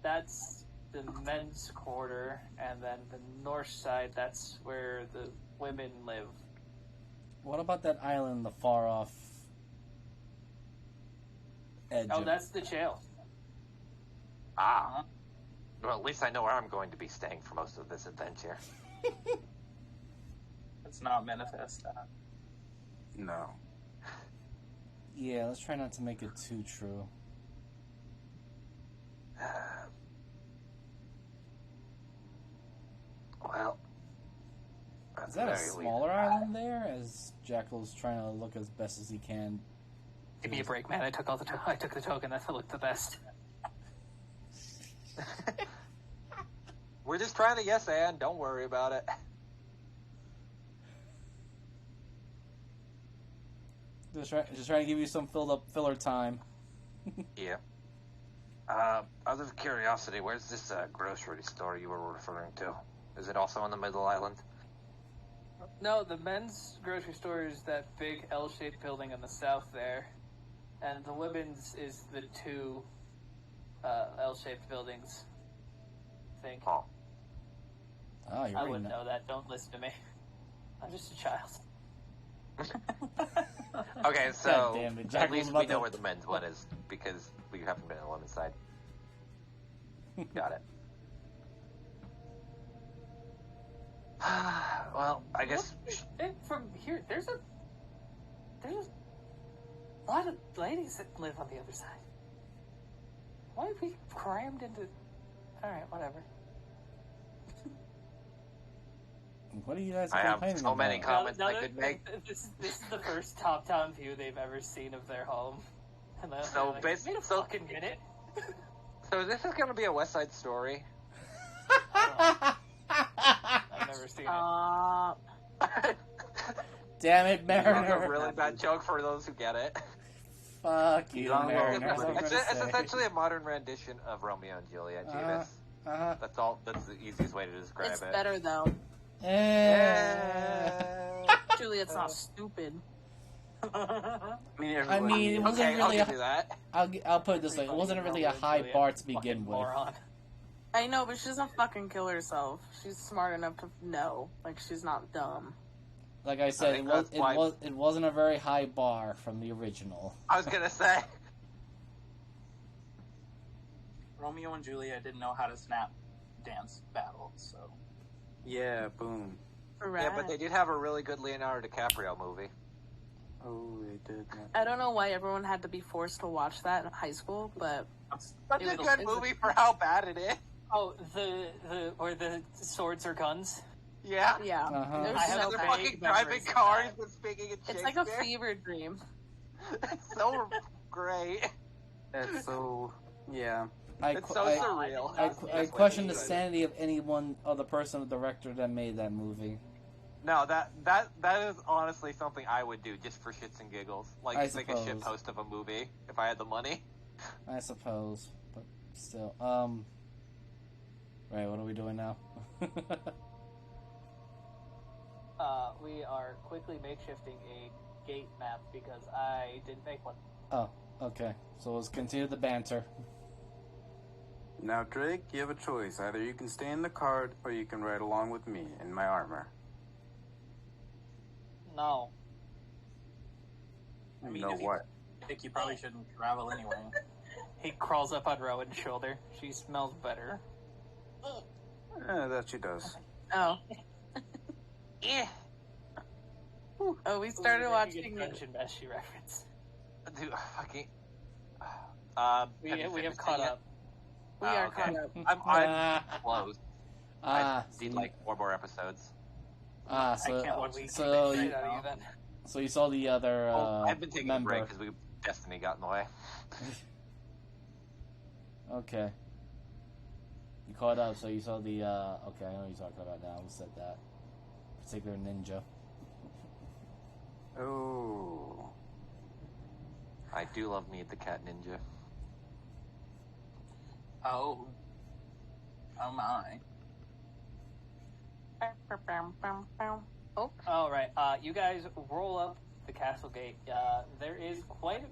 [SPEAKER 2] that's the men's quarter, and then the north side, that's where the women live.
[SPEAKER 3] What about that island, the far off edge?
[SPEAKER 2] Oh,
[SPEAKER 3] of-
[SPEAKER 2] that's the jail.
[SPEAKER 1] Ah. Well, at least I know where I'm going to be staying for most of this adventure.
[SPEAKER 6] Let's not manifest that.
[SPEAKER 4] No.
[SPEAKER 3] Yeah, let's try not to make it too true.
[SPEAKER 1] Well,
[SPEAKER 3] Is that a smaller island there? As Jackal's trying to look as best as he can.
[SPEAKER 2] Give me a break, man. I took the token. That looked the best.
[SPEAKER 1] We're just trying to yes and. Don't worry about it.
[SPEAKER 3] Just trying to give you some filler time.
[SPEAKER 1] Yeah. Out of curiosity, where's this grocery store you were referring to? Is it also on the middle island?
[SPEAKER 2] No, the men's grocery store is that big L-shaped building in the south there, and the women's is the two L-shaped buildings. I think.
[SPEAKER 1] Oh.
[SPEAKER 3] Oh, you're
[SPEAKER 2] I
[SPEAKER 3] right.
[SPEAKER 2] wouldn't know that. Don't listen to me. I'm just a child.
[SPEAKER 1] Okay, so
[SPEAKER 3] God damn it,
[SPEAKER 1] at least we
[SPEAKER 3] Jackal,
[SPEAKER 1] know where the men's one is because we haven't been on the women's side. Got it. Well, I guess.
[SPEAKER 2] From here, there's a lot of ladies that live on the other side. Why are we crammed into? All right, whatever.
[SPEAKER 3] What are you guys
[SPEAKER 1] I have
[SPEAKER 3] complaining
[SPEAKER 1] so many
[SPEAKER 3] about?
[SPEAKER 1] comments I could make.
[SPEAKER 2] This is the first top-down view they've ever seen of their home. And they're
[SPEAKER 1] So
[SPEAKER 2] like,
[SPEAKER 1] bas-
[SPEAKER 2] wait a
[SPEAKER 1] so-
[SPEAKER 2] fucking minute.
[SPEAKER 1] So this is going to be a West Side Story.
[SPEAKER 2] I've never seen it.
[SPEAKER 3] Damn it,
[SPEAKER 1] That's
[SPEAKER 3] Mariner.
[SPEAKER 1] a really bad joke for those who get it.
[SPEAKER 3] Fuck you,
[SPEAKER 4] Don't
[SPEAKER 3] Mariner.
[SPEAKER 4] know.
[SPEAKER 3] That's what I'm
[SPEAKER 1] It's,
[SPEAKER 3] gonna
[SPEAKER 1] it's
[SPEAKER 3] say.
[SPEAKER 1] essentially a modern rendition of Romeo and Juliet, Jeeves. That's all. That's the easiest way to describe
[SPEAKER 5] It's
[SPEAKER 1] it.
[SPEAKER 5] better though. Juliet's not stupid.
[SPEAKER 4] I mean,
[SPEAKER 3] I mean, it wasn't
[SPEAKER 1] Okay,
[SPEAKER 3] really.
[SPEAKER 1] I'll give you that.
[SPEAKER 3] I'll put it this way: it wasn't really a high bar to begin with.
[SPEAKER 2] Moron.
[SPEAKER 5] I know, but she doesn't fucking kill herself. She's smart enough to know. Like, she's not dumb.
[SPEAKER 3] Like I said,
[SPEAKER 1] think that's why-
[SPEAKER 3] it wasn't a very high bar from the original.
[SPEAKER 1] I was gonna say.
[SPEAKER 6] Romeo and Juliet didn't know how to snap dance battle, so
[SPEAKER 4] Yeah, boom.
[SPEAKER 5] Right.
[SPEAKER 1] Yeah, but they did have a really good Leonardo DiCaprio movie.
[SPEAKER 4] Oh, they did.
[SPEAKER 5] I don't know why everyone had to be forced to watch that in high school, but
[SPEAKER 1] Such
[SPEAKER 5] It
[SPEAKER 1] a
[SPEAKER 5] was-
[SPEAKER 1] good movie for how bad it is.
[SPEAKER 2] Oh, where the swords are guns.
[SPEAKER 1] Yeah.
[SPEAKER 5] yeah.
[SPEAKER 3] Uh-huh.
[SPEAKER 5] It was
[SPEAKER 2] I have
[SPEAKER 5] so
[SPEAKER 2] a
[SPEAKER 1] They're
[SPEAKER 5] bad.
[SPEAKER 1] fucking
[SPEAKER 2] vague
[SPEAKER 1] driving
[SPEAKER 2] memories of
[SPEAKER 1] cars
[SPEAKER 2] that.
[SPEAKER 1] and speaking in
[SPEAKER 5] It's like a
[SPEAKER 1] Shakespeare.
[SPEAKER 5] fever dream.
[SPEAKER 1] It's so great.
[SPEAKER 4] That's so. Yeah.
[SPEAKER 1] It's so surreal.
[SPEAKER 3] I question the sanity of any one other person, the director that made that movie.
[SPEAKER 1] No, that is honestly something I would do just for shits and giggles. Like,
[SPEAKER 3] I
[SPEAKER 1] just make a shit
[SPEAKER 3] suppose.
[SPEAKER 1] post of a movie if I had the money.
[SPEAKER 3] I suppose, but still. Right, what are we doing now?
[SPEAKER 2] We are quickly makeshifting a gate map because I didn't make one.
[SPEAKER 3] Oh, okay. So let's continue the banter.
[SPEAKER 4] Now, Drake, you have a choice. Either you can stay in the cart, or you can ride along with me in my armor.
[SPEAKER 2] No.
[SPEAKER 6] I mean,
[SPEAKER 4] know
[SPEAKER 6] if you-
[SPEAKER 4] what?
[SPEAKER 6] I think you probably shouldn't travel anyway.
[SPEAKER 2] He crawls up on Rowan's shoulder. She smells better.
[SPEAKER 4] That she does.
[SPEAKER 5] Oh.
[SPEAKER 1] Yeah.
[SPEAKER 5] Oh, we started
[SPEAKER 2] Ooh,
[SPEAKER 5] watching it.
[SPEAKER 2] Dungeon Meshi reference.
[SPEAKER 1] Dude, fucking.
[SPEAKER 2] We
[SPEAKER 1] you
[SPEAKER 2] have
[SPEAKER 1] finished
[SPEAKER 2] caught
[SPEAKER 1] it yet?
[SPEAKER 2] up.
[SPEAKER 5] We
[SPEAKER 1] Oh,
[SPEAKER 5] are
[SPEAKER 1] okay.
[SPEAKER 5] caught up.
[SPEAKER 1] I'm close. I
[SPEAKER 3] so
[SPEAKER 1] need like 4 more episodes.
[SPEAKER 6] I
[SPEAKER 3] so
[SPEAKER 6] can't watch
[SPEAKER 2] Week
[SPEAKER 3] so
[SPEAKER 2] straight
[SPEAKER 3] you,
[SPEAKER 2] out of you then.
[SPEAKER 3] so you saw the other
[SPEAKER 1] I've been taking
[SPEAKER 3] member.
[SPEAKER 1] a break because Destiny got in the way.
[SPEAKER 3] Okay. You caught up, so you saw the okay, I know what you're talking about now. Who said that? Particular ninja.
[SPEAKER 4] Oh.
[SPEAKER 1] I do love Meet the Cat Ninja.
[SPEAKER 6] Oh. Oh my.
[SPEAKER 5] Oh,
[SPEAKER 2] All right, you guys roll up the castle gate. There is quite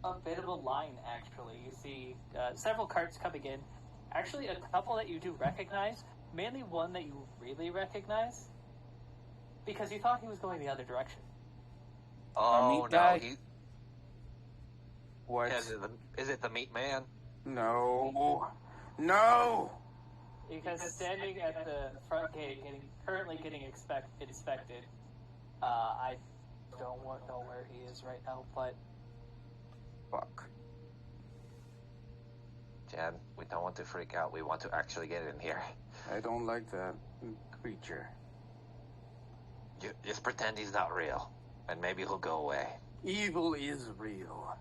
[SPEAKER 2] a bit of a line, actually. You see several carts coming in. Actually, a couple that you do recognize. Mainly one that you really recognize. Because you thought he was going the other direction.
[SPEAKER 3] Our
[SPEAKER 1] Oh,
[SPEAKER 3] meat
[SPEAKER 1] no.
[SPEAKER 3] guy?
[SPEAKER 4] What?
[SPEAKER 1] Is it the meat man?
[SPEAKER 4] No. No!
[SPEAKER 2] Because standing at the front gate, currently getting inspected, I don't know where he is right now, but...
[SPEAKER 4] Fuck.
[SPEAKER 1] Jen, we don't want to freak out. We want to actually get in here.
[SPEAKER 4] I don't like that creature.
[SPEAKER 1] Just pretend he's not real, and maybe he'll go away.
[SPEAKER 4] Evil is real.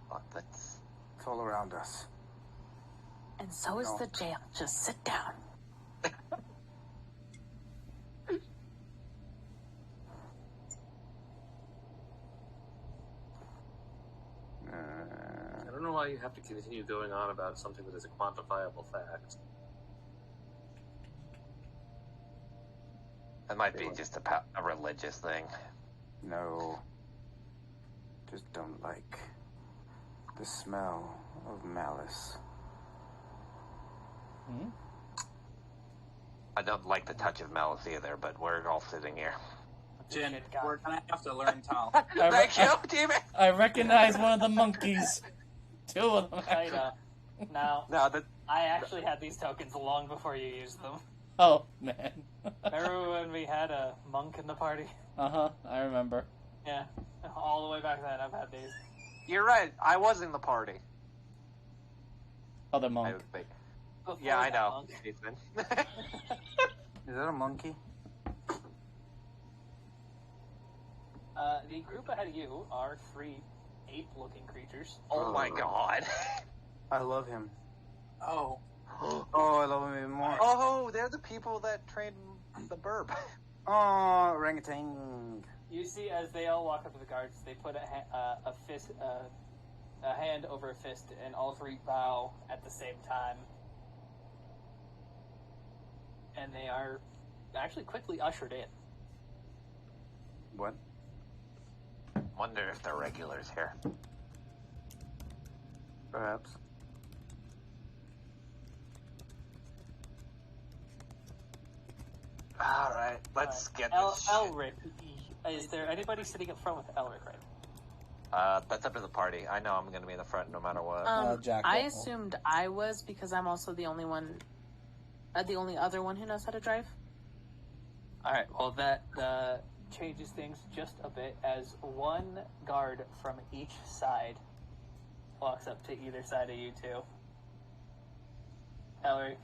[SPEAKER 1] But that's...
[SPEAKER 4] It's all around us.
[SPEAKER 5] And so is the jail. Just sit down.
[SPEAKER 7] I don't know why you have to continue going on about something that is a quantifiable fact.
[SPEAKER 1] That might be just a religious thing.
[SPEAKER 4] No. Just don't like the smell of malice.
[SPEAKER 3] Hmm?
[SPEAKER 1] I don't like the touch of malice either, but we're all sitting here.
[SPEAKER 6] Jen, we're gonna have to learn Tal.
[SPEAKER 1] Thank you, Demon!
[SPEAKER 3] I recognize one of the monkeys. Two of them.
[SPEAKER 2] I know. Now,
[SPEAKER 1] No, that...
[SPEAKER 2] I actually had these tokens long before you used them.
[SPEAKER 3] Oh, man.
[SPEAKER 2] Remember when we had a monk in the party?
[SPEAKER 3] Uh-huh, I remember.
[SPEAKER 2] Yeah, all the way back then I've had these.
[SPEAKER 1] You're right. I was in the party.
[SPEAKER 3] Other
[SPEAKER 1] I
[SPEAKER 3] monk.
[SPEAKER 1] was big.
[SPEAKER 2] Before
[SPEAKER 1] Yeah, I
[SPEAKER 2] that
[SPEAKER 1] know.
[SPEAKER 2] monk.
[SPEAKER 1] Ethan.
[SPEAKER 4] Is that a monkey?
[SPEAKER 2] The group ahead of you are 3 ape-looking creatures.
[SPEAKER 1] Oh my god.
[SPEAKER 4] I love him.
[SPEAKER 6] Oh,
[SPEAKER 4] Oh, I love him even more.
[SPEAKER 1] Oh, they're the people that trained the burb.
[SPEAKER 4] Oh, orangutan.
[SPEAKER 2] You see, as they all walk up to the guards, they put a hand over a fist, and all 3 bow at the same time. And they are actually quickly ushered in.
[SPEAKER 4] What?
[SPEAKER 1] Wonder if they're regulars here.
[SPEAKER 4] Perhaps.
[SPEAKER 1] Alright, let's get this shit.
[SPEAKER 2] Elric, is there anybody sitting up front with Elric right now?
[SPEAKER 1] That's up to the party. I know I'm gonna be in the front no matter what.
[SPEAKER 3] Jack.
[SPEAKER 5] I assumed I was because I'm also the only other one who knows how to drive.
[SPEAKER 2] Alright, well that changes things just a bit as 1 guard from each side walks up to either side of you 2. Elric,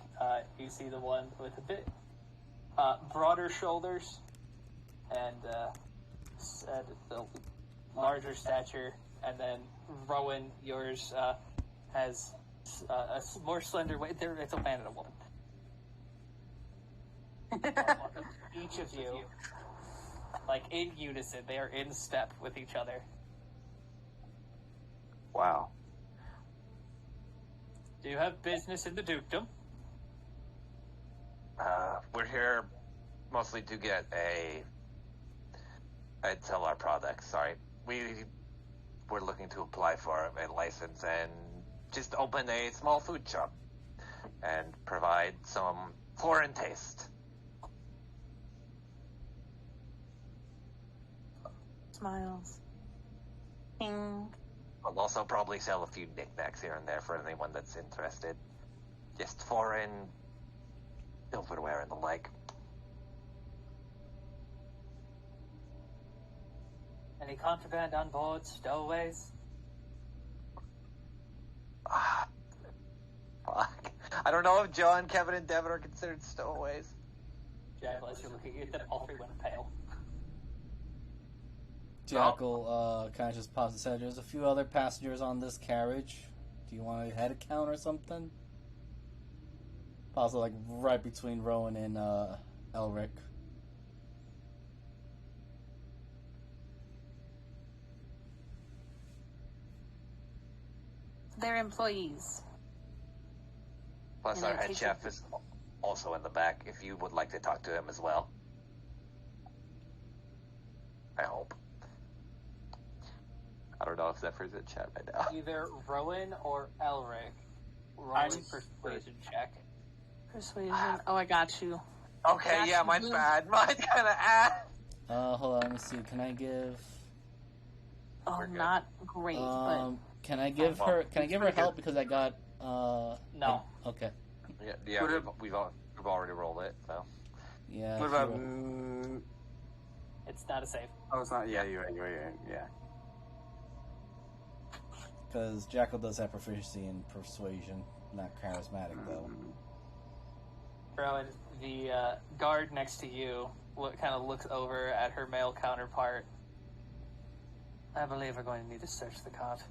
[SPEAKER 2] you see the one with a bit broader shoulders and the larger stature, and then Rowan, yours has a more slender waist. It's a man and a woman. Each of you, like in unison, they are in step with each other.
[SPEAKER 1] Wow.
[SPEAKER 2] Do you have business in the dukedom?
[SPEAKER 1] We're here mostly to get I'd sell our products, sorry. We're looking to apply for a license and just open a small food shop and provide some foreign taste.
[SPEAKER 5] Smiles. Ping.
[SPEAKER 1] We'll also probably sell a few knickknacks here and there for anyone that's interested. Just foreign silverware and the like.
[SPEAKER 2] Any contraband on board? Stowaways?
[SPEAKER 1] Fuck. I don't know if John, Kevin, and Devin are considered stowaways.
[SPEAKER 2] Jackal, as you're looking at them, all 3 went pale.
[SPEAKER 3] Jackal kind of just pops his head. There's a few other passengers on this carriage. Do you want a head count or something? Also, like right between Rowan and Elric.
[SPEAKER 5] They're employees.
[SPEAKER 1] Plus,
[SPEAKER 5] And
[SPEAKER 1] our
[SPEAKER 5] I
[SPEAKER 1] head
[SPEAKER 5] take
[SPEAKER 1] chef is also in the back if you would like to talk to him as well. I hope. I don't know if Zephyr's in chat right now.
[SPEAKER 2] Either Rowan or Elric. Roll a persuasion check.
[SPEAKER 5] Persuasion. Oh, I got you.
[SPEAKER 1] Okay,
[SPEAKER 5] That's
[SPEAKER 1] yeah, mine's
[SPEAKER 5] blue.
[SPEAKER 1] bad. Mine's kind of ass.
[SPEAKER 3] Hold on, let me see. Can I give?
[SPEAKER 5] Oh,
[SPEAKER 1] We're good.
[SPEAKER 5] not great, but
[SPEAKER 3] Can I give her? Can I give her help because I got?
[SPEAKER 2] No.
[SPEAKER 3] Okay. Okay.
[SPEAKER 1] Yeah,
[SPEAKER 4] What
[SPEAKER 1] we've already rolled it, so.
[SPEAKER 3] Yeah.
[SPEAKER 4] What
[SPEAKER 3] if
[SPEAKER 4] about?
[SPEAKER 3] you-
[SPEAKER 2] It's not a save.
[SPEAKER 4] Oh, it's not. Yeah, you're right. Yeah.
[SPEAKER 3] Because Jackal does have proficiency in persuasion, not charismatic though.
[SPEAKER 2] Rowan, the guard next to you kind of looks over at her male counterpart. I believe we're going to need to search the cot.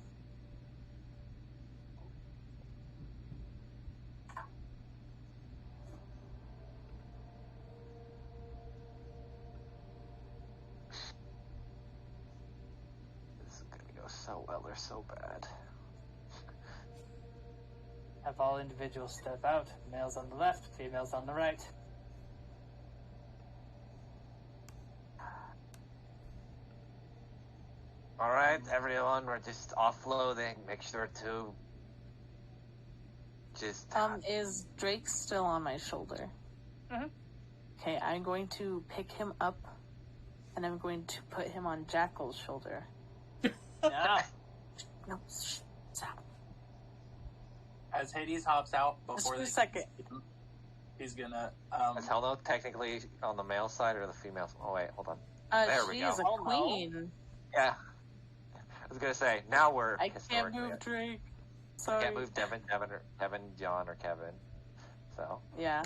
[SPEAKER 1] This is gonna go so well or so bad.
[SPEAKER 2] Have all individuals step out. Males on the left, females on the right.
[SPEAKER 1] Alright, everyone, we're just offloading. Make sure to just...
[SPEAKER 5] Is Drake still on my shoulder?
[SPEAKER 2] Mhm.
[SPEAKER 5] Okay, I'm going to pick him up, and I'm going to put him on Jackal's shoulder.
[SPEAKER 2] Yeah.
[SPEAKER 5] No, shh, stop.
[SPEAKER 6] As Hades hops out
[SPEAKER 5] Just
[SPEAKER 6] before
[SPEAKER 5] for a
[SPEAKER 6] they
[SPEAKER 5] second.
[SPEAKER 6] he's gonna
[SPEAKER 1] Is Helno technically on the male side or the female? Oh wait, hold on. There we
[SPEAKER 5] She
[SPEAKER 1] go.
[SPEAKER 5] is a
[SPEAKER 2] Oh, no.
[SPEAKER 5] queen.
[SPEAKER 1] Yeah. I was gonna say, now we're
[SPEAKER 5] I can't
[SPEAKER 1] historically...
[SPEAKER 5] move Drake.
[SPEAKER 1] I
[SPEAKER 5] Sorry.
[SPEAKER 1] can't move Devin, John, or Kevin. So...
[SPEAKER 5] Yeah.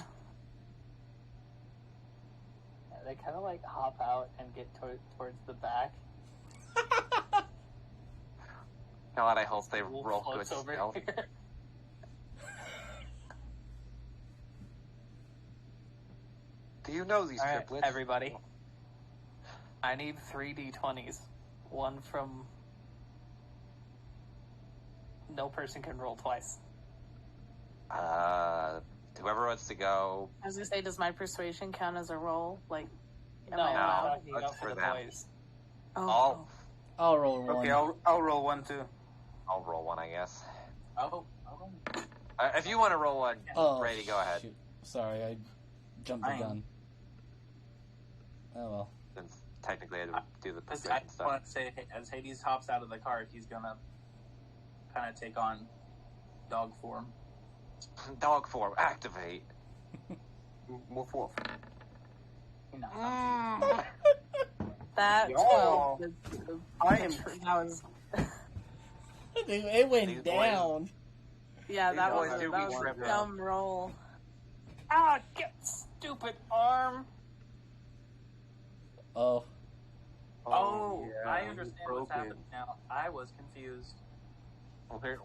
[SPEAKER 2] Yeah, they kind of like hop out and get towards the back.
[SPEAKER 1] God, I hope they
[SPEAKER 2] Wolf
[SPEAKER 1] roll good
[SPEAKER 2] floats over
[SPEAKER 1] stealth.
[SPEAKER 2] here.
[SPEAKER 1] Do you know these
[SPEAKER 2] All right,
[SPEAKER 1] triplets?
[SPEAKER 2] everybody. I need 3 d20s. One from... No person can roll twice.
[SPEAKER 1] Whoever wants to go...
[SPEAKER 5] I was gonna say, does my persuasion count as a roll? Like, am
[SPEAKER 2] No,
[SPEAKER 5] I allowed?
[SPEAKER 2] talking about
[SPEAKER 1] That's
[SPEAKER 2] for
[SPEAKER 1] for
[SPEAKER 2] the
[SPEAKER 1] them.
[SPEAKER 2] boys.
[SPEAKER 5] Oh,
[SPEAKER 3] I'll roll one.
[SPEAKER 4] Okay, I'll roll one too.
[SPEAKER 1] I'll roll one, I guess.
[SPEAKER 6] oh.
[SPEAKER 1] If you want to roll one,
[SPEAKER 3] Oh,
[SPEAKER 1] Brady, go ahead.
[SPEAKER 3] shoot. Sorry, I jumped the
[SPEAKER 6] Fine.
[SPEAKER 3] gun. Oh well.
[SPEAKER 1] Since technically I do the
[SPEAKER 6] I
[SPEAKER 1] persuasion
[SPEAKER 6] just
[SPEAKER 1] stuff.
[SPEAKER 6] want to say, as Hades hops out of the cart, he's gonna kind of take on dog form.
[SPEAKER 1] Dog form, activate.
[SPEAKER 4] Woof woof.
[SPEAKER 6] No,
[SPEAKER 5] that
[SPEAKER 4] Y'all.
[SPEAKER 5] 12.
[SPEAKER 4] I am.
[SPEAKER 5] That was.
[SPEAKER 3] It went
[SPEAKER 1] These boys-
[SPEAKER 3] down.
[SPEAKER 5] Yeah, that
[SPEAKER 1] boys
[SPEAKER 5] was
[SPEAKER 1] do be
[SPEAKER 5] a
[SPEAKER 1] tripping.
[SPEAKER 5] dumb roll.
[SPEAKER 2] Ah, get stupid arm!
[SPEAKER 3] Oh.
[SPEAKER 6] Oh,
[SPEAKER 4] yeah,
[SPEAKER 6] I
[SPEAKER 4] you
[SPEAKER 6] understand
[SPEAKER 4] broke
[SPEAKER 6] what's
[SPEAKER 4] it.
[SPEAKER 6] happening now. I was confused.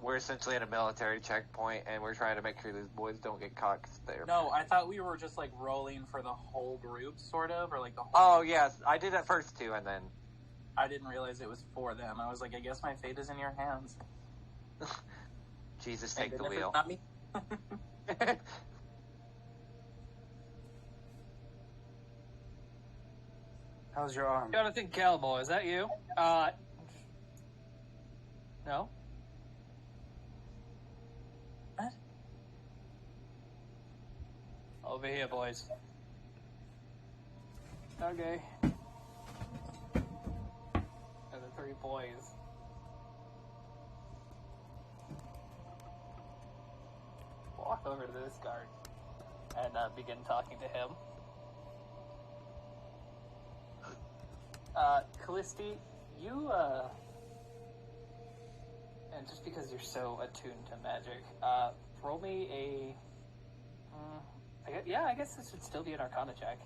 [SPEAKER 1] We're essentially at a military checkpoint, and we're trying to make sure these boys don't get caught 'cause they're...
[SPEAKER 6] No, I thought we were just like rolling for the whole group, sort of, or like the whole.
[SPEAKER 1] Oh, yes, I did that first too, and then...
[SPEAKER 6] I didn't realize it was for them. I was like, I guess my fate is in your hands.
[SPEAKER 1] Jesus, take
[SPEAKER 6] And
[SPEAKER 1] the
[SPEAKER 6] if it's
[SPEAKER 1] wheel.
[SPEAKER 6] Not me.
[SPEAKER 4] How's your arm?
[SPEAKER 2] Jonathan Calboy, is that you? No?
[SPEAKER 6] What?
[SPEAKER 2] Over here, boys. Okay. And the 3 boys. Walk over to this guard and begin talking to him. Callisti, you, and just because you're so attuned to magic, roll me a, I guess this would still be an Arcana check.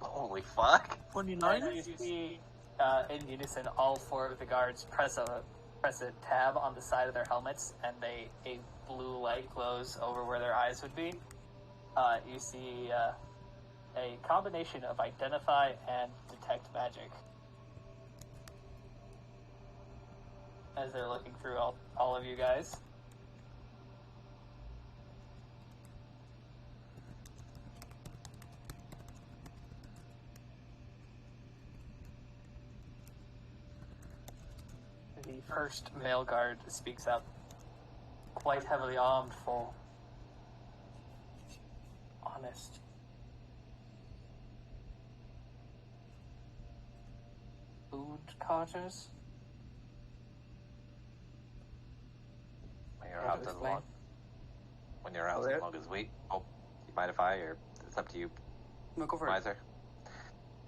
[SPEAKER 1] Holy fuck.
[SPEAKER 5] 29?
[SPEAKER 2] You see, in unison, all 4 of the guards press a tab on the side of their helmets, and a blue light glows over where their eyes would be. You see a combination of identify and detect magic as they're looking through all of you guys. The first male guard speaks up, quite heavily armed, full, honest. Food carters?
[SPEAKER 1] out as
[SPEAKER 2] explain.
[SPEAKER 1] long when you're out
[SPEAKER 4] Oh,
[SPEAKER 1] as long as we. Oh, you mind if I? Or it's up to you,
[SPEAKER 4] No, go for it.
[SPEAKER 1] Miser.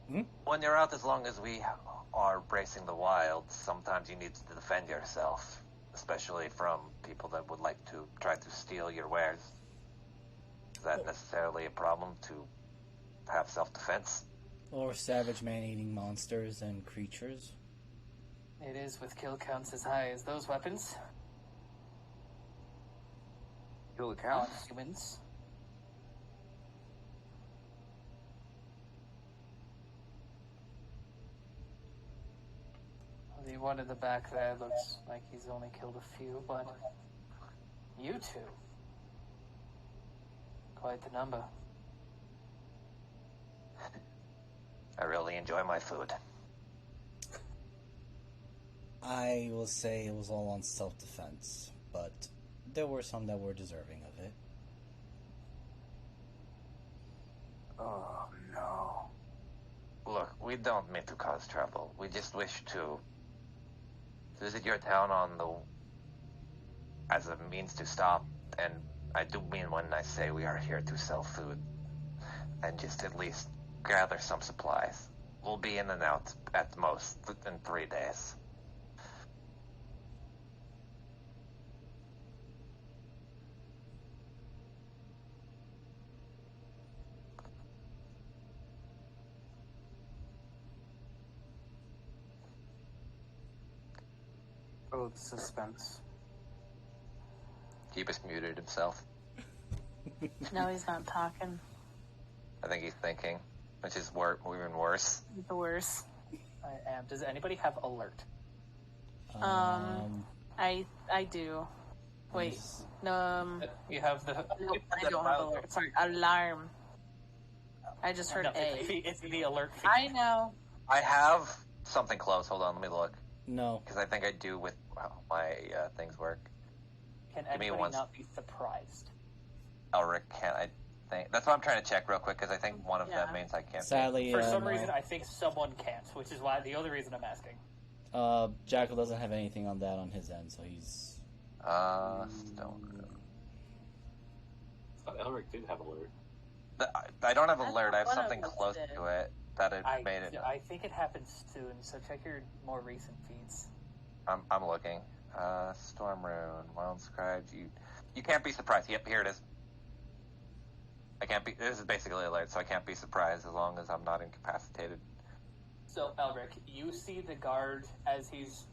[SPEAKER 3] Hmm?
[SPEAKER 1] When you're out as long as we are bracing the wild, sometimes you need to defend yourself, especially from people that would like to try to steal your wares. Is that necessarily a problem to have self-defense?
[SPEAKER 3] Or savage man-eating monsters and creatures.
[SPEAKER 2] It is with kill counts as high as those weapons.
[SPEAKER 4] Kill the cow.
[SPEAKER 2] Humans. The one in the back there looks like he's only killed a few, but you two. Quite the number.
[SPEAKER 1] I really enjoy my food.
[SPEAKER 3] I will say it was all on self-defense, but there were some that were deserving of it.
[SPEAKER 4] Oh, no.
[SPEAKER 1] Look, we don't mean to cause trouble. We just wish to visit your town as a means to stop, and I do mean when I say we are here to sell food, and just at least gather some supplies. We'll be in and out at most in 3 days.
[SPEAKER 4] Oh, the suspense.
[SPEAKER 1] Jeebus muted himself.
[SPEAKER 5] No, he's not talking.
[SPEAKER 1] I think he's thinking, which is even worse.
[SPEAKER 5] The worst.
[SPEAKER 2] I am. Does anybody have alert?
[SPEAKER 5] I do. Wait.
[SPEAKER 3] Yes.
[SPEAKER 5] No,
[SPEAKER 2] You have the.
[SPEAKER 5] no, I don't have alert. Sorry, alarm. I just heard
[SPEAKER 2] No,
[SPEAKER 5] A.
[SPEAKER 2] it's the alert feed.
[SPEAKER 5] I know.
[SPEAKER 1] I have something close. Hold on, let me look.
[SPEAKER 3] No.
[SPEAKER 1] Because I think I do with how my things work.
[SPEAKER 2] Can
[SPEAKER 1] Give me
[SPEAKER 2] anybody
[SPEAKER 1] one.
[SPEAKER 2] not be surprised?
[SPEAKER 1] Elric can't, I think. That's what I'm trying to check real quick, because I think one of them
[SPEAKER 5] Yeah.
[SPEAKER 1] means I can't.
[SPEAKER 3] Sadly,
[SPEAKER 2] For some
[SPEAKER 3] no.
[SPEAKER 2] reason, I think someone can't, which is why the other reason I'm asking.
[SPEAKER 3] Jackal doesn't have anything on that on his end, so he's...
[SPEAKER 1] Stone.
[SPEAKER 7] Oh, Elric did have alert.
[SPEAKER 1] I don't have
[SPEAKER 5] I
[SPEAKER 1] alert. I have
[SPEAKER 5] thought one of
[SPEAKER 1] something
[SPEAKER 5] us
[SPEAKER 1] close
[SPEAKER 5] did.
[SPEAKER 1] to it that it made it.
[SPEAKER 2] I think it happens soon, so check your more recent feeds.
[SPEAKER 1] I'm looking. Storm Rune, Wild Scribes. You can't be surprised. Yep, here it is. I can't be. This is basically alert, so I can't be surprised as long as I'm not incapacitated.
[SPEAKER 2] So, Elric, you see the guard as he's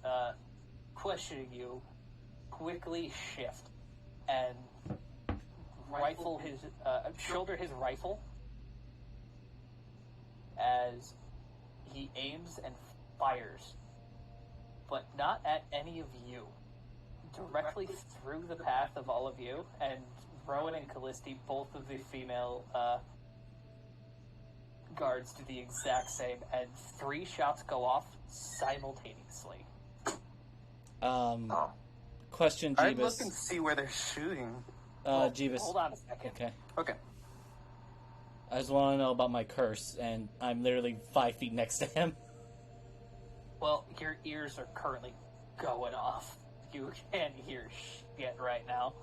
[SPEAKER 2] questioning you quickly shift and shoulder his rifle as he aims and fires, but not at any of you. Directly through the path of all of you, and Rowan and Callisti, both of the female guards, do the exact same, and 3 shots go off simultaneously.
[SPEAKER 3] Question,
[SPEAKER 4] I'd look
[SPEAKER 3] Jeebus.
[SPEAKER 4] and see where they're shooting.
[SPEAKER 3] Jeebus.
[SPEAKER 2] Hold on a second.
[SPEAKER 3] Okay.
[SPEAKER 4] Okay.
[SPEAKER 3] I just want to know about my curse, and I'm literally 5 feet next to him.
[SPEAKER 2] Well, your ears are currently going off. You can't hear shit right now.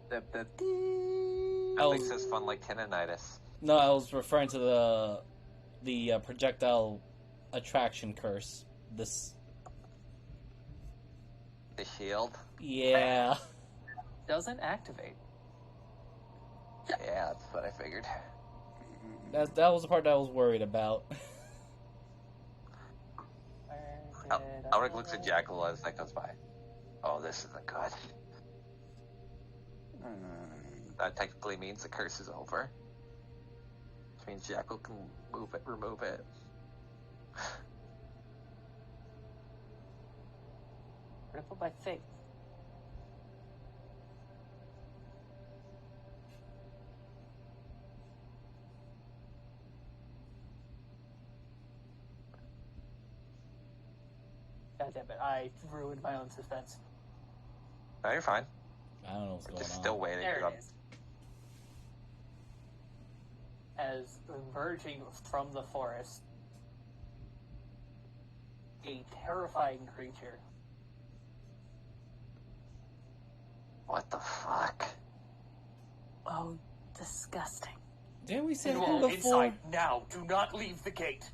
[SPEAKER 1] That
[SPEAKER 3] Oh.
[SPEAKER 1] makes this fun like tinnitus.
[SPEAKER 3] No, I was referring to the projectile attraction curse. This...
[SPEAKER 1] The shield.
[SPEAKER 3] Yeah.
[SPEAKER 2] Doesn't activate.
[SPEAKER 1] Yeah, that's what I figured.
[SPEAKER 3] That was the part that I was worried about.
[SPEAKER 1] Elric looks at Jackal as that goes by. Oh, this isn't good. That technically means the curse is over. Which means Jackal can remove it.
[SPEAKER 2] Ripple by fate. God damn it, I ruined my own suspense.
[SPEAKER 1] No, you're fine.
[SPEAKER 3] I don't know what's going
[SPEAKER 1] Just
[SPEAKER 3] on.
[SPEAKER 1] still waiting.
[SPEAKER 2] There it is. As emerging from the forest, a terrifying creature.
[SPEAKER 1] What the fuck?
[SPEAKER 5] disgusting.
[SPEAKER 3] Didn't we say
[SPEAKER 2] You
[SPEAKER 3] anything
[SPEAKER 2] all
[SPEAKER 3] before?
[SPEAKER 2] inside now. Do not leave the gate.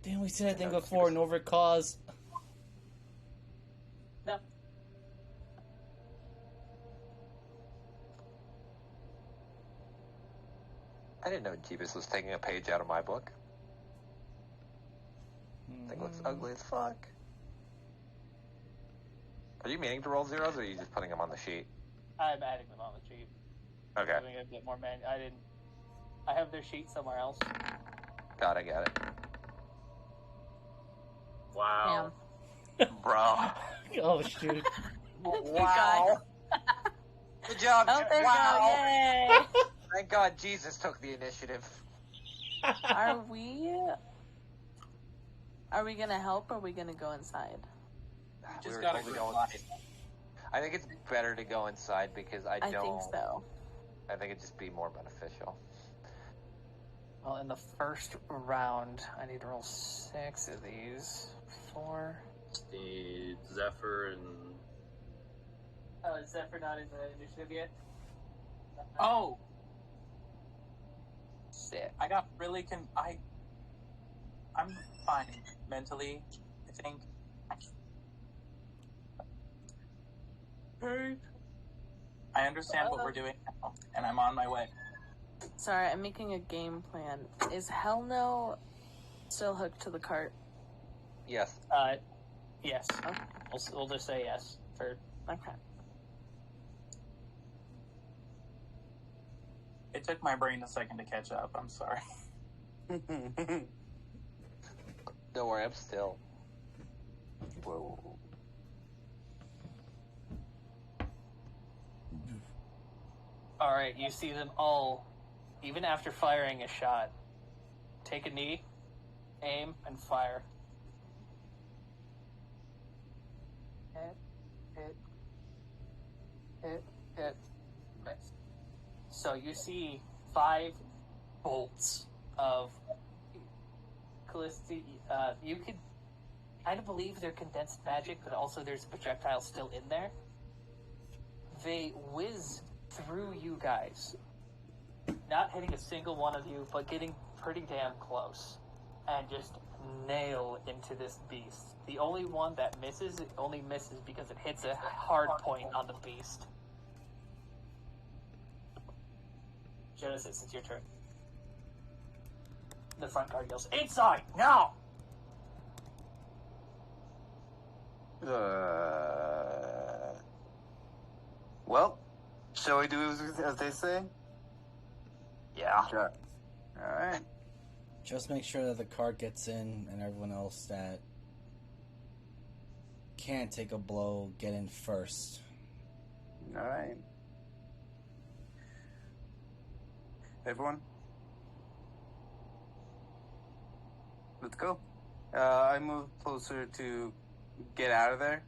[SPEAKER 3] Didn't we say anything before? No for cause.
[SPEAKER 2] No.
[SPEAKER 1] I didn't know Jeebus was taking a page out of my book. Thing looks ugly as fuck. Are you meaning to roll zeros, or are you just putting them on the sheet?
[SPEAKER 2] I'm adding them on the sheet.
[SPEAKER 1] Okay.
[SPEAKER 2] Doing a bit more I have their sheet somewhere else.
[SPEAKER 1] Got it.
[SPEAKER 7] Wow.
[SPEAKER 1] Bro.
[SPEAKER 3] Oh, shoot.
[SPEAKER 1] Wow. Good job.
[SPEAKER 5] Oh, there
[SPEAKER 1] Wow.
[SPEAKER 5] you go. Yay.
[SPEAKER 1] Thank God Jesus took the initiative.
[SPEAKER 5] Are we gonna help or are we gonna go inside?
[SPEAKER 6] Just
[SPEAKER 1] were
[SPEAKER 6] gotta
[SPEAKER 1] totally
[SPEAKER 6] go
[SPEAKER 1] going- I think it's better to go inside because I
[SPEAKER 5] think so.
[SPEAKER 1] I think it'd just be more beneficial.
[SPEAKER 2] Well, in the first round, I need to roll 6 of these. 4.
[SPEAKER 7] Need Zephyr and
[SPEAKER 2] Oh, is Zephyr not in the initiative yet?
[SPEAKER 6] Oh,
[SPEAKER 2] Sick.
[SPEAKER 6] I got really I'm fine mentally, I think. I understand what we're doing now, and I'm on my way.
[SPEAKER 5] Sorry, I'm making a game plan. Is Hell No still hooked to the cart?
[SPEAKER 1] Yes.
[SPEAKER 2] Yes.
[SPEAKER 5] Okay.
[SPEAKER 2] We'll just say yes for.
[SPEAKER 5] Okay.
[SPEAKER 6] It took my brain a second to catch up. I'm sorry.
[SPEAKER 1] Don't worry, I'm still.
[SPEAKER 4] Whoa.
[SPEAKER 2] All right, you see them all, even after firing a shot. Take a knee, aim, and fire. Hit. Nice. So you see 5 bolts of Callisti. You could kind of believe they're condensed magic, but also there's a projectile still in there. They whiz through you guys, not hitting a single one of you, but getting pretty damn close, and just nail into this beast. The only one that misses, it only misses because it hits a hard point on the beast. Genesis, it's your turn. The front guard yells, "Inside, now!"
[SPEAKER 4] Well, shall we do as they say?
[SPEAKER 1] Yeah.
[SPEAKER 4] Sure. Alright.
[SPEAKER 3] Just make sure that the cart gets in and everyone else that can't take a blow get in first.
[SPEAKER 4] Alright. Everyone? Let's go. I move closer to get out of there.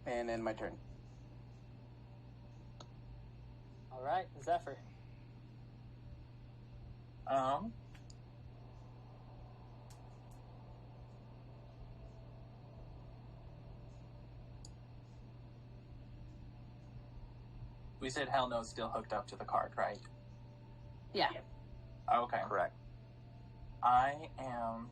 [SPEAKER 4] And end my turn.
[SPEAKER 2] Alright, Zephyr.
[SPEAKER 6] We said Hell No's still hooked up to the cart, right?
[SPEAKER 5] Yeah.
[SPEAKER 6] Okay.
[SPEAKER 1] Correct.
[SPEAKER 6] I am...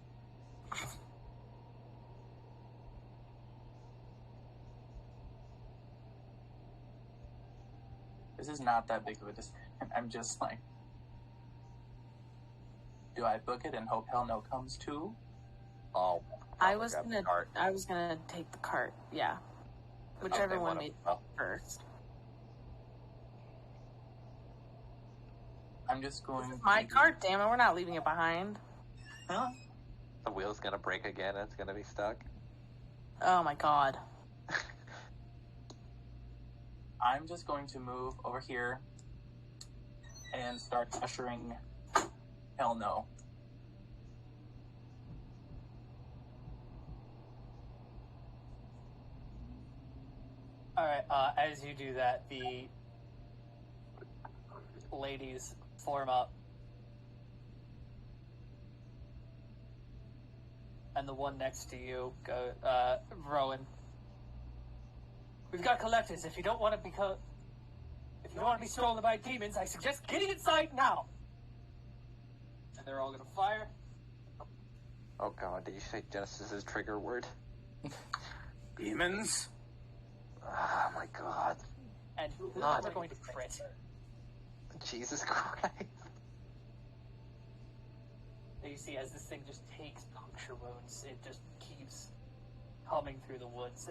[SPEAKER 6] This is not that big of a decision. I'm just like... Do I book it and hope Hell No comes too?
[SPEAKER 1] I'll
[SPEAKER 5] I was
[SPEAKER 1] grab the
[SPEAKER 5] gonna
[SPEAKER 1] cart.
[SPEAKER 5] take the cart, yeah. Whichever
[SPEAKER 1] Okay,
[SPEAKER 5] one
[SPEAKER 1] one
[SPEAKER 5] made
[SPEAKER 1] of-
[SPEAKER 5] first.
[SPEAKER 6] I'm just going
[SPEAKER 5] My
[SPEAKER 6] to...
[SPEAKER 5] cart, damn it, we're not leaving it behind.
[SPEAKER 6] Huh?
[SPEAKER 1] The wheel's gonna break again and it's gonna be stuck.
[SPEAKER 5] Oh my god.
[SPEAKER 6] I'm just going to move over here and start ushering Hell No.
[SPEAKER 2] Alright, as you do that, the ladies form up. And the one next to you, Rowan. We've got collectors. If you don't want to be stolen by demons, I suggest getting inside now. And they're all gonna fire.
[SPEAKER 1] Oh god, did you say Genesis's trigger word?
[SPEAKER 4] Demons?
[SPEAKER 1] Oh my god.
[SPEAKER 2] And who are going to crit?
[SPEAKER 1] Jesus Christ.
[SPEAKER 2] And you see, as this thing just takes puncture wounds, it just keeps humming through the woods.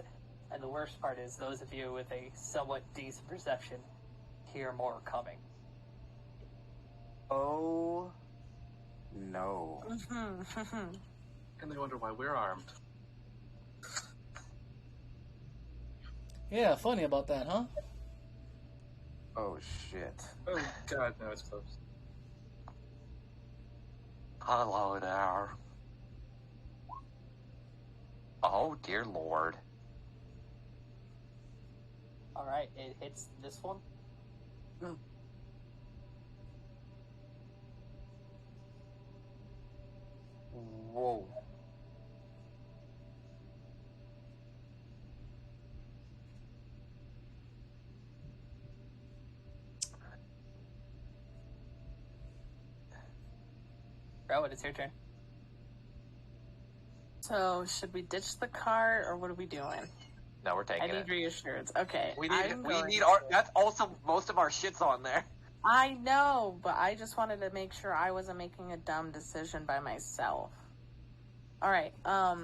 [SPEAKER 2] And the worst part is, those of you with a somewhat decent perception hear more coming.
[SPEAKER 4] Oh, no.
[SPEAKER 7] And they wonder why we're armed.
[SPEAKER 3] Yeah, funny about that, huh?
[SPEAKER 4] Oh, shit.
[SPEAKER 7] Oh god, no, it's close.
[SPEAKER 1] Hello there. Oh dear lord.
[SPEAKER 2] Alright, it hits this one.
[SPEAKER 1] Whoa.
[SPEAKER 2] Rowan, it's your turn.
[SPEAKER 5] So, should we ditch the cart, or what are we doing?
[SPEAKER 1] No, we're taking
[SPEAKER 5] I need
[SPEAKER 1] it.
[SPEAKER 5] reassurance. Okay.
[SPEAKER 1] We need
[SPEAKER 5] I'm going
[SPEAKER 1] our.
[SPEAKER 5] to-
[SPEAKER 1] That's also most of our shit's on there.
[SPEAKER 5] I know, but I just wanted to make sure I wasn't making a dumb decision by myself. Alright, I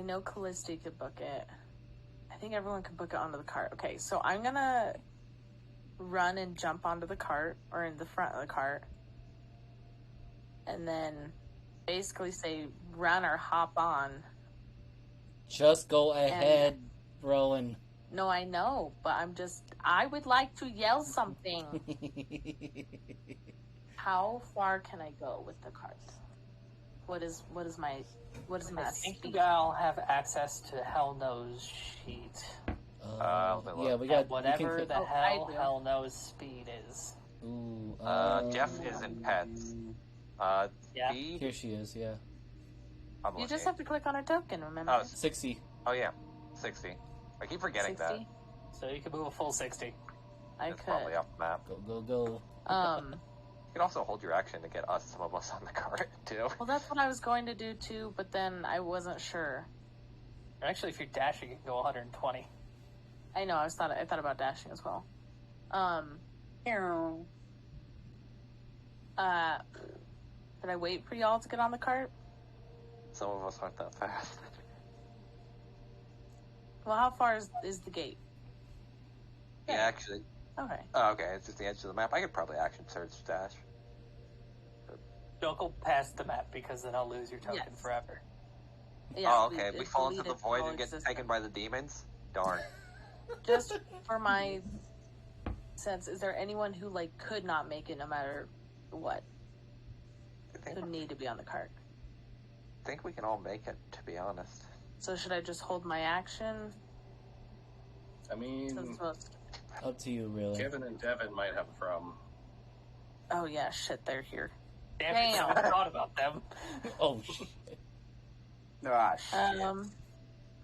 [SPEAKER 5] know Callisti could book it. I think everyone could book it onto the cart. Okay, so I'm gonna run and jump onto the cart, or in the front of the cart, and then basically say run or hop on.
[SPEAKER 3] Just go ahead, Rowan.
[SPEAKER 5] No, I know, but I would like to yell something. How far can I go with the cart? What is my
[SPEAKER 2] I think
[SPEAKER 5] speed?
[SPEAKER 2] you all have access to Hell Knows sheet.
[SPEAKER 3] Yeah, we got
[SPEAKER 2] At whatever
[SPEAKER 3] you can,
[SPEAKER 2] the
[SPEAKER 5] Oh,
[SPEAKER 2] hell
[SPEAKER 5] I do.
[SPEAKER 2] Hell Knows speed is.
[SPEAKER 3] Ooh,
[SPEAKER 1] Jeff is in pets.
[SPEAKER 2] Yeah.
[SPEAKER 1] Speed?
[SPEAKER 3] Here she is. Yeah,
[SPEAKER 1] I'm
[SPEAKER 5] You just
[SPEAKER 1] looking.
[SPEAKER 5] have to click on a token, remember?
[SPEAKER 1] Oh,
[SPEAKER 3] 60.
[SPEAKER 1] Oh yeah, 60. I keep forgetting
[SPEAKER 5] 60?
[SPEAKER 1] that.
[SPEAKER 2] So you can move a full 60.
[SPEAKER 5] I
[SPEAKER 1] It's probably
[SPEAKER 5] could.
[SPEAKER 1] off the map.
[SPEAKER 3] Go.
[SPEAKER 1] You can also hold your action to get some of us on the cart too.
[SPEAKER 5] Well, that's what I was going to do too, but then I wasn't sure.
[SPEAKER 2] Or actually, if you're dashing, you can go 120.
[SPEAKER 5] I know. I thought about dashing as well. Did I wait for y'all to get on the cart?
[SPEAKER 1] Some of us aren't that fast.
[SPEAKER 5] Well, how far is the gate?
[SPEAKER 1] Yeah, actually.
[SPEAKER 5] Okay.
[SPEAKER 1] Oh, okay, it's just the edge of the map. I could probably action search dash.
[SPEAKER 2] Don't go past the map, because then I'll lose your token
[SPEAKER 5] Yes.
[SPEAKER 2] forever.
[SPEAKER 5] Yeah,
[SPEAKER 1] Oh, okay. We
[SPEAKER 5] it's
[SPEAKER 1] fall into the
[SPEAKER 5] deleted
[SPEAKER 1] void
[SPEAKER 5] all
[SPEAKER 1] and get
[SPEAKER 5] existence.
[SPEAKER 1] taken by the demons? Darn.
[SPEAKER 5] Just for my sense, is there anyone who could not make it no matter what?
[SPEAKER 1] I
[SPEAKER 5] Who need to be on the cart?
[SPEAKER 1] think we can all make it, to be honest.
[SPEAKER 5] So should I just hold my action?
[SPEAKER 7] I mean,
[SPEAKER 5] Since most-
[SPEAKER 3] Up to you, really.
[SPEAKER 7] Kevin and Devin might have a problem.
[SPEAKER 5] Oh yeah, shit, they're here.
[SPEAKER 2] Damn it,
[SPEAKER 5] Damn.
[SPEAKER 2] I thought about them.
[SPEAKER 3] Oh shit.
[SPEAKER 4] Ah, shit.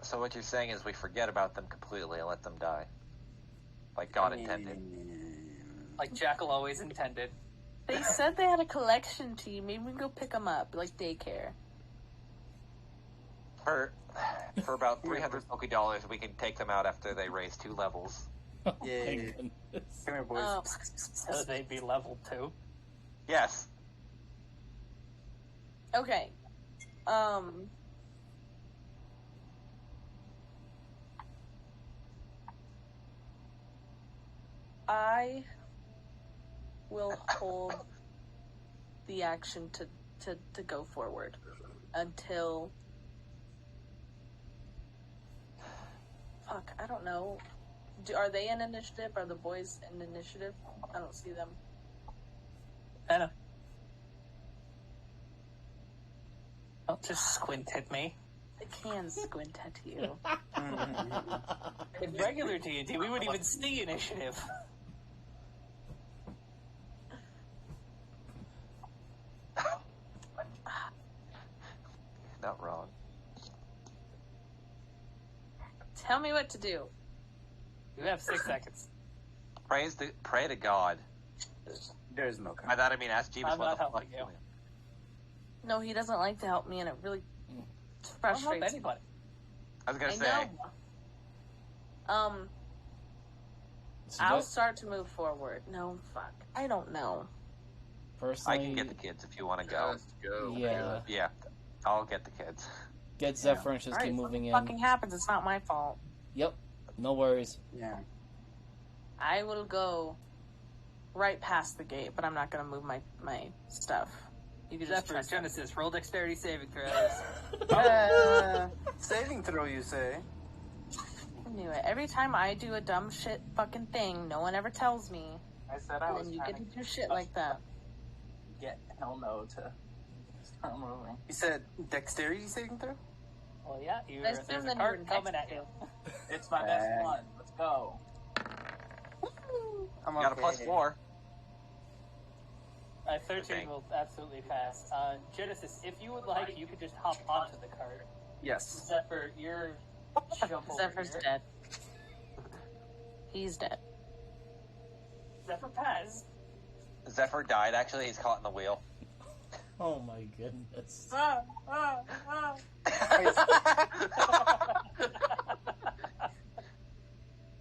[SPEAKER 1] So what you're saying is we forget about them completely and let them die. Like God intended.
[SPEAKER 2] Like Jackal always intended.
[SPEAKER 5] They said they had a collection team. Maybe we can go pick them up, like daycare.
[SPEAKER 1] For about $300 we can take them out after they raise 2 levels.
[SPEAKER 3] Oh, my
[SPEAKER 4] Yay.
[SPEAKER 3] goodness.
[SPEAKER 4] Come here, boys.
[SPEAKER 5] Oh.
[SPEAKER 2] So they'd be level 2.
[SPEAKER 1] Yes.
[SPEAKER 5] Okay. I will hold the action to go forward until. Fuck, I don't know. Are they in initiative? Are the boys in initiative? I don't see them.
[SPEAKER 2] I know. Don't just squint at me.
[SPEAKER 5] I can squint at you.
[SPEAKER 2] In regular D&D, we wouldn't even see initiative.
[SPEAKER 1] Not wrong.
[SPEAKER 5] Tell me what to do.
[SPEAKER 2] You have 6 seconds.
[SPEAKER 1] Pray to God.
[SPEAKER 4] There's no
[SPEAKER 1] By
[SPEAKER 4] kind.
[SPEAKER 1] that I mean ask Jeebus
[SPEAKER 2] I'm
[SPEAKER 1] what
[SPEAKER 2] not
[SPEAKER 1] the fuck
[SPEAKER 2] helping you.
[SPEAKER 5] No, he doesn't like to help me, and it really
[SPEAKER 2] I don't help
[SPEAKER 5] frustrates me.
[SPEAKER 2] anybody.
[SPEAKER 1] I was gonna
[SPEAKER 5] I
[SPEAKER 1] say.
[SPEAKER 5] know.
[SPEAKER 3] So
[SPEAKER 5] I'll start to move forward. No, fuck. I don't know.
[SPEAKER 3] personally,
[SPEAKER 1] I can get the kids if you want to go.
[SPEAKER 7] Let's go.
[SPEAKER 3] Yeah.
[SPEAKER 1] Yeah, I'll get the kids.
[SPEAKER 3] get Zephyr and just
[SPEAKER 5] Alright,
[SPEAKER 3] keep moving
[SPEAKER 5] what
[SPEAKER 3] in.
[SPEAKER 5] fucking happens, it's not my fault.
[SPEAKER 3] Yep, no worries.
[SPEAKER 4] Yeah.
[SPEAKER 5] I will go right past the gate, but I'm not gonna move my stuff. You can just
[SPEAKER 2] Zephyr,
[SPEAKER 5] trust
[SPEAKER 2] Genesis, roll dexterity saving throws.
[SPEAKER 4] Saving throw, you say?
[SPEAKER 5] I knew it. Every time I do a dumb shit fucking thing, no one ever tells me.
[SPEAKER 6] I said I
[SPEAKER 5] And
[SPEAKER 6] was
[SPEAKER 5] then you
[SPEAKER 6] trying
[SPEAKER 5] get to
[SPEAKER 6] to
[SPEAKER 5] do shit like that.
[SPEAKER 6] get hell no to start moving.
[SPEAKER 4] You said dexterity saving throw?
[SPEAKER 2] Well, yeah, you
[SPEAKER 5] I
[SPEAKER 2] there's
[SPEAKER 5] assume
[SPEAKER 2] a
[SPEAKER 5] then
[SPEAKER 2] cart
[SPEAKER 5] you were
[SPEAKER 2] coming
[SPEAKER 5] next
[SPEAKER 2] at you.
[SPEAKER 6] It's my best one. Let's go.
[SPEAKER 4] I'm
[SPEAKER 1] You got a +4.
[SPEAKER 2] 13
[SPEAKER 1] Okay.
[SPEAKER 2] will absolutely pass. Genesis, if you would like, you could just hop onto the cart.
[SPEAKER 4] Yes.
[SPEAKER 2] Zephyr, you're jump over
[SPEAKER 5] Zephyr's
[SPEAKER 2] here.
[SPEAKER 5] dead. He's dead.
[SPEAKER 2] Zephyr passed.
[SPEAKER 1] Zephyr died. Actually, he's caught in the wheel.
[SPEAKER 3] Oh my goodness.
[SPEAKER 4] I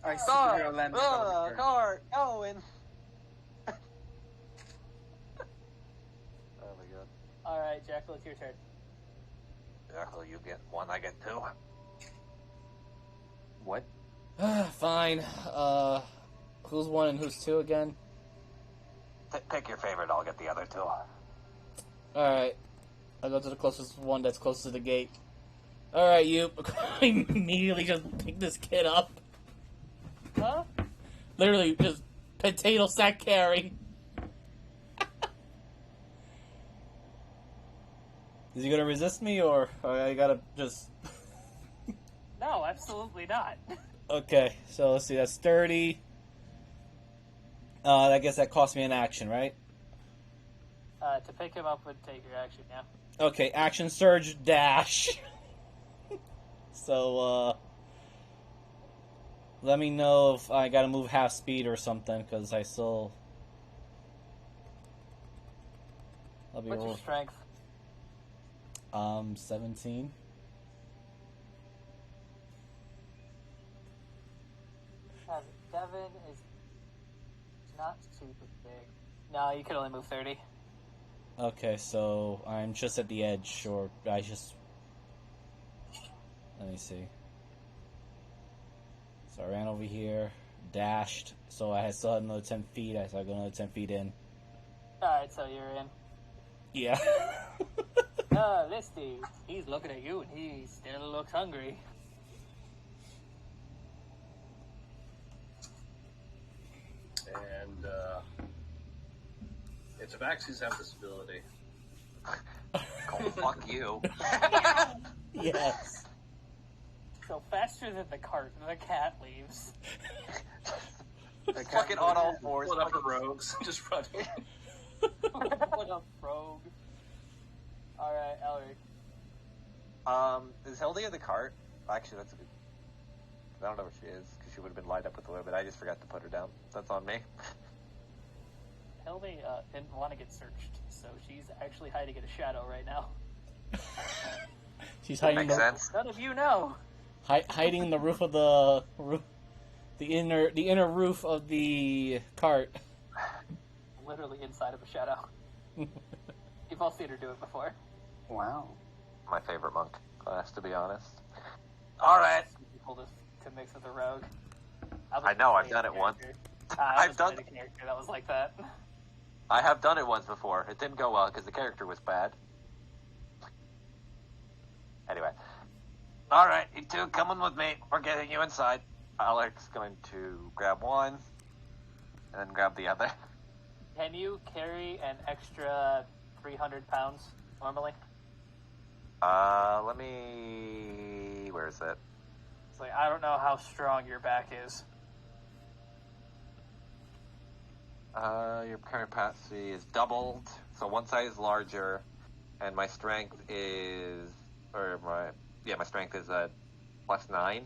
[SPEAKER 4] superhero landed.
[SPEAKER 1] Cart going. Oh my god.
[SPEAKER 2] Alright, Jackal, it's your turn.
[SPEAKER 1] Jackal, you get 1, I get 2.
[SPEAKER 4] What?
[SPEAKER 3] Fine. Who's 1 and who's 2 again?
[SPEAKER 1] Pick your favorite, I'll get the other 2.
[SPEAKER 3] Alright. I'll go to the closest one that's close to the gate. Alright, you. I immediately just pick this kid up.
[SPEAKER 2] Huh?
[SPEAKER 3] Literally, just potato sack carry. Is he gonna resist me, or I gotta just...
[SPEAKER 2] No, absolutely not.
[SPEAKER 3] Okay, so let's see, that's 30. I guess that cost me an action, right?
[SPEAKER 2] To pick him up would take your action, yeah.
[SPEAKER 3] Okay, action surge dash. So, let me know if I gotta move half speed or something, because I still... I'll be
[SPEAKER 2] What's your
[SPEAKER 3] roll.
[SPEAKER 2] strength?
[SPEAKER 3] 17.
[SPEAKER 2] Devin is not super big. No, you can only move 30.
[SPEAKER 3] Okay, so I'm just at the edge, or I just... Let me see. So I ran over here, dashed, so I still had another 10 feet, so I go another 10 feet in.
[SPEAKER 2] Alright, so you're in.
[SPEAKER 3] Yeah.
[SPEAKER 2] This dude, he's looking at you and he still looks hungry.
[SPEAKER 7] And if the vaccines have this ability,
[SPEAKER 1] Oh, fuck you.
[SPEAKER 3] Yes.
[SPEAKER 2] So faster than the cart, the cat leaves.
[SPEAKER 1] Fucking on all fours.
[SPEAKER 7] split up the rogues, just run.
[SPEAKER 2] What a rogue. Alright, Elric.
[SPEAKER 1] Is Hildy in the cart? Actually, that's a good... I don't know where she is, because she would have been lined up with the women. I just forgot to put her down. That's on me.
[SPEAKER 2] Hildy didn't want to get searched, so she's actually hiding in a shadow right now.
[SPEAKER 3] She's hiding
[SPEAKER 1] Makes
[SPEAKER 3] the,
[SPEAKER 1] sense.
[SPEAKER 2] None of you know.
[SPEAKER 3] hiding in the roof of the roof, the inner roof of the cart.
[SPEAKER 2] Literally inside of a shadow. You've all seen her do it before.
[SPEAKER 4] Wow.
[SPEAKER 1] My favorite monk class, to be honest. Alright.
[SPEAKER 2] People to mix with a rogue.
[SPEAKER 1] I know, I've done it once.
[SPEAKER 2] I've
[SPEAKER 1] done-
[SPEAKER 2] done a character that was like that.
[SPEAKER 1] I have done it once before. It didn't go well, because the character was bad. Anyway. Alright, you two, coming with me. We're getting you inside. Alec's going to grab one, and then grab the other.
[SPEAKER 2] Can you carry an extra 300 pounds normally?
[SPEAKER 1] Let me... Where is it?
[SPEAKER 2] It's like, I don't know how strong your back is.
[SPEAKER 1] Your current capacity is doubled, so one size larger, and my strength is... my strength is +9.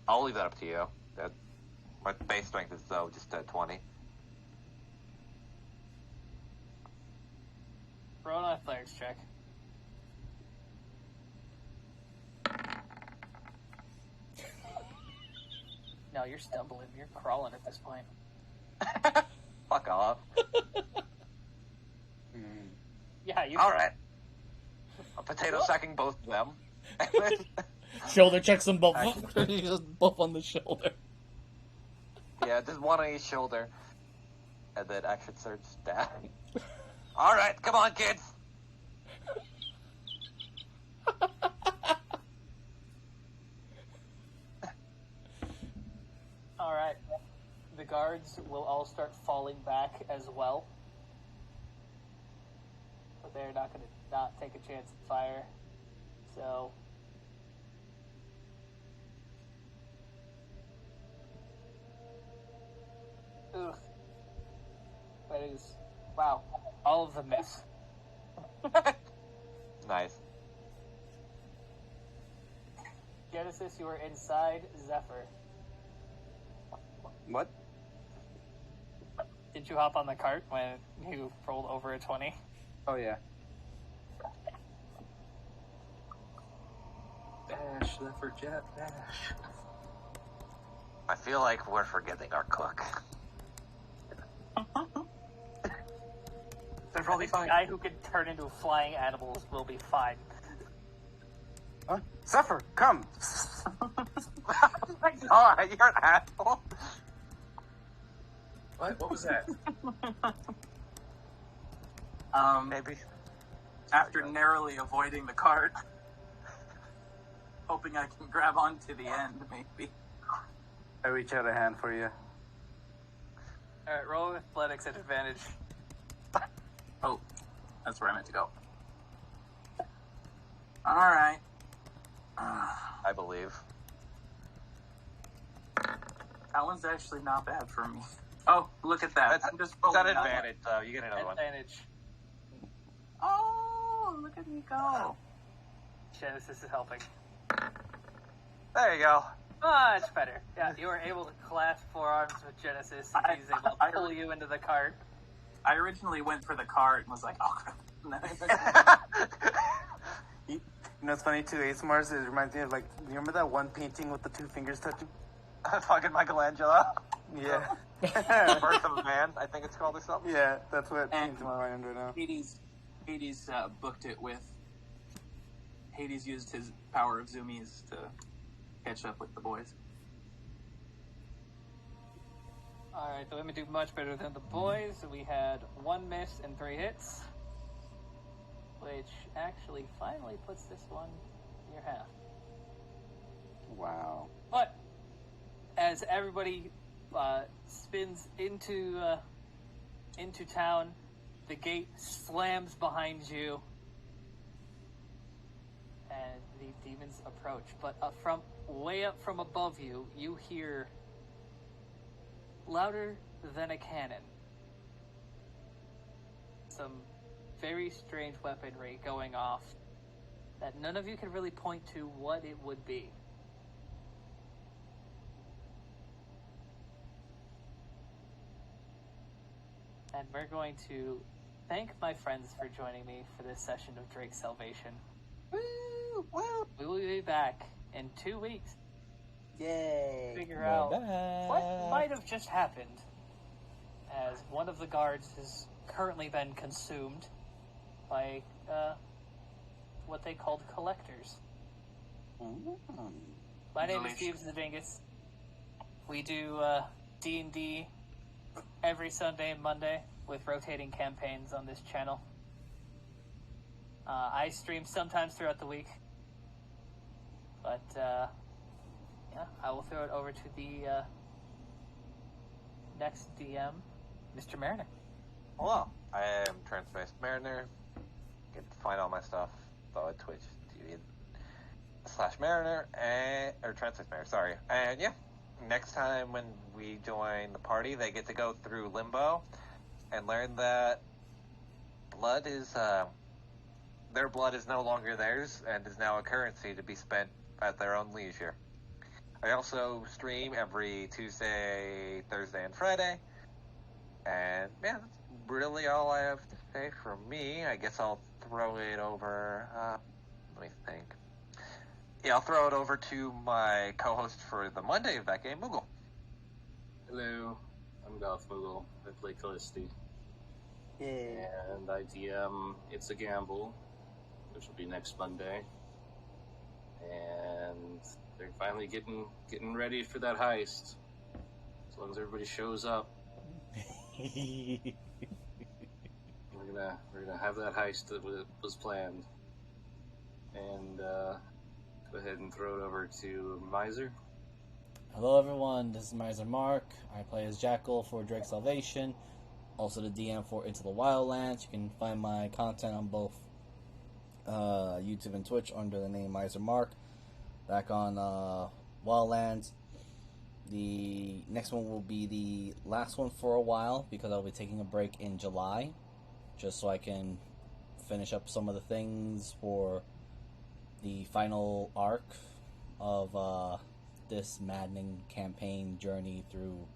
[SPEAKER 1] I'll leave that up to you. My base strength is, though, just 20.
[SPEAKER 2] Roll an athletics check. No, you're stumbling. You're crawling at this point.
[SPEAKER 1] Fuck off.
[SPEAKER 2] Yeah, you.
[SPEAKER 1] All right. A potato sacking both of them.
[SPEAKER 3] Shoulder checks them both. Both on the shoulder.
[SPEAKER 1] Yeah, just one on each shoulder. And then action search down. All right, come on, kids.
[SPEAKER 2] All right. The guards will all start falling back as well. But they're not going to not take a chance at fire. So... Ugh. That is... Wow. All of them miss.
[SPEAKER 1] Nice.
[SPEAKER 2] Genesis, you are inside Zephyr.
[SPEAKER 4] What?
[SPEAKER 2] Did you hop on the cart when you rolled over a 20?
[SPEAKER 4] Oh, yeah.
[SPEAKER 6] Dash, Zephyr Jet, dash.
[SPEAKER 1] I feel like we're forgetting our cook.
[SPEAKER 6] They're probably
[SPEAKER 2] The
[SPEAKER 6] fine.
[SPEAKER 2] guy who can turn into flying animals will be fine.
[SPEAKER 4] Huh? Zephyr, come!
[SPEAKER 1] God, you're an asshole.
[SPEAKER 6] What was that?
[SPEAKER 1] Maybe.
[SPEAKER 6] After narrowly avoiding the cart, hoping I can grab onto the end, maybe.
[SPEAKER 4] I reach out a hand for you.
[SPEAKER 2] Alright, roll athletics at advantage.
[SPEAKER 6] Oh, that's where I meant to go. Alright.
[SPEAKER 1] I believe.
[SPEAKER 6] That one's actually not bad for me. Oh, look at that. I'm just
[SPEAKER 1] It's
[SPEAKER 6] rolling
[SPEAKER 1] an
[SPEAKER 6] that one.
[SPEAKER 1] advantage, though. You get another one.
[SPEAKER 2] Advantage.
[SPEAKER 6] Oh, look at me go.
[SPEAKER 2] Genesis is helping.
[SPEAKER 1] There you go.
[SPEAKER 2] Much better. Yeah, you were able to clasp forearms with Genesis, and he's able to pull you into the cart.
[SPEAKER 6] I originally went for the cart and was like, oh, crap.
[SPEAKER 4] You know, it's funny too, Ace Mars, it reminds me of, like, you remember that one painting with the two fingers touching?
[SPEAKER 1] Fucking Michelangelo.
[SPEAKER 4] Yeah.
[SPEAKER 1] Birth of a Man, I think it's called, or something.
[SPEAKER 4] Yeah, that's what
[SPEAKER 6] And-
[SPEAKER 4] came to my mind right now.
[SPEAKER 6] Hades booked it with... Hades used his power of zoomies to catch up with the boys.
[SPEAKER 2] Alright, the women do much better than the boys. We had 1 miss and 3 hits. Which actually finally puts this one near half.
[SPEAKER 4] Wow.
[SPEAKER 2] But as everybody spins into town, the gate slams behind you, and the demons approach. But from way up from above you, you hear louder than a cannon some very strange weaponry going off that none of you can really point to what it would be. And we're going to thank my friends for joining me for this session of Drake's Salvation.
[SPEAKER 1] Woo! Woo!
[SPEAKER 2] We will be back in 2 weeks.
[SPEAKER 4] Yay!
[SPEAKER 2] Figure out
[SPEAKER 3] Bye-bye.
[SPEAKER 2] what might have just happened, as one of the guards has currently been consumed by what they called collectors. My name is Steve the Dingus. We do D&D every Sunday and Monday with rotating campaigns on this channel. I stream sometimes throughout the week, but yeah, I will throw it over to the next DM, Mr. Mariner.
[SPEAKER 1] Hello, I am Transpace Mariner. You can find all my stuff though at Twitch TV/Mariner or Transpace Mariner. Sorry, and yeah, next time when we join the party, they get to go through Limbo and learn that blood is their blood is no longer theirs and is now a currency to be spent at their own leisure. I also stream every Tuesday, Thursday, and Friday. And yeah, that's really all I have to say from me. I guess I'll throw it over. Let me think. Yeah, I'll throw it over to my co-host for the Monday of that game, Moogle.
[SPEAKER 7] Hello, I'm Goth Moogle. I play Callisti.
[SPEAKER 4] Yeah.
[SPEAKER 7] And I DM It's a Gamble, which will be next Monday. And they're finally getting ready for that heist. As long as everybody shows up, we're gonna have that heist that was planned. And go ahead and throw it over to Miser.
[SPEAKER 3] Hello everyone, this is Miser Mark. I play as Jackal for Drake Salvation, also the DM for Into the Wildlands. You can find my content on both YouTube and Twitch under the name Miser Mark. Back on Wildlands. The next one will be the last one for a while because I'll be taking a break in July, just so I can finish up some of the things for the final arc of this maddening campaign journey through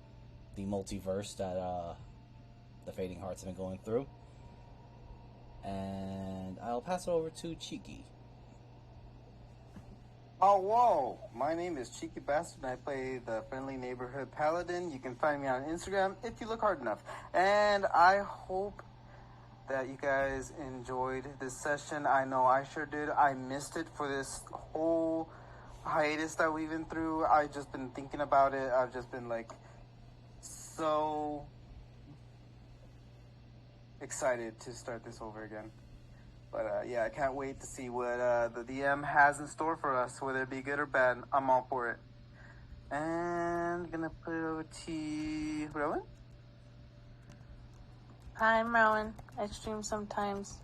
[SPEAKER 3] the multiverse that the Fading Hearts have been going through. And I'll pass it over to Cheeky.
[SPEAKER 4] Oh, whoa! My name is Cheeky Bastard, and I play the Friendly Neighborhood Paladin. You can find me on Instagram if you look hard enough. And I hope that you guys enjoyed this session. I know I sure did. I missed it for this whole hiatus that we've been through. I've just been thinking about it. I've just been, like, so excited to start this over again. But, yeah, I can't wait to see what the DM has in store for us, whether it be good or bad. I'm all for it. And gonna put it over to Rowan.
[SPEAKER 5] Hi, I'm Rowan. I stream sometimes,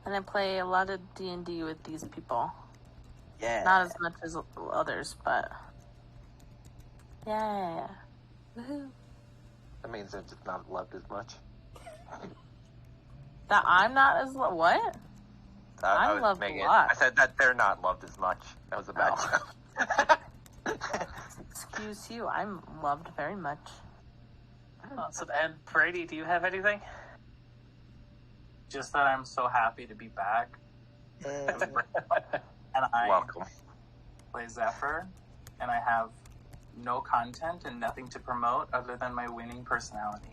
[SPEAKER 5] and I play a lot of D&D with these people.
[SPEAKER 1] Yeah.
[SPEAKER 5] Not as much as others, but yeah. Woohoo!
[SPEAKER 1] That means they're just not loved as much.
[SPEAKER 5] That I'm not as what?
[SPEAKER 1] I
[SPEAKER 5] I'm
[SPEAKER 1] was
[SPEAKER 5] loved
[SPEAKER 1] making
[SPEAKER 5] a lot.
[SPEAKER 1] I said that they're not loved as much. That was a bad joke.
[SPEAKER 5] Excuse you. I'm loved very much.
[SPEAKER 2] Awesome. And Brady, do you have anything?
[SPEAKER 6] Just that I'm so happy to be back. And I
[SPEAKER 1] Welcome.
[SPEAKER 6] play Zephyr, and I have no content and nothing to promote other than my winning personality.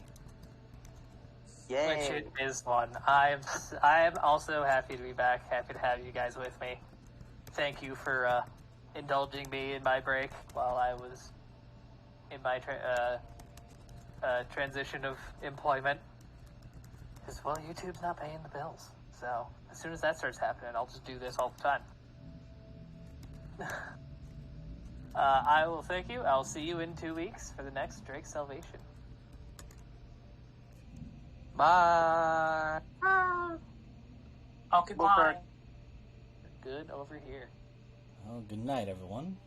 [SPEAKER 2] Which it is one. I am also happy to be back. Happy to have you guys with me. Thank you for indulging me in my break while I was in my transition of employment. Because, well, YouTube's not paying the bills. So, as soon as that starts happening, I'll just do this all the time. I will thank you. I'll see you in 2 weeks for the next Drake Salvation.
[SPEAKER 1] Bye.
[SPEAKER 6] Okay, bye.
[SPEAKER 2] Good over here.
[SPEAKER 3] Well, good night, everyone.